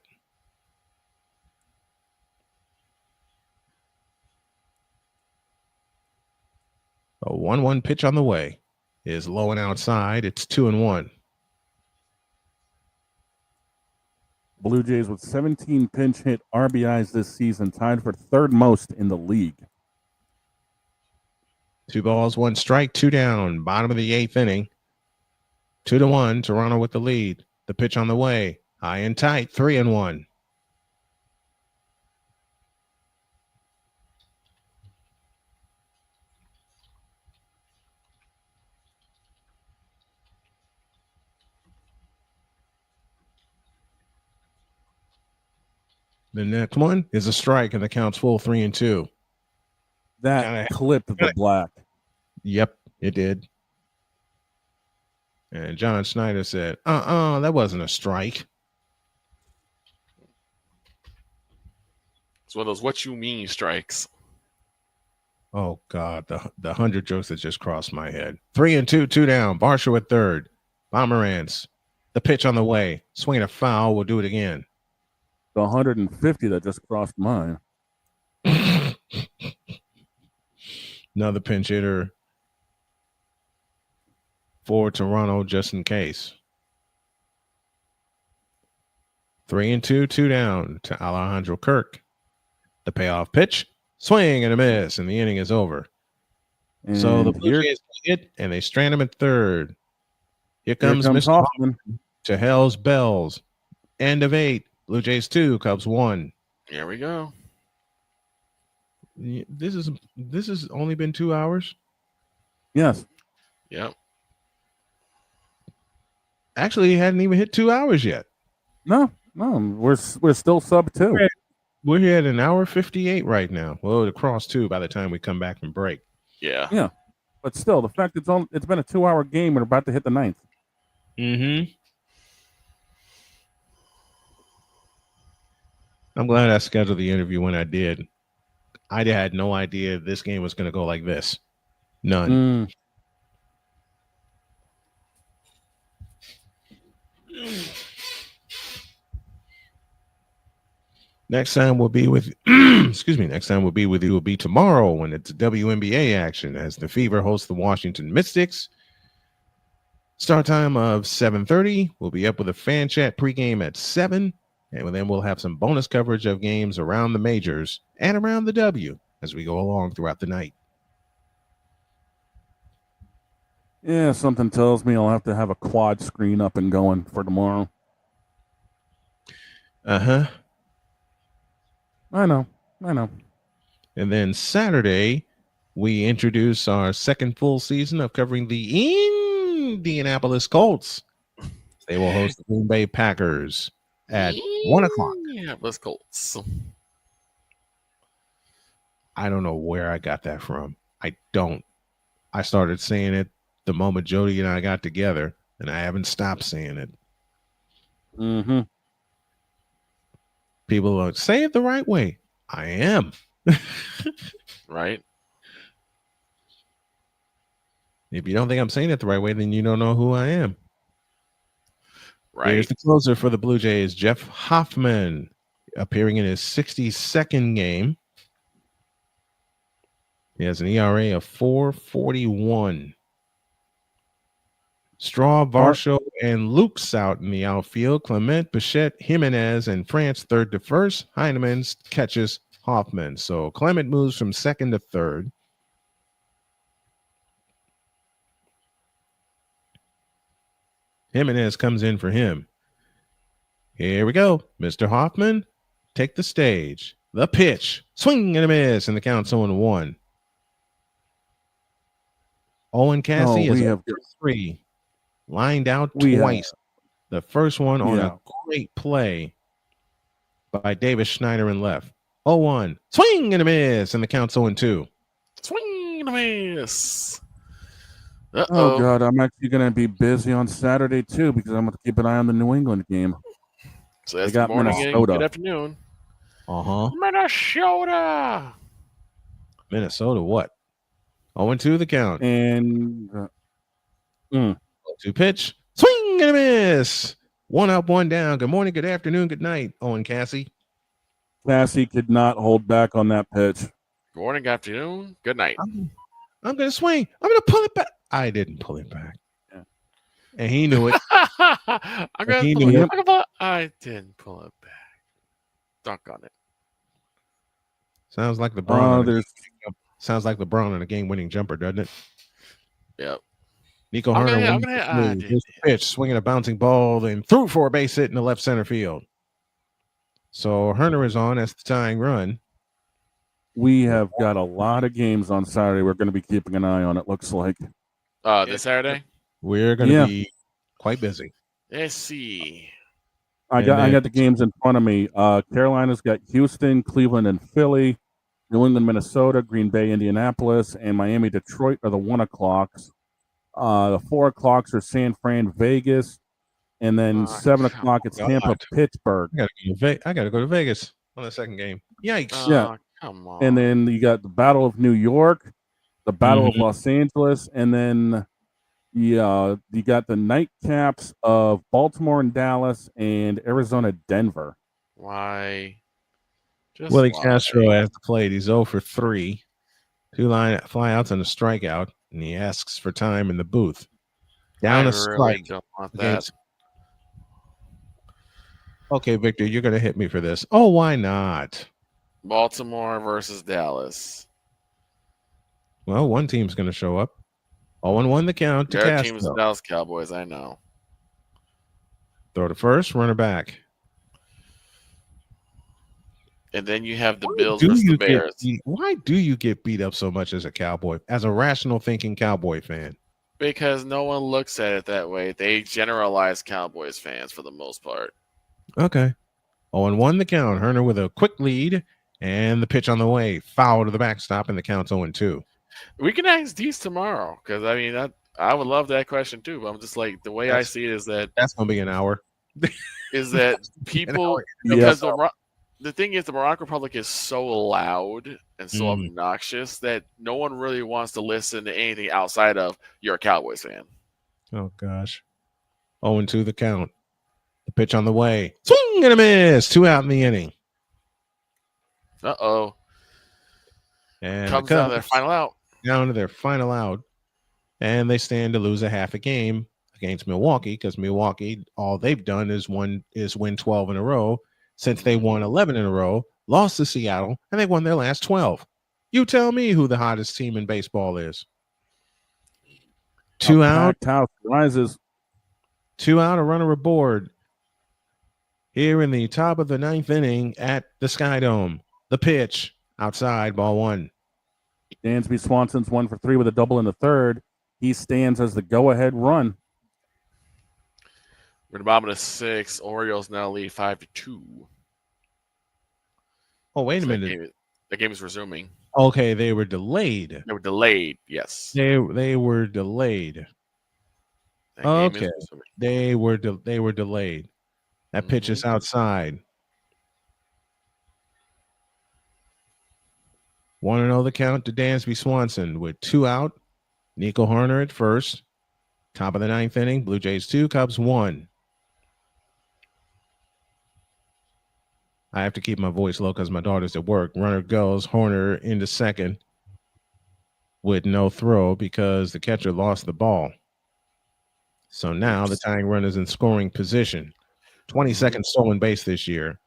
A 1-1 pitch on the way is low and outside. It's 2-1. Blue Jays with 17 pinch hit RBIs this season, tied for third most in the league. 2 balls, 1 strike, 2 down. Bottom of the 8th inning. 2-1. Toronto with the lead. The pitch on the way. High and tight. 3-1. The next one is a strike, and the count's full 3-2. That clipped the black. Yep, it did. And John Schneider said, that wasn't a strike. It's one of those what you mean strikes. Oh, God, the 100 jokes that just crossed my head. 3-2, 2 down. Varsho at third. Pomeranz. The pitch on the way. Swing a foul. We'll do it again. The 150 that just crossed mine. Another pinch hitter for Toronto just in case. 3-2, 2 down to Alejandro Kirk. The payoff pitch, swing and a miss, and the inning is over. And so the Blue Jays hit, and they strand him at third. Here comes Mr. Hoffman to hell's bells. End of 8. Blue Jays 2, Cubs 1. Here we go. This has only been 2 hours. Yes. Yep. Actually, he hadn't even hit 2 hours yet. No, we're still sub 2. We're here at 1:58 right now. Well, it'll cross 2 by the time we come back from break. Yeah. But still, the fact it's been a 2-hour game. We're about to hit the 9th. Mm-hmm. I'm glad I scheduled the interview when I did. I had no idea this game was going to go like this. None. Next time we'll be with excuse me, next time we'll be with you will be tomorrow when it's WNBA action as the Fever hosts the Washington Mystics. Start time of 7:30. We'll be up with a fan chat pregame at 7, and then we'll have some bonus coverage of games around the majors and around the W as we go along throughout the night. Yeah, something tells me I'll have to have a quad screen up and going for tomorrow. Uh-huh. I know. And then Saturday, we introduce our second full season of covering the Indianapolis Colts. They will host the Green Bay Packers at 1 o'clock. Indianapolis Colts. I don't know where I got that from. I don't. I started saying it the moment Jody and I got together, and I haven't stopped saying it. Mm-hmm. People are say it the right way. I am. Right. If you don't think I'm saying it the right way, then you don't know who I am. Right. Here's the closer for the Blue Jays, Jeff Hoffman, appearing in his 62nd game. He has an ERA of 4.41. Straw, Varsho, and Luke's out in the outfield. Clement, Bichette, Jimenez, and France third to first. Heinemann catches Hoffman. So Clement moves from second to third. Jimenez comes in for him. Here we go. Mr. Hoffman, take the stage. The pitch. Swing and a miss, and the count's 0-1. Owen Cassie is up 3. Lined out twice. The first one on a great play by Davis Schneider in left. 0-1. Swing and a miss, and the count's 0-2. Swing and a miss. Oh, God, I'm actually going to be busy on Saturday, too, because I'm going to keep an eye on the New England game. So that's They got good morning, Minnesota. good afternoon. Uh-huh. Minnesota what? 0-2 the count. And 2 pitch. Swing and a miss. 1 up, 1 down. Good morning, good afternoon, good night, Owen Cassie. Cassie could not hold back on that pitch. Good morning, good afternoon, good night. I'm going to swing. I'm going to pull it back. I didn't pull it back. Yeah. And he knew it. I didn't pull it back. Dunk on it. Sounds like sounds like LeBron on a game-winning jumper, doesn't it? Yep. Nico Harner pitch, swinging a bouncing ball, then threw for a base hit in the left center field. So Herner is on as the tying run. We have got a lot of games on Saturday. We're going to be keeping an eye on. It looks like this Saturday. We're going to be quite busy. Let's see. I got the games in front of me. Carolina's got Houston, Cleveland, and Philly. New England, Minnesota, Green Bay, Indianapolis, and Miami, Detroit are the 1 o'clocks. The 4 o'clocks are San Fran, Vegas, and then 7 o'clock it's Tampa, Pittsburgh. I got to go to Vegas on the second game. Yikes! Yeah, come on. And then you got the Battle of New York, the Battle of Los Angeles, and then you got the nightcaps of Baltimore and Dallas and Arizona, Denver. Why? Willie Castro has the plate. He's 0 for 3. 2 flyouts and a strikeout, and he asks for time in the booth. Down a strike. Don't want that. Okay, Victor, you're going to hit me for this. Oh, why not? Baltimore versus Dallas. Well, one team's going to show up. 0-1 the count to Their Castro. team's the Dallas Cowboys, I know. Throw to first, runner back. And then you have the Bills versus the Bears. Why do you get beat up so much as a Cowboy, as a rational thinking Cowboy fan? Because no one looks at it that way. They generalize Cowboys fans for the most part. Okay. 0-1 the count. Herner with a quick lead, and the pitch on the way. Foul to the backstop, and the count's 0-2. We can ask these tomorrow, because I mean, I would love that question too. But I'm just like, the way I see it is that that's going to be an hour. Is that people because the thing is, the Moroccan Republic is so loud and so obnoxious that no one really wants to listen to anything outside of you're a Cowboys fan. Oh, gosh. 0-2 the count. The pitch on the way. Swing and a miss. 2 out in the inning. Uh-oh. And Cubs the down to their final out. Down to their final out. And they stand to lose a half a game against Milwaukee because Milwaukee, all they've done is win 12 in a row since they won 11 in a row, lost to Seattle, and they won their last 12. You tell me who the hottest team in baseball is. 2 out. House rises. 2 out, a runner aboard. Here in the top of the 9th inning at the Sky Dome. The pitch outside, ball 1. Dansby Swanson's 1 for 3 with a double in the third. He stands as the go-ahead run. We're in the bottom of the 6th. Orioles now lead 5-2. Oh, wait a minute. The game is resuming. Okay, they were delayed. They were delayed, yes. They were delayed. Okay, they were delayed. That pitch is outside. 1-0 the count to Dansby Swanson with 2 out. Nico Hoerner at first. Top of the 9th inning. Blue Jays 2, Cubs 1. I have to keep my voice low because my daughter's at work. Runner goes. Hoerner into second with no throw because the catcher lost the ball. So now the tying run is in scoring position. 22nd stolen base this year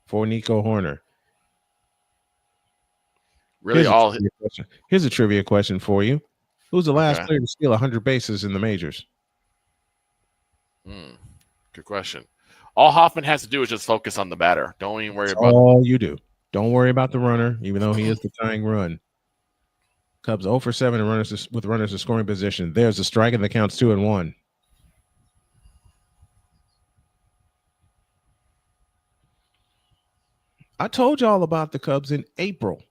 for Nico Hoerner. Here's a trivia question for you. Who's the last player to steal 100 bases in the majors? Good question. All Hoffman has to do is just focus on the batter. Don't even worry about all you do. Don't worry about the runner, even though he is the tying run. Cubs 0 for 7 with runners in scoring position. There's a strike and the count's 2-1. I told y'all about the Cubs in April.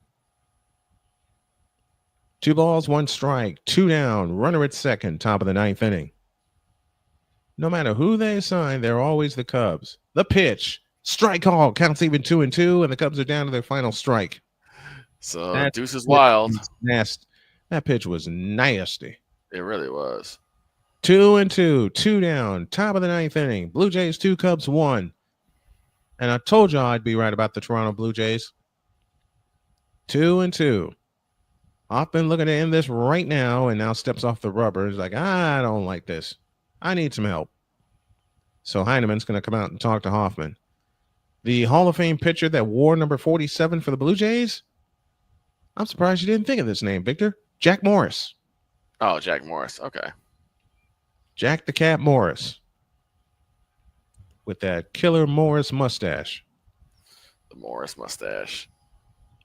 2 balls, 1 strike, 2 down, runner at second, top of the 9th inning. No matter who they assign, they're always the Cubs. The pitch, strike call, counts even 2-2, and the Cubs are down to their final strike. So that deuce is wild. That pitch was nasty. It really was. 2-2, 2 down, top of the 9th inning. Blue Jays 2, Cubs 1. And I told y'all I'd be right about the Toronto Blue Jays. 2-2. Hoffman looking to end this right now and now steps off the rubber. He's like, I don't like this. I need some help. So Heineman's going to come out and talk to Hoffman. The Hall of Fame pitcher that wore number 47 for the Blue Jays. I'm surprised you didn't think of this name, Victor. Jack Morris. Oh, Jack Morris. Okay. Jack the Cat Morris. With that killer Morris mustache. The Morris mustache.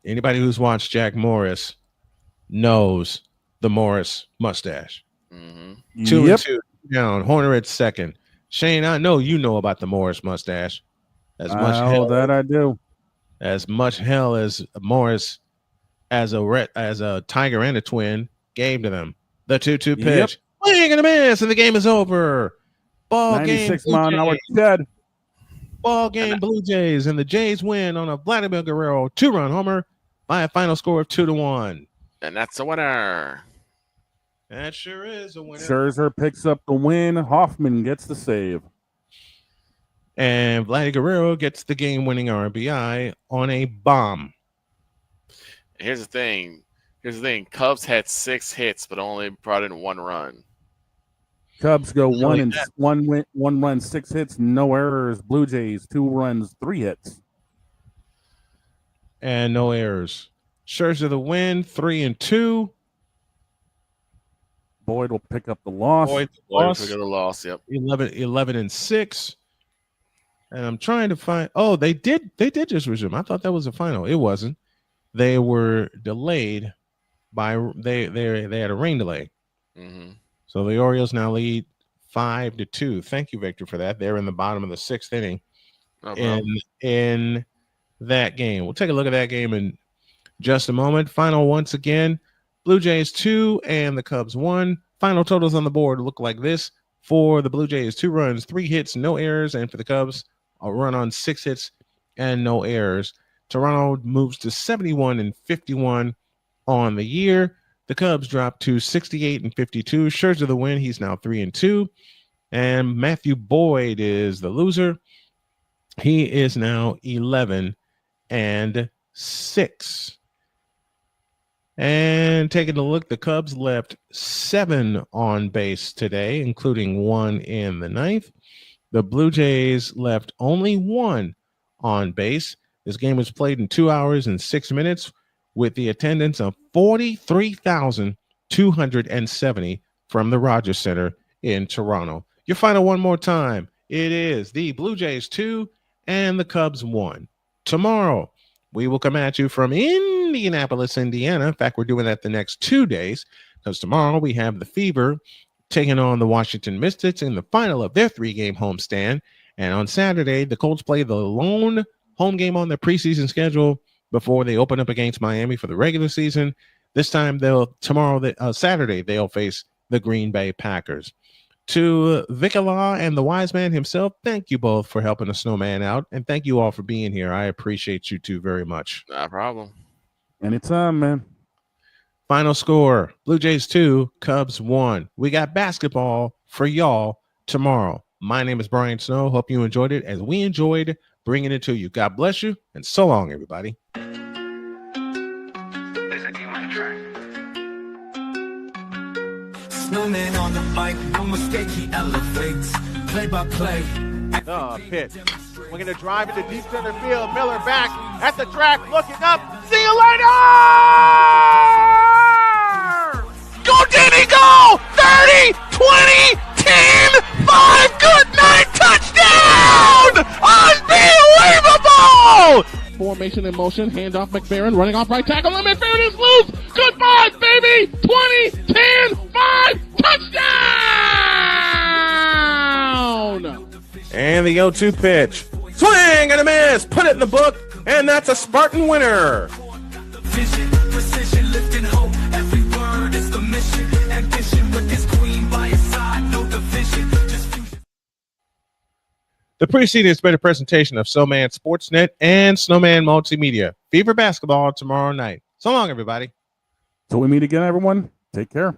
Anybody who's watched Jack Morris knows the Morris mustache. 2-2 down. Hoerner at second. Shane, I know you know about the Morris mustache. As much hell that I do. As much hell as Morris, as a Tiger and a Twin, gave to them. The 2-2 pitch. Swing and a miss, and the game is over. Ball 96 game. mile an hour dead. Ball game. Blue Jays, and the Jays win on a Vladimir Guerrero 2-run homer by a final score of 2-1. And that's a winner. That sure is a winner. Scherzer picks up the win. Hoffman gets the save. And Vladimir Guerrero gets the game-winning RBI on a bomb. Here's the thing. Cubs had 6 hits, but only brought in 1 run. Cubs go 1 run, 6 hits, no errors. Blue Jays 2 runs, 3 hits. And no errors. Scherzer the win, 3-2. Boyd will pick up the loss. Boyd will pick up the loss. Yep. 11-6. And I'm trying to find. Oh, they did just resume. I thought that was the final. It wasn't. They were delayed by they had a rain delay. So the Orioles now lead 5-2. Thank you, Victor, for that. They're in the bottom of the 6th inning in that game. We'll take a look at that game in just a moment. Final once again. Blue Jays 2 and the Cubs 1. Final totals on the board look like this. For the Blue Jays, 2 runs, 3 hits, no errors. And for the Cubs, a run on 6 hits and no errors. Toronto moves to 71-51 on the year. The Cubs drop to 68-52. Scherzer the win. He's now 3-2. And Matthew Boyd is the loser. He is now 11-6. And taking a look, the Cubs left 7 on base today, including 1 in the 9th. The Blue Jays left only 1 on base. This game was played in 2 hours and 6 minutes with the attendance of 43,270 from the Rogers Center in Toronto. Your final one more time. It is the Blue Jays 2 and the Cubs 1. Tomorrow, we will come at you from Indianapolis, Indiana. In fact, we're doing that the next 2 days because tomorrow we have the Fever taking on the Washington Mystics in the final of their 3-game homestand. And on Saturday, the Colts play the lone home game on their preseason schedule before they open up against Miami for the regular season. This time, Saturday, they'll face the Green Bay Packers. To Vikala and the wise man himself, thank you both for helping the Snowman out. And thank you all for being here. I appreciate you two very much. No problem. Anytime, man. Final score, Blue Jays 2, Cubs 1. We got basketball for y'all tomorrow. My name is Brian Snow. Hope you enjoyed it as we enjoyed bringing it to you. God bless you, and so long, everybody. Snowman on the mic, no mistake, he elevates. Play by play. Pitch. We're going to drive into deep center field. Miller back at the track, looking up. See you later! Go, Denny, go! 30, 20, 10, 5, good night, touchdown! Unbelievable! Formation in motion, handoff McFerrin, running off right tackle, and McFerrin is loose! Goodbye, baby! 20, 10, 5, touchdown! And the 0-2 pitch. Swing and a miss. Put it in the book, and that's a Spartan winner. Vision, precision, lifting hope. Every word is the mission. Ambition with his queen by his side, no division. The preceding has been a presentation of Snowman Sportsnet and Snowman Multimedia. Fever basketball tomorrow night. So long, everybody. Till we meet again, everyone. Take care.